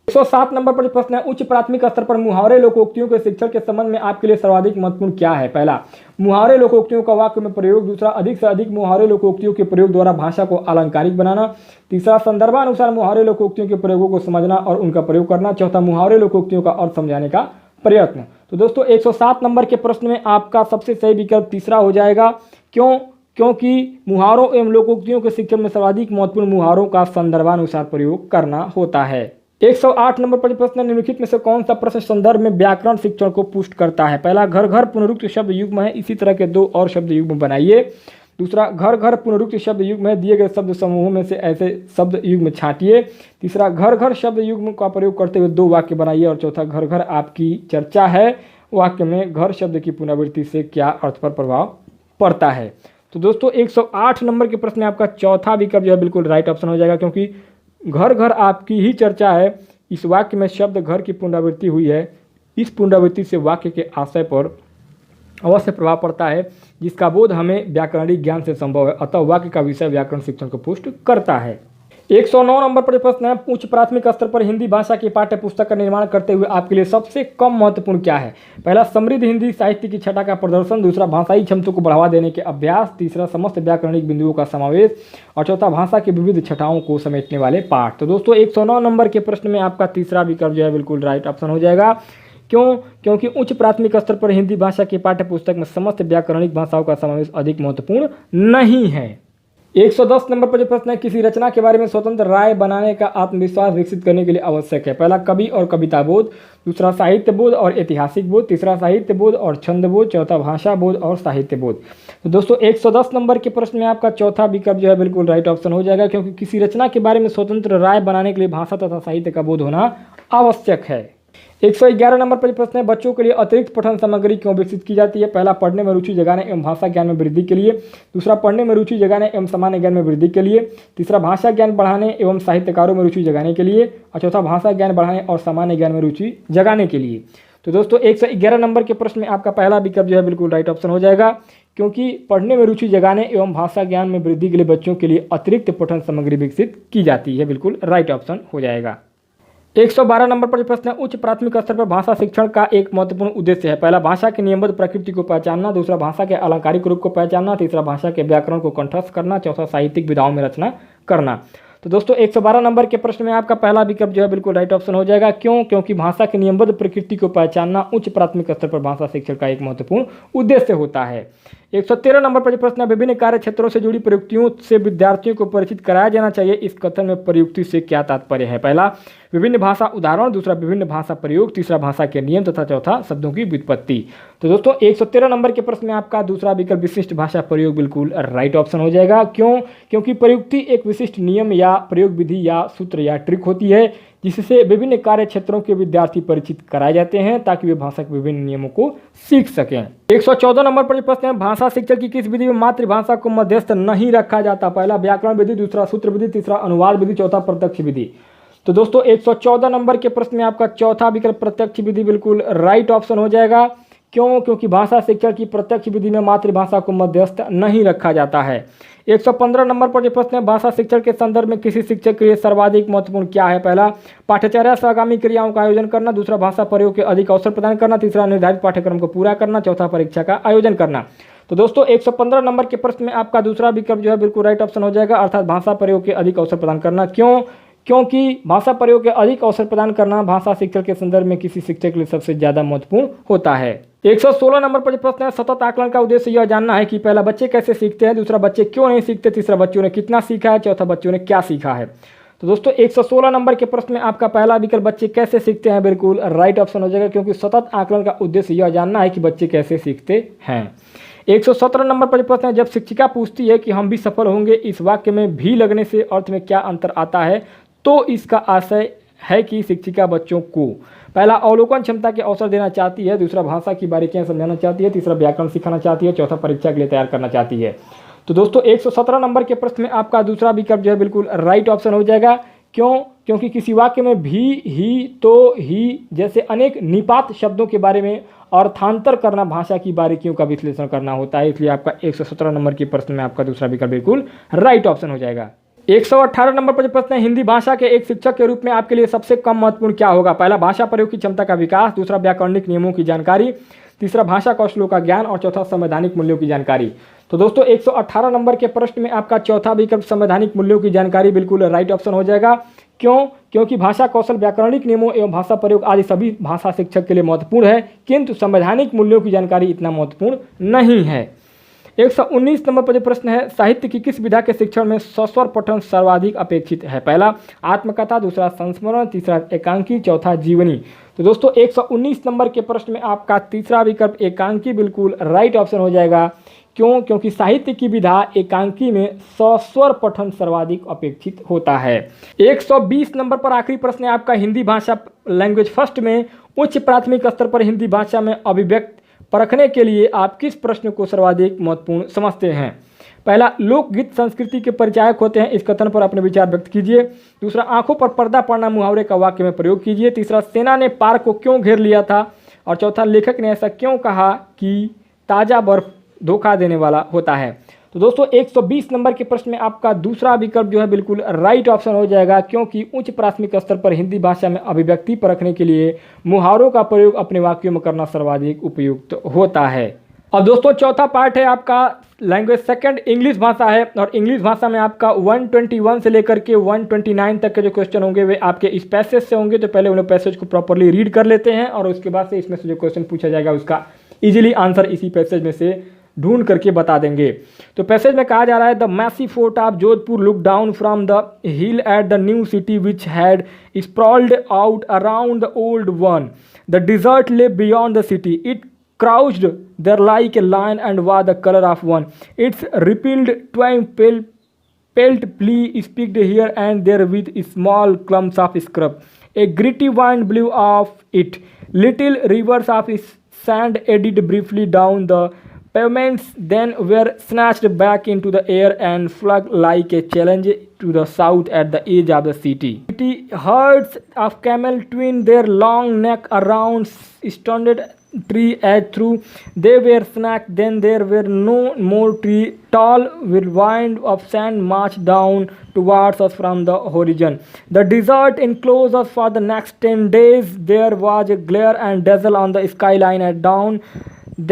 107 नंबर पर प्रश्न है, उच्च प्राथमिक स्तर पर मुहावरे लोकोक्तियों के शिक्षण के संबंध में आपके लिए सर्वाधिक महत्वपूर्ण क्या है? पहला, मुहावरे लोकोक्तियों का वाक्य में प्रयोग। दूसरा, अधिक से अधिक मुहावरे लोकोक्तियों के प्रयोग द्वारा भाषा को अलंकारिक बनाना। तीसरा, संदर्भानुसार मुहावरे लोकोक्तियों के प्रयोगों को समझना और उनका प्रयोग करना। चौथा, मुहावरे लोकोक्तियों का अर्थ समझाने का प्रयत्न। तो दोस्तों 107 नंबर के प्रश्न में आपका सबसे सही विकल्प तीसरा हो जाएगा। क्यों? क्योंकि मुहावरों एवं लोकोक्तियों के शिक्षण में सर्वाधिक महत्वपूर्ण मुहावरों का संदर्भानुसार प्रयोग करना होता है। 108 नंबर पर प्रश्न है, निम्नलिखित में से कौन सा प्रश्न संदर्भ में व्याकरण शिक्षण को पुष्ट करता है? पहला, घर घर पुनरुक्त शब्द युग्म है, इसी तरह के 2 और शब्द युग्म बनाइए। दूसरा, घर घर पुनरुक्त शब्द युग्म है, दिए गए शब्द समूहों में से ऐसे शब्द युग्म छांटिए। तीसरा, घर घर शब्द युग्म का प्रयोग करते हुए 2 वाक्य बनाइए। और चौथा, घर घर आपकी चर्चा है, वाक्य में घर शब्द की पुनरावृत्ति से क्या अर्थ पर प्रभाव पड़ता है? तो दोस्तों 108 नंबर के प्रश्न में आपका चौथा विकल्प जो है बिल्कुल राइट ऑप्शन हो जाएगा, क्योंकि घर घर आपकी ही चर्चा है, इस वाक्य में शब्द घर की पुनरावृत्ति हुई है। इस पुनरावृत्ति से वाक्य के आशय पर अवश्य प्रभाव पड़ता है, जिसका बोध हमें व्याकरणिक ज्ञान से संभव है। अतः वाक्य का विषय व्याकरण शिक्षण को पुष्ट करता है। 109 नंबर पर प्रश्न है, उच्च प्राथमिक स्तर पर हिंदी भाषा की पाठ्य पुस्तक का निर्माण करते हुए आपके लिए सबसे कम महत्वपूर्ण क्या है? पहला, समृद्ध हिंदी साहित्य की छटा का प्रदर्शन। दूसरा, भाषाई क्षमता को बढ़ावा देने के अभ्यास। तीसरा, समस्त व्याकरणिक बिंदुओं का समावेश। और चौथा, भाषा की विविध छटाओं को समेटने वाले पाठ। तो दोस्तों 109 नंबर के प्रश्न में आपका तीसरा विकल्प जो है बिल्कुल राइट ऑप्शन हो जाएगा। क्यों? क्योंकि उच्च प्राथमिक स्तर पर हिंदी भाषा की पाठ्य पुस्तक में समस्त व्याकरणिक भाषाओं का समावेश अधिक महत्वपूर्ण नहीं है। 110 नंबर पर जो प्रश्न है, किसी रचना के बारे में स्वतंत्र राय बनाने का आत्मविश्वास विकसित करने के लिए आवश्यक है? पहला, कवि और कविता बोध। दूसरा, साहित्य बोध और ऐतिहासिक बोध। तीसरा, साहित्य बोध और छंद बोध। चौथा, भाषा बोध और साहित्य बोध। तो दोस्तों 110 नंबर के प्रश्न में आपका चौथा विकल्प जो है बिल्कुल राइट ऑप्शन हो जाएगा, क्योंकि किसी रचना के बारे में स्वतंत्र राय बनाने के लिए भाषा तथा साहित्य का बोध होना आवश्यक है। 111 नंबर पर प्रश्न है, बच्चों के लिए अतिरिक्त पठन सामग्री क्यों विकसित की जाती है? पहला, पढ़ने में रुचि जगाने एवं भाषा ज्ञान में वृद्धि के लिए। दूसरा, पढ़ने में रुचि जगाने एवं सामान्य ज्ञान में वृद्धि के लिए। तीसरा, भाषा ज्ञान बढ़ाने एवं साहित्यकारों में रुचि जगाने के लिए। और चौथा, भाषा ज्ञान बढ़ाने और सामान्य ज्ञान में रुचि जगाने के लिए। तो दोस्तों 111 नंबर के प्रश्न में आपका पहला विकल्प जो है बिल्कुल राइट ऑप्शन हो जाएगा, क्योंकि पढ़ने में रुचि जगाने एवं भाषा ज्ञान में वृद्धि के लिए बच्चों के लिए अतिरिक्त पठन सामग्री विकसित की जाती है। बिल्कुल राइट ऑप्शन हो जाएगा। 112 नंबर पर प्रश्न है, उच्च प्राथमिक स्तर पर भाषा शिक्षण का एक महत्वपूर्ण उद्देश्य है? पहला, भाषा की नियमबद्ध प्रकृति को पहचानना। दूसरा, भाषा के अलंकारिक रूप को पहचानना। तीसरा, भाषा के व्याकरण को कंठस्थ करना। चौथा, साहित्यिक विधाओं में रचना करना। तो दोस्तों 112 नंबर के प्रश्न में आपका पहला विकल्प जो है बिल्कुल राइट ऑप्शन हो जाएगा। क्यों? क्योंकि भाषा की नियमबद्ध प्रकृति को पहचानना उच्च प्राथमिक स्तर पर भाषा शिक्षण का एक महत्वपूर्ण उद्देश्य होता है। 113 नंबर पर प्रश्न है, विभिन्न कार्य क्षेत्रों से जुड़ी प्रयुक्तियों से विद्यार्थियों को परिचित कराया जाना चाहिए। इस कथन में प्रयुक्ति से क्या तात्पर्य है? पहला, विभिन्न भाषा उदाहरण। दूसरा, विभिन्न भाषा प्रयोग। तीसरा, भाषा के नियम। तथा चौथा, शब्दों की व्युत्पत्ति। तो दोस्तों 113 नंबर के प्रश्न में आपका दूसरा विकल्प विशिष्ट भाषा प्रयोग बिल्कुल राइट ऑप्शन हो जाएगा। क्यों? क्योंकि प्रयुक्ति एक विशिष्ट नियम या प्रयोग विधि या सूत्र या ट्रिक होती है, जिससे विभिन्न कार्य क्षेत्रों के विद्यार्थी परिचित कराए जाते हैं ताकि वे भाषा के विभिन्न नियमों को सीख सकें। 114 नंबर पर प्रश्न है, भाषा शिक्षण की किस विधि में मातृभाषा को मध्यस्थ नहीं रखा जाता? पहला, व्याकरण विधि। दूसरा, सूत्र विधि। तीसरा, अनुवाद विधि। चौथा, प्रत्यक्ष विधि। तो दोस्तों 114 नंबर के प्रश्न में आपका चौथा विकल्प प्रत्यक्ष विधि बिल्कुल राइट ऑप्शन हो जाएगा। क्यों? क्योंकि भाषा शिक्षण की प्रत्यक्ष विधि में मातृभाषा को मध्यस्थ नहीं रखा जाता है। 115 नंबर पर जो प्रश्न है, भाषा शिक्षण के संदर्भ में किसी शिक्षक के लिए सर्वाधिक महत्वपूर्ण क्या है? पहला, पाठ्यचर्या से आगामी क्रियाओं का आयोजन करना। दूसरा, भाषा प्रयोग के अधिक अवसर प्रदान करना। तीसरा, निर्धारित पाठ्यक्रम को पूरा करना। चौथा, परीक्षा का आयोजन करना। तो दोस्तों 115 नंबर के प्रश्न में आपका दूसरा विकल्प जो है बिल्कुल राइट ऑप्शन हो जाएगा, अर्थात भाषा प्रयोग के अधिक अवसर प्रदान करना। क्यों? क्योंकि भाषा प्रयोग के अधिक अवसर प्रदान करना भाषा शिक्षण के संदर्भ में किसी शिक्षक के लिए सबसे ज्यादा महत्वपूर्ण होता है। 116 नंबर पर प्रश्न है, सतत आकलन का उद्देश्य यह जानना है कि पहला, बच्चे कैसे सीखते हैं। दूसरा, बच्चे क्यों नहीं सीखते। तीसरा, बच्चों ने कितना सीखा है। चौथा, बच्चों ने क्या सीखा है। तो दोस्तों 116 नंबर के प्रश्न में आपका पहला विकल्प बच्चे कैसे सीखते हैं बिल्कुल राइट ऑप्शन हो जाएगा, क्योंकि सतत आकलन का उद्देश्य यह जानना है कि बच्चे कैसे सीखते हैं। 117 नंबर पर प्रश्न है, जब शिक्षिका पूछती है कि हम भी सफल होंगे, इस वाक्य में भी लगने से अर्थ में क्या अंतर आता है? तो इसका आशय है कि शिक्षिका बच्चों को पहला अवलोकन क्षमता के अवसर देना चाहती है, दूसरा भाषा की बारीकियां समझाना चाहती है, तीसरा व्याकरण सिखाना चाहती है, चौथा परीक्षा के लिए तैयार करना चाहती है। तो दोस्तों 117 नंबर के प्रश्न में आपका दूसरा विकल्प जो है बिल्कुल राइट ऑप्शन हो जाएगा। क्यों? क्योंकि किसी वाक्य में भी, ही, तो, ही जैसे अनेक निपात शब्दों के बारे में अर्थांतर करना भाषा की बारीकियों का विश्लेषण करना होता है, इसलिए आपका 117 नंबर के प्रश्न में आपका दूसरा विकल्प बिल्कुल राइट ऑप्शन हो जाएगा। 118 नंबर पर जो प्रश्न है, हिंदी भाषा के एक शिक्षक के रूप में आपके लिए सबसे कम महत्वपूर्ण क्या होगा? पहला भाषा प्रयोग की क्षमता का विकास, दूसरा व्याकरणिक नियमों की जानकारी, तीसरा भाषा कौशलों का ज्ञान और चौथा संवैधानिक मूल्यों की जानकारी। तो दोस्तों 118 नंबर के प्रश्न में आपका चौथा विकल्प संवैधानिक मूल्यों की जानकारी बिल्कुल राइट ऑप्शन हो जाएगा। क्यों? क्योंकि भाषा कौशल व्याकरणिक नियमों एवं भाषा प्रयोग आदि सभी भाषा शिक्षक के लिए महत्वपूर्ण है, किंतु संवैधानिक मूल्यों की जानकारी इतना महत्वपूर्ण नहीं है। 119 नंबर पर जो प्रश्न है, साहित्य की किस विधा के शिक्षण में सस्वर पठन सर्वाधिक अपेक्षित है? पहला आत्मकथा, दूसरा संस्मरण, तीसरा एकांकी, चौथा जीवनी। तो दोस्तों 119 नंबर के प्रश्न में आपका तीसरा विकल्प एकांकी बिल्कुल राइट ऑप्शन हो जाएगा। क्यों? क्योंकि साहित्य की विधा एकांकी में सस्वर पठन सर्वाधिक अपेक्षित होता है। 120 नंबर पर आखिरी प्रश्न है आपका, हिंदी भाषा लैंग्वेज फर्स्ट में उच्च प्राथमिक स्तर पर हिंदी भाषा में अभिव्यक्त परखने के लिए आप किस प्रश्न को सर्वाधिक महत्वपूर्ण समझते हैं? पहला, लोकगीत संस्कृति के परिचायक होते हैं, इस कथन पर अपने विचार व्यक्त कीजिए। दूसरा, आंखों पर पर्दा पड़ना मुहावरे का वाक्य में प्रयोग कीजिए। तीसरा, सेना ने पार्क को क्यों घेर लिया था? और चौथा, लेखक ने ऐसा क्यों कहा कि ताज़ा बर्फ धोखा देने वाला होता है? तो दोस्तों 120 नंबर के प्रश्न में आपका दूसरा विकल्प जो है बिल्कुल राइट ऑप्शन हो जाएगा, क्योंकि उच्च प्राथमिक स्तर पर हिंदी भाषा में अभिव्यक्ति परखने के लिए मुहावरों का प्रयोग अपने वाक्यों में करना सर्वाधिक उपयुक्त होता है। अब दोस्तों चौथा पार्ट है आपका लैंग्वेज सेकंड इंग्लिश भाषा है, और इंग्लिश भाषा में आपका 121 से लेकर के 129 तक के जो क्वेश्चन होंगे वे आपके इस पैसेज से होंगे। तो पहले उन पैसेज को प्रॉपरली रीड कर लेते हैं और उसके बाद से इसमें से जो क्वेश्चन पूछा जाएगा उसका इजीली आंसर इसी पैसेज में से ढूंढ करके बता देंगे। तो पैसेज में कहा जा रहा है, the massive fort of Jodhpur look down from the hill at the new city which had sprawled out around the old one. The desert lay beyond the city, it crouched there like a lion and was the color of one. Its repealed twine pelt plea speaked here and there with small clumps of scrub. A gritty wind blew off it. Little rivers of sand eddied briefly down the pavements, then were snatched back into the air and flung like a challenge to the south at the edge of the city. Herds of camel twined their long neck around stunted tree as through they were snapped, then there were no more tree. Tall whirlwind of sand marched down towards us from the horizon. The desert enclosed us for the next 10 days. There was a glare and dazzle on the skyline at dawn.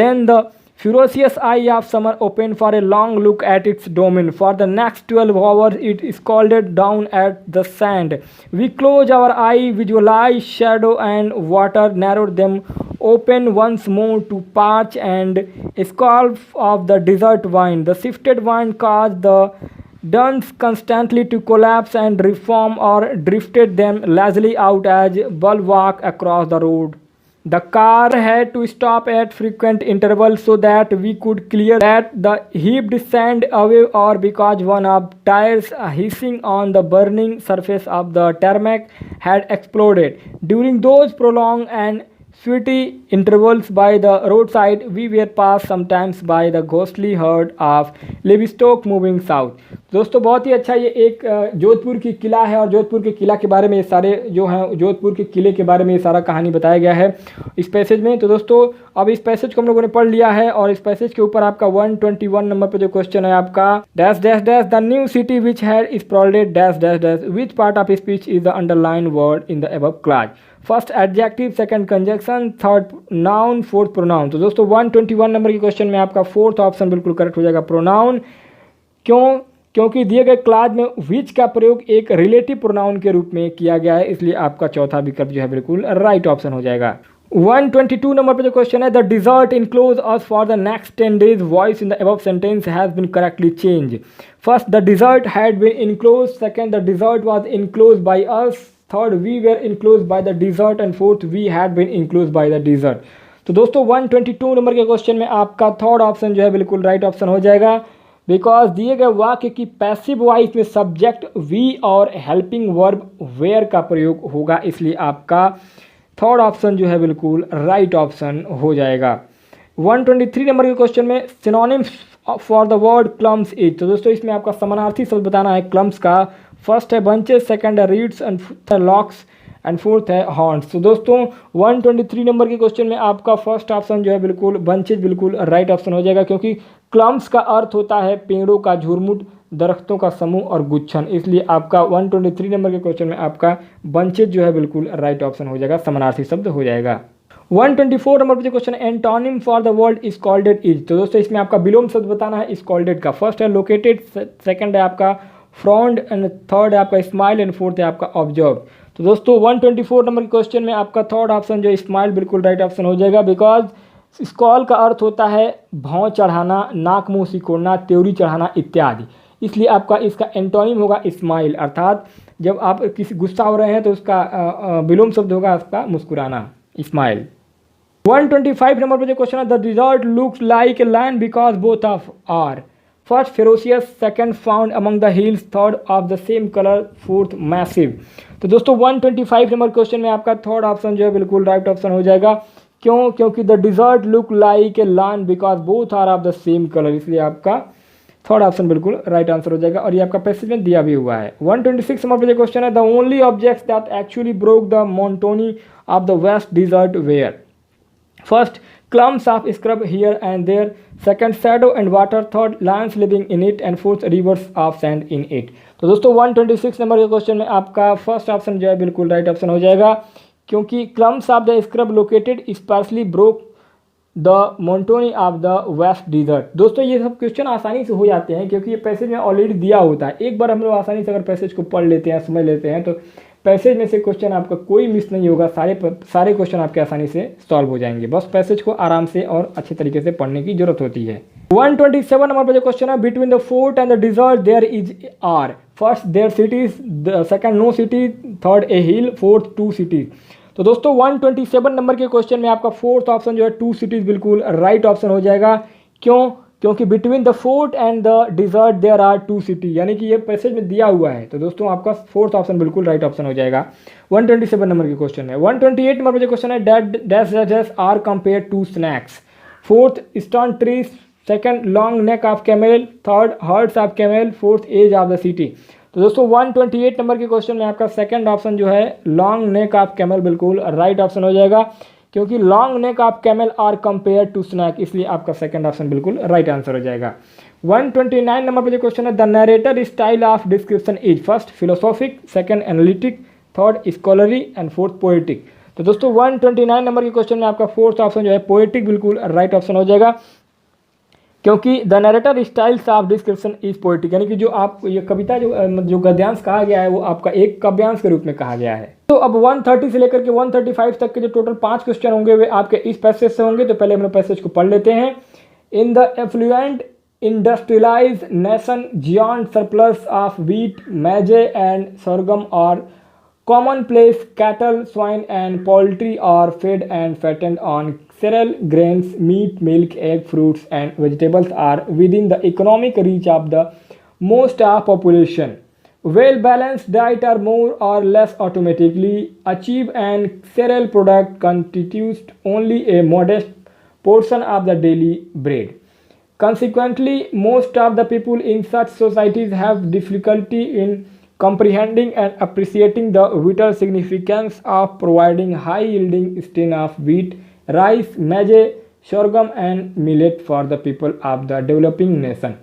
Then the ferocious eye of summer opened for a long look at its domain. For the next 12 hours it scalded down at the sand. We closed our eye, visualized shadow and water, narrowed them open once more to parch and scalp of the desert wind. The shifted wind caused the dunes constantly to collapse and reform or drifted them lazily out as bulwark across the road. The car had to stop at frequent intervals so that we could clear the heaped sand away, or because one of tires hissing on the burning surface of the tarmac had exploded. During those prolonged and sweaty intervals by the roadside, we were passed sometimes by the ghostly herd of livestock moving south. दोस्तों बहुत ही अच्छा, ये एक जोधपुर की किला है और जोधपुर के किला के बारे में ये सारे जो हैं जोधपुर के किले के बारे में ये सारा कहानी बताया गया है इस पैसेज में। तो दोस्तों अब इस पैसेज को हम लोगों ने पढ़ लिया है और इस पैसेज के ऊपर आपका 121 नंबर पे जो क्वेश्चन है आपका dash dash dash the new city which had sprawled dash dash dash which part of speech is the underline word in the above class. First adjective, second conjunction, third noun, fourth pronoun. तो दोस्तों 121 number के question में आपका fourth option बिल्कुल correct हो जाएगा, pronoun. क्यों? क्योंकि दिए गए क्लास में विच का प्रयोग एक रिलेटिव प्रोनाउन के रूप में किया गया है, इसलिए आपका चौथा विकल्प जो है बिल्कुल राइट ऑप्शन हो जाएगा। 122 नंबर पे जो क्वेश्चन है, the desert enclose us for the next 10 days, voice in the above sentence has been correctly change. First, the desert had been enclose, second, the desert was enclose by us, third, we were enclose by the desert and fourth, we had been enclose by the desert. तो दोस्तों 122 number के question में आपका third option जो है बिल्कुल right option हो जाएगा, बिकॉज दिए गए वाक्य की पैसिव वॉइस में सब्जेक्ट वी और हेल्पिंग वर्ब वेयर का प्रयोग होगा, इसलिए आपका थर्ड ऑप्शन जो है बिल्कुल राइट ऑप्शन हो जाएगा। 123 नंबर के क्वेश्चन में synonyms for the word clumps is, तो दोस्तों इसमें आपका समानार्थी शब्द बताना है क्लम्स का। फर्स्ट है बंचेस, सेकंड है reads and locks and fourth है हॉर्न्स। तो दोस्तों 123 नंबर के क्वेश्चन में आपका फर्स्ट ऑप्शन जो है बिल्कुल बंचेज बिल्कुल राइट ऑप्शन हो जाएगा, क्योंकि क्लम्स का अर्थ होता है पेड़ों का झुरमुट, दरख्तों का समूह और गुच्छन, इसलिए आपका 123 नंबर के क्वेश्चन में आपका बंचेज जो है बिल्कुल राइट ऑप्शन हो जाएगा, समानार्थी शब्द हो जाएगा। 124 नंबर पर जो क्वेश्चन है antonym for the word scolded is, तो दोस्तों इसमें आपका विलोम शब्द बताना है स्कॉल्डेड का। फर्स्ट है लोकेटेड, सेकंड है आपका फ्रॉन्ड एंड थर्ड है आपका स्माइल एंड फोर्थ है आपका ऑब्जर्व। तो दोस्तों 124 नंबर के क्वेश्चन में आपका थर्ड ऑप्शन जो स्माइल बिल्कुल राइट ऑप्शन हो जाएगा, बिकॉज स्कॉल का अर्थ होता है भौं चढ़ाना, नाक मुंह सिकोड़ना, त्योरी चढ़ाना इत्यादि, इसलिए आपका इसका एंटोनिम होगा स्माइल, अर्थात जब आप किसी गुस्सा हो रहे हैं तो उसका विलोम शब्द होगा आपका मुस्कुराना, स्माइल। 125 नंबर पर जो क्वेश्चन है the desert looks like a lion because both of are, first ferocious, second found among the hills, third of the same colour, fourth massive. तो दोस्तों 125 नंबर क्वेश्चन में आपका थर्ड ऑप्शन जो है बिल्कुल राइट ऑप्शन हो जाएगा। क्यों? क्योंकि the desert look like a lion because both are of the same colour, इसलिए आपका थर्ड ऑप्शन बिल्कुल राइट आंसर हो जाएगा, और ये आपका पैसेज में दिया भी हुआ है। 126 नंबर पर जो क्वेश्चन है the only objects that actually broke the monotony of the vast desert were, first clumps of scrub here and there, second shadow and water, third lions living in it and fourth rivers of sand in it। तो दोस्तों 126 number के question में आपका first option जो है बिल्कुल right option हो जाएगा, क्योंकि clumps of the scrub located sparsely broke the monotony of the vast desert. दोस्तों ये सब क्वेश्चन आसानी से हो जाते हैं, क्योंकि ये पैसेज में ऑलरेडी दिया होता है, एक बार हम लोग आसानी से अगर पैसेज को पढ़ लेते हैं, समझ लेते हैं, तो पैसेज में से क्वेश्चन आपका कोई मिस नहीं होगा, सारे क्वेश्चन आपके आसानी से सॉल्व हो जाएंगे, बस पैसेज को आराम से और अच्छे तरीके से पढ़ने की जरूरत होती है। 127 नंबर पर जो क्वेश्चन है between the fort and the desert there is are, first three cities, second no city, third a hill, fourth two cities. तो दोस्तों 127 नंबर के क्वेश्चन में आपका फोर्थ ऑप्शन जो है टू सिटीज बिल्कुल राइट ऑप्शन हो जाएगा। क्यों? क्योंकि between the fort and the desert there are two city, यानी कि ये पैसेज में दिया हुआ है, तो दोस्तों आपका फोर्थ ऑप्शन बिल्कुल राइट ऑप्शन हो जाएगा 127 नंबर के क्वेश्चन में। 128 नंबर पर जो क्वेश्चन है dash are compare to snakes, fourth stone trees, second long neck of camel, third herds of camel, fourth edge of the city. तो दोस्तों 128 नंबर के क्वेश्चन में आपका सेकंड ऑप्शन जो है लॉन्ग नेक ऑफ कैमल बिल्कुल right option हो जाएगा, क्योंकि long neck of camel are compare to snake, इसलिए आपका सेकंड ऑप्शन बिल्कुल राइट आंसर हो जाएगा। 129 नंबर पर जो क्वेश्चन है the narrator style of description is, first philosophic, second analytic, third scholarly and fourth poetic. तो दोस्तों 129 नंबर के क्वेश्चन में आपका फोर्थ ऑप्शन जो है पोएटिक बिल्कुल राइट ऑप्शन हो जाएगा, क्योंकि the narrator styles of description is poetic, यानी कि जो आप ये कविता जो गद्यांश कहा गया है वो आपका एक काव्यांश के रूप में कहा गया है। तो अब 130 से लेकर के 135 तक के जो टोटल 5 क्वेश्चन होंगे वे आपके इस पैसेज से होंगे। तो पहले हम लोग पैसेज को पढ़ लेते हैं। In the affluent industrialised nation beyond surplus of wheat, maize and sorghum और commonplace cattle, swine and poultry are fed and fattened on cereal, grains, meat, milk, egg, fruits and vegetables are within the economic reach of the most of population. Well-balanced diet are more or less automatically achieved and cereal product constitutes only a modest portion of the daily bread. Consequently, most of the people in such societies have difficulty in comprehending and appreciating the vital significance of providing high-yielding strain of wheat, rice, maize, sorghum and millet for the people of the developing nation.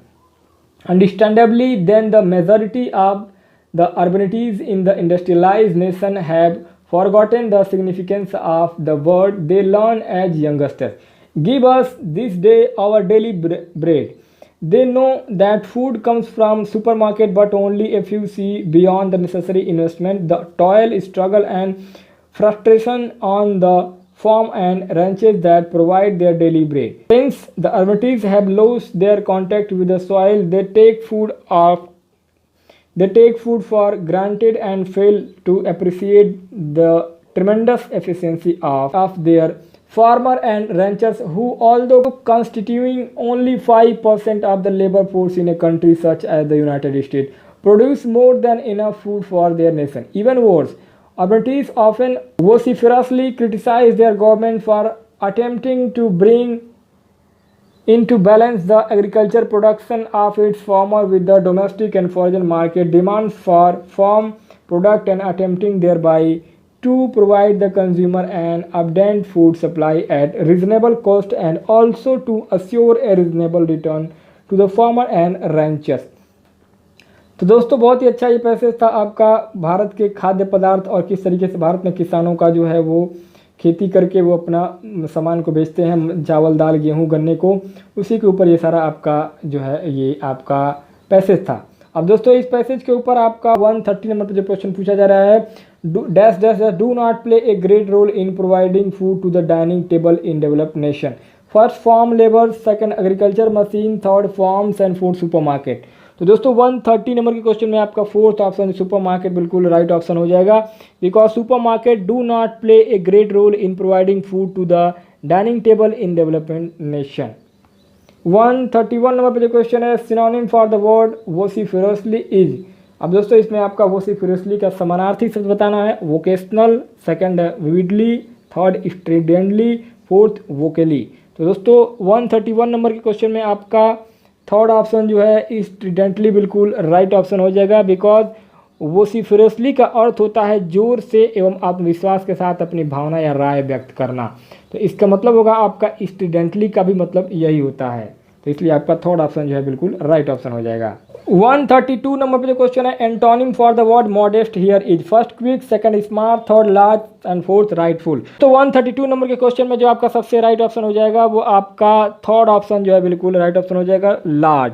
Understandably, then the majority of the urbanities in the industrialized nation have forgotten the significance of the word they learn as youngsters. Give us this day our daily bread. They know that food comes from supermarket, but only if you see beyond the necessary investment, the toil, struggle and frustration on the farm and ranches that provide their daily bread. Since the urbanities have lost their contact with the soil, they take food for granted and fail to appreciate the tremendous efficiency of their farmer and ranchers, who although constituting only 5% of the labor force in a country such as the United States, produce more than enough food for their nation. Even worse, और British often vociferously criticize their government for attempting to bring into balance the agriculture production of its farmer with the domestic and foreign market demands for farm product and attempting thereby to provide the consumer an abundant food supply at reasonable cost and also to assure a reasonable return to the farmer and ranchers। तो दोस्तों बहुत ही अच्छा ये passage था आपका भारत के खाद्य पदार्थ और किस तरीके से भारत में किसानों का जो है वो खेती करके वो अपना सामान को बेचते हैं, चावल दाल गेहूं गन्ने को, उसी के ऊपर ये सारा आपका जो है ये आपका पैसेज था। अब दोस्तों इस पैसेज के ऊपर आपका 130 नंबर पर जो क्वेश्चन पूछा जा रहा है, dash dash dash do not play a great role in providing food to the dining table in developed nation. First farm labour, second agriculture machine, third farms and food supermarket. तो दोस्तों 130 number के question में आपका fourth option supermarket बिल्कुल right option हो जाएगा, because supermarket do not play a great role in providing food to the dining table in development nation. 131 number पे जो क्वेश्चन है, synonym for the word vociferously is. अब दोस्तों इसमें आपका vociferously का समानार्थी शब्द बताना है, vocational, second vividly, third stridently, fourth vocally. तो दोस्तों 131 नंबर के क्वेश्चन में आपका थर्ड ऑप्शन जो है स्ट्रिडेंटली बिल्कुल राइट ऑप्शन हो जाएगा, बिकॉज vociferously का अर्थ होता है जोर से एवं आत्मविश्वास के साथ अपनी भावना या राय व्यक्त करना। तो इसका मतलब होगा आपका स्ट्रिडेंटली का भी मतलब यही होता है, तो इसलिए आपका थर्ड ऑप्शन जो है बिल्कुल राइट ऑप्शन हो जाएगा। 132 नंबर पे जो क्वेश्चन है, antonym for the word modest here is. First quick, second smart, third large and fourth rightful. तो 132 नंबर के क्वेश्चन में जो आपका सबसे राइट ऑप्शन हो जाएगा वो आपका थर्ड ऑप्शन जो है बिल्कुल राइट ऑप्शन हो जाएगा, लार्ज।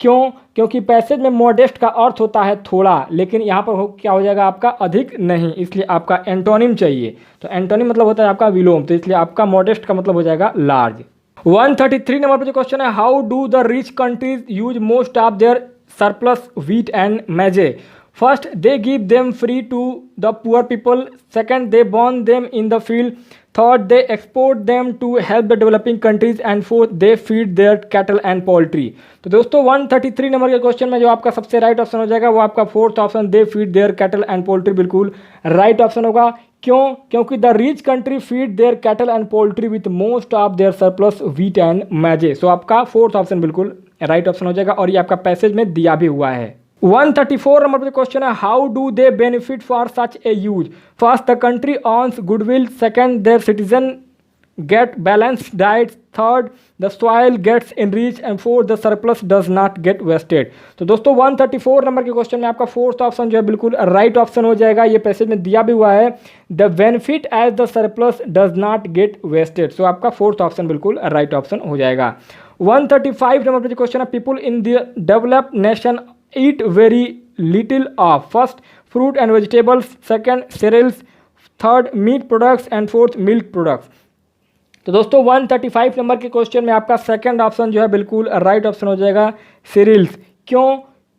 क्यों? क्योंकि पैसेज में मॉडेस्ट का अर्थ होता है थोड़ा, लेकिन यहाँ पर क्या हो जाएगा आपका अधिक नहीं, इसलिए आपका एंटोनिम चाहिए। तो एंटोनिम मतलब होता है आपका विलोम, तो इसलिए आपका मॉडेस्ट का मतलब हो जाएगा लार्ज। 133 नंबर पर जो क्वेश्चन है, how do the rich countries use most of there surplus wheat and maize? First, they give them free to the poor people. Second, they burn them in the field. Third, they export them to help the developing countries. And fourth, they feed their cattle and poultry. तो दोस्तों 133 number के question में जो आपका सबसे right option हो जाएगा वो आपका fourth option, they feed their cattle and poultry, बिल्कुल राइट ऑप्शन होगा। क्यों? क्योंकि the rich country feed their cattle and poultry with most of their surplus wheat and maize. So आपका फोर्थ ऑप्शन बिल्कुल राइट ऑप्शन हो जाएगा और ये आपका पैसेज में दिया भी हुआ है। 134 नंबर पे क्वेश्चन है, how do they benefit for such a use? First, the country earns goodwill, second, their citizen get balanced diet, third, the soil gets enriched and fourth, the surplus does not get wasted. तो दोस्तों 134 number के question में आपका fourth option जो है बिल्कुल right option हो जाएगा, ये पैसेज में दिया भी हुआ है, the benefit as the surplus does not get wasted. So आपका फोर्थ ऑप्शन बिल्कुल राइट ऑप्शन हो जाएगा। 135 नंबर पे जो क्वेश्चन है, people in the developed nation eat very little of. First, fruit and vegetables, second, cereals, third, meat products and fourth, milk products. तो दोस्तों 135 number के क्वेश्चन में आपका सेकंड ऑप्शन जो है बिल्कुल राइट ऑप्शन हो जाएगा, cereals। क्यों?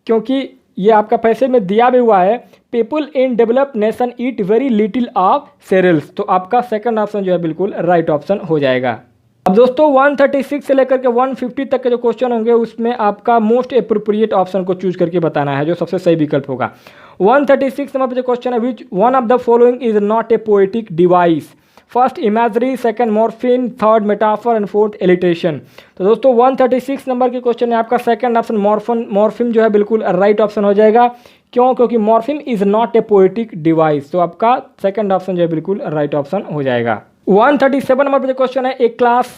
क्योंकि ये आपका पैसेज में दिया भी हुआ है, people in developed nation eat very little of cereals। तो आपका सेकंड ऑप्शन जो है बिल्कुल राइट ऑप्शन हो जाएगा। अब दोस्तों 136 से लेकर के 150 तक के जो क्वेश्चन होंगे उसमें आपका मोस्ट एप्रोप्रिएट ऑप्शन को चूज करके बताना है, जो सबसे सही विकल्प होगा। 136 नंबर पे जो क्वेश्चन है, which one of the following is not A poetic device? First, imagery, second, morphine, third, metaphor and fourth, alliteration. तो दोस्तों 136 नंबर के क्वेश्चन में आपका सेकंड ऑप्शन मॉर्फिम जो है बिल्कुल राइट ऑप्शन हो जाएगा। क्यों? क्योंकि morpheme is not A poetic device. तो आपका सेकंड ऑप्शन जो है बिल्कुल राइट ऑप्शन हो जाएगा। 137 नंबर पे क्वेश्चन है, a class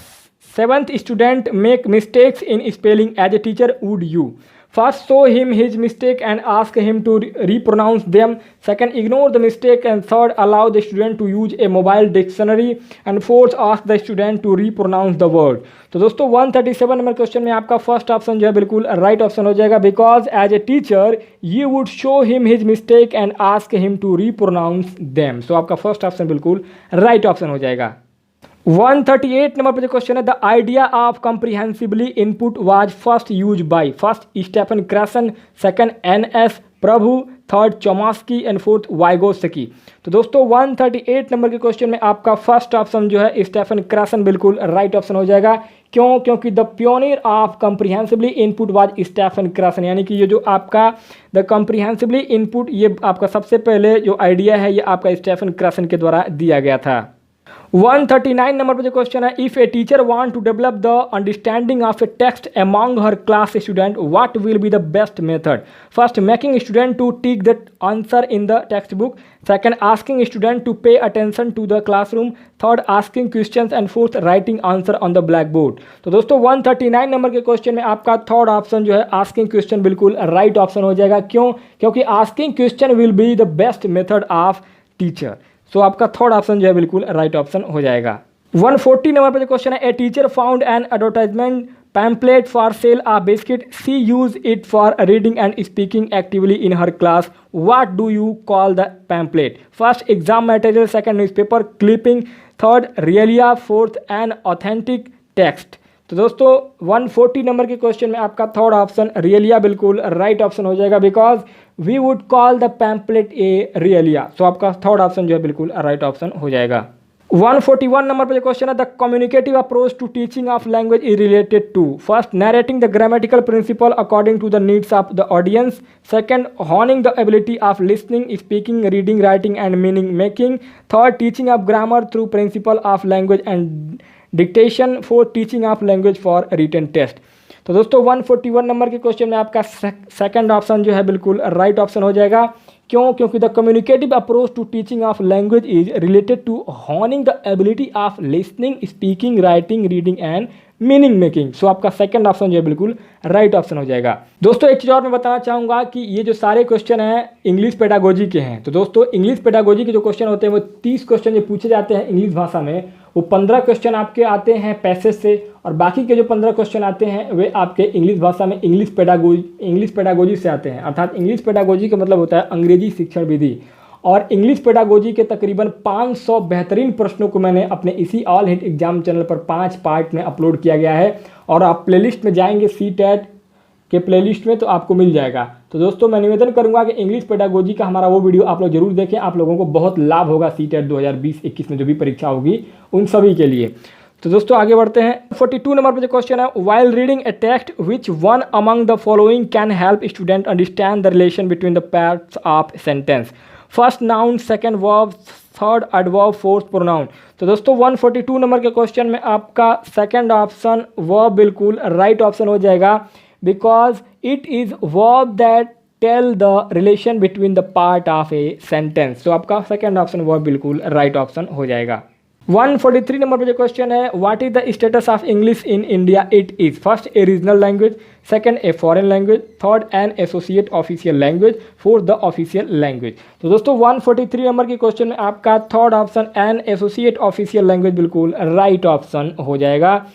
7th student make mistakes in spelling, as a teacher would you? First, show him his mistake and ask him to repronounce them. Second, ignore the mistake. And third, allow the student to use a mobile dictionary. And fourth, ask the student to repronounce the word. तो दोस्तों 137 number question में आपका first option जो है बिल्कुल right option हो जाएगा, because as a teacher you would show him his mistake and ask him to repronounce them. So आपका फर्स्ट ऑप्शन बिल्कुल राइट ऑप्शन हो जाएगा। 138 नंबर पर जो क्वेश्चन है, the idea of comprehensively input was first use by? First, Stephen Krashen, second, NS Prabhu, third, Chomsky and fourth, Vygotsky. तो दोस्तों 138 number के क्वेश्चन में आपका फर्स्ट ऑप्शन जो है स्टेफन क्रैसन बिल्कुल राइट ऑप्शन हो जाएगा। क्यों? क्योंकि the pioneer of comprehensively input was Stephen Krashen, यानी कि ये जो आपका द कम्प्रीहेंसिवली इनपुट, ये आपका सबसे पहले जो आइडिया है ये आपका स्टीफन क्रसन के द्वारा दिया गया था। 139 नंबर पर जो क्वेश्चन है, if a teacher want to develop the understanding of a text among her class student what will be the best method? First, making student to tick the answer in the text book. Second, asking student to pay attention to the classroom. Third, asking questions. And fourth, writing answer on the black board. तो दोस्तों 139 number के question में आपका third option जो है asking question बिल्कुल right option हो जाएगा। क्यों? क्योंकि asking question will be the best method of teacher. So आपका थर्ड ऑप्शन जो है बिल्कुल राइट ऑप्शन हो जाएगा। 140 नंबर पर जो क्वेश्चन है, a teacher found an advertisement pamphlet for sale of biscuit, she use it for reading and speaking actively in her class, what do you call the pamphlet? First, exam material. Second, newspaper clipping. Third, realia. Fourth, an authentic text. तो दोस्तों 140 number के question में आपका third option रियलिया बिल्कुल right option हो जाएगा, because we would call the pamphlet a realia. So आपका third option जो है बिल्कुल राइट ऑप्शन हो जाएगा। 141 नंबर पर जो क्वेश्चन है, the communicative approach to teaching of language is related to. First, narrating the grammatical principle according to the needs of the audience. Second, honing the ability of listening, speaking, reading, writing and meaning making. Third, teaching of grammar through principle of language and dictation. Fourth, teaching of language for written test. तो दोस्तों 141 number के question में आपका second option जो है बिल्कुल right option हो जाएगा। क्यों? क्योंकि the communicative approach to teaching of language is related to honing the ability of listening, speaking, writing, reading and meaning making. So आपका सेकंड ऑप्शन जो है बिल्कुल राइट ऑप्शन हो जाएगा। दोस्तों एक चीज़ और मैं बताना चाहूँगा कि ये जो सारे क्वेश्चन हैं इंग्लिश पेडागोजी के हैं। तो दोस्तों इंग्लिश पेडागोजी के जो क्वेश्चन होते हैं वो 30 क्वेश्चन जो पूछे जाते हैं इंग्लिश भाषा में, वो 15 क्वेश्चन आपके आते हैं पैसेज से, और बाकी के जो 15 क्वेश्चन आते हैं वे आपके इंग्लिश भाषा में इंग्लिश पेडागोजी से आते हैं। अर्थात इंग्लिश पेडागोजी का मतलब होता है अंग्रेजी शिक्षण विधि। और इंग्लिश पेडागोजी के तकरीबन 500 बेहतरीन प्रश्नों को मैंने अपने इसी ऑल हिट एग्जाम चैनल पर 5 पार्ट में अपलोड किया गया है, और आप प्लेलिस्ट में जाएंगे CTET के प्लेलिस्ट में तो आपको मिल जाएगा। तो दोस्तों मैं निवेदन करूंगा कि इंग्लिश पेडागोजी का हमारा वो वीडियो आप लोग जरूर देखें, आप लोगों को बहुत लाभ होगा CTET 2020-21 में जो भी परीक्षा होगी उन सभी के लिए। तो दोस्तों आगे बढ़ते हैं। 42 नंबर पर जो क्वेश्चन है, while reading a text which one among the following can help student understand the relation between the parts of sentence? First, noun. Second, verb. Third, adverb. Fourth, pronoun. तो दोस्तों 142 नंबर के question में आपका second option verb बिल्कुल right option हो जाएगा, because it is verb that tell the relation between the part of a sentence. तो आपका सेकंड ऑप्शन वर्ब बिल्कुल राइट ऑप्शन हो जाएगा। 143 नंबर पर जो क्वेश्चन है, what is the status of English in India? It is first, a regional language. Second, a foreign language. Third, an associate official language. Fourth, the official language. तो दोस्तों 143 number के question में आपका third option an associate official language बिल्कुल right option हो जाएगा,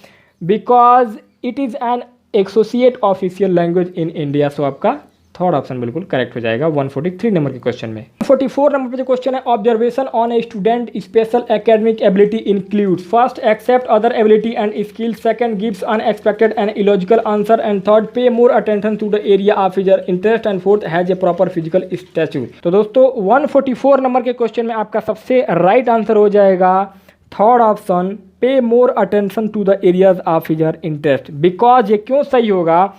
because it is an associate official language in India. So आपका third option बिल्कुल करेक्ट हो जाएगा 143 नंबर के क्वेश्चन में। 44 नंबर पर जो क्वेश्चन है, observation on a student special academic ability includes. First, except other ability and skill. Second, gives unexpected and illogical answer. And third, pay more attention to the area of his interest. And fourth, has a proper physical statue. तो दोस्तों 144 number के question में आपका सबसे right answer हो जाएगा third option, pay more attention to the areas of his interest. Because ये क्यों सही होगा?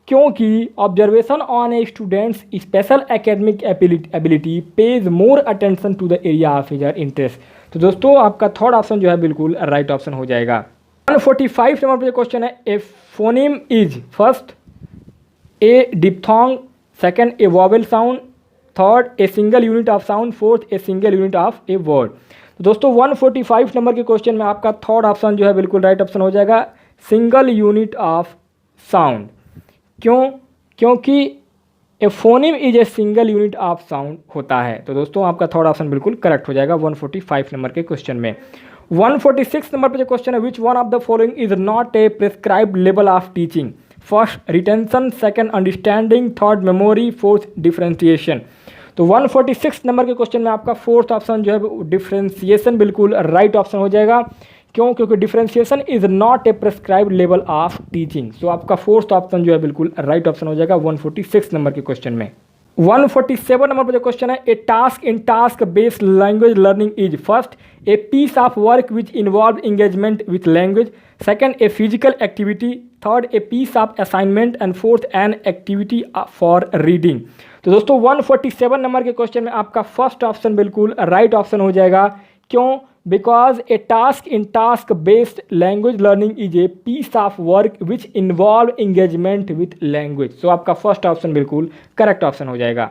क्योंकि observation on a student's special academic ability pays more attention to the area of his interest. तो दोस्तों आपका थर्ड ऑप्शन जो है बिल्कुल राइट ऑप्शन हो जाएगा। 145 नंबर पर क्वेश्चन है, a phoneme is first, a diphthong. Second, a vowel sound. Third, a single unit of sound. Fourth, a single unit of a word. तो दोस्तों 145 नंबर के क्वेश्चन में आपका थर्ड ऑप्शन जो है बिल्कुल राइट ऑप्शन हो जाएगा, सिंगल यूनिट ऑफ साउंड। क्यों? क्योंकि a phoneme is a single unit of sound होता है। तो दोस्तों आपका थर्ड ऑप्शन बिल्कुल करेक्ट हो जाएगा 145 नंबर के क्वेश्चन में। 146 नंबर पे जो क्वेश्चन है, which one of the following is not a prescribed level of teaching? First, retention. Second, understanding. Third, memory. Fourth, differentiation. तो 146 नंबर के क्वेश्चन में आपका फोर्थ ऑप्शन जो है डिफरेंशिएशन बिल्कुल राइट ऑप्शन हो जाएगा। क्यों? क्योंकि differentiation is not a prescribed level of teaching. So आपका फोर्थ ऑप्शन जो है बिल्कुल राइट ऑप्शन हो जाएगा 146 नंबर के क्वेश्चन में। 147 नंबर पर जो क्वेश्चन है, a task in task based language learning is first a piece of work which involve engagement with language, second a physical activity, third a piece of assignment and fourth an activity for reading. तो दोस्तों 147 number के question में आपका first option बिल्कुल right option हो जाएगा। क्यों? Because a task in task based language learning is a piece of work which involve engagement with language. So आपका फर्स्ट ऑप्शन बिल्कुल करेक्ट ऑप्शन हो जाएगा।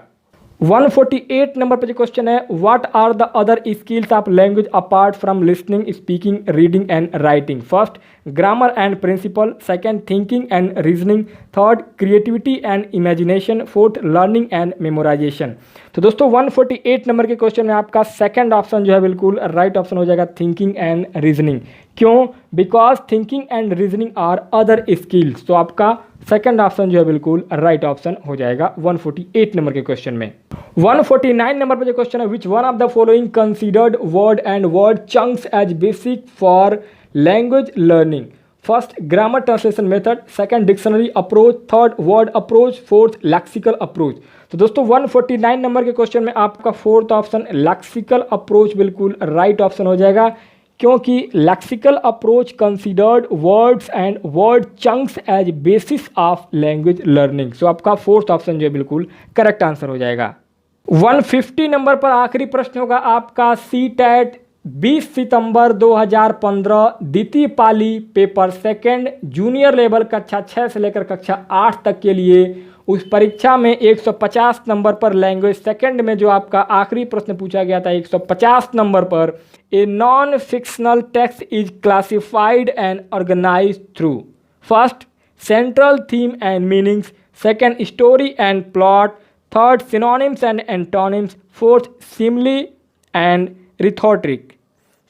148 नंबर पर जो क्वेश्चन है, what are the other skills of language apart from listening, speaking, reading and writing? First grammar and principle, second thinking and reasoning, third creativity and imagination, fourth learning and memorization. तो दोस्तों 148 number के question में आपका second option जो है बिल्कुल right option हो जाएगा, थिंकिंग एंड रीजनिंग। क्यों? Because thinking and reasoning are other skills. तो आपका सेकंड ऑप्शन जो है बिल्कुल राइट ऑप्शन हो जाएगा 148 नंबर के क्वेश्चन में। 149 नंबर पर जो क्वेश्चन है, which one of the following considered word and word chunks as basic for language learning? First grammar translation method, second dictionary approach, third word approach, fourth lexical approach. तो दोस्तों 149 number के question में आपका fourth option lexical approach बिल्कुल right option हो जाएगा, क्योंकि lexical approach considered words and word chunks as basis of language learning. So आपका फोर्थ ऑप्शन जो है बिल्कुल करेक्ट आंसर हो जाएगा। 150 नंबर पर आखिरी प्रश्न होगा आपका, सीटेट 20 सितंबर 2015 द्वितीय पाली पेपर सेकंड जूनियर लेवल कक्षा 6 से लेकर कक्षा 8 तक के लिए उस परीक्षा में 150 नंबर पर लैंग्वेज सेकंड में जो आपका आखिरी प्रश्न पूछा गया था 150 नंबर पर, a non fictional text is classified and organised through first central theme and meanings, second story and plot, third synonyms and antonyms, fourth simile and rhetoric.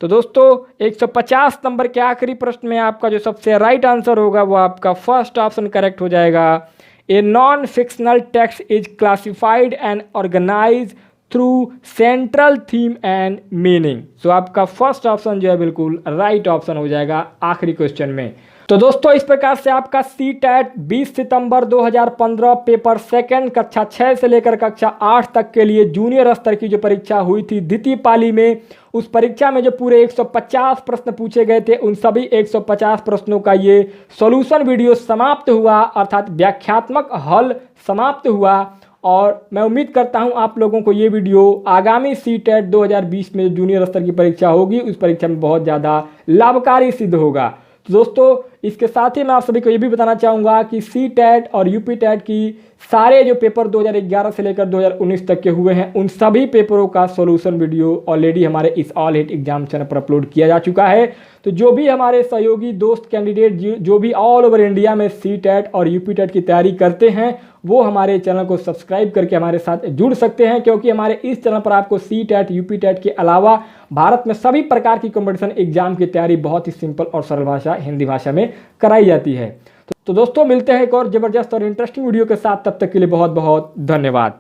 तो दोस्तों 150 नंबर के आखिरी प्रश्न में आपका जो सबसे राइट आंसर होगा वो आपका फर्स्ट ऑप्शन करेक्ट हो जाएगा, a non fictional text is classified and organise through central theme and meaning. So आपका फर्स्ट ऑप्शन जो है बिल्कुल राइट ऑप्शन हो जाएगा आखिरी क्वेश्चन में। तो दोस्तों इस प्रकार से आपका सीटेट 20 सितंबर 2015 पेपर सेकंड कक्षा 6 से लेकर कक्षा 8 तक के लिए जूनियर स्तर की जो परीक्षा हुई थी द्वितीय पाली में, उस परीक्षा में जो पूरे 150 प्रश्न पूछे गए थे उन सभी 150 प्रश्नों का ये सॉल्यूशन वीडियो समाप्त हुआ, अर्थात व्याख्यात्मक हल समाप्त हुआ। और मैं उम्मीद करता हूं आप लोगों को ये वीडियो आगामी सीटेट 2020 में जूनियर स्तर की परीक्षा होगी उस परीक्षा में बहुत ज़्यादा लाभकारी सिद्ध होगा। तो दोस्तों इसके साथ ही मैं आप सभी को ये भी बताना चाहूँगा कि सीटेट और यूपीटेट की सारे जो पेपर 2011 से लेकर 2019 तक के हुए हैं उन सभी पेपरों का सॉल्यूशन वीडियो ऑलरेडी हमारे इस ऑल हिट एग्जाम चैनल पर अपलोड किया जा चुका है। तो जो भी हमारे सहयोगी दोस्त कैंडिडेट जो भी ऑल ओवर इंडिया में सीटेट और यूपीटेट की तैयारी करते हैं वो हमारे चैनल को सब्सक्राइब करके हमारे साथ जुड़ सकते हैं, क्योंकि हमारे इस चैनल पर आपको सीटेट यूपीटेट के अलावा भारत में सभी प्रकार की कॉम्पिटिशन एग्जाम की तैयारी बहुत ही सिंपल और सरल भाषा हिंदी भाषा में कराई जाती है। तो दोस्तों मिलते हैं एक और जबरदस्त और इंटरेस्टिंग वीडियो के साथ, तब तक के लिए बहुत बहुत धन्यवाद।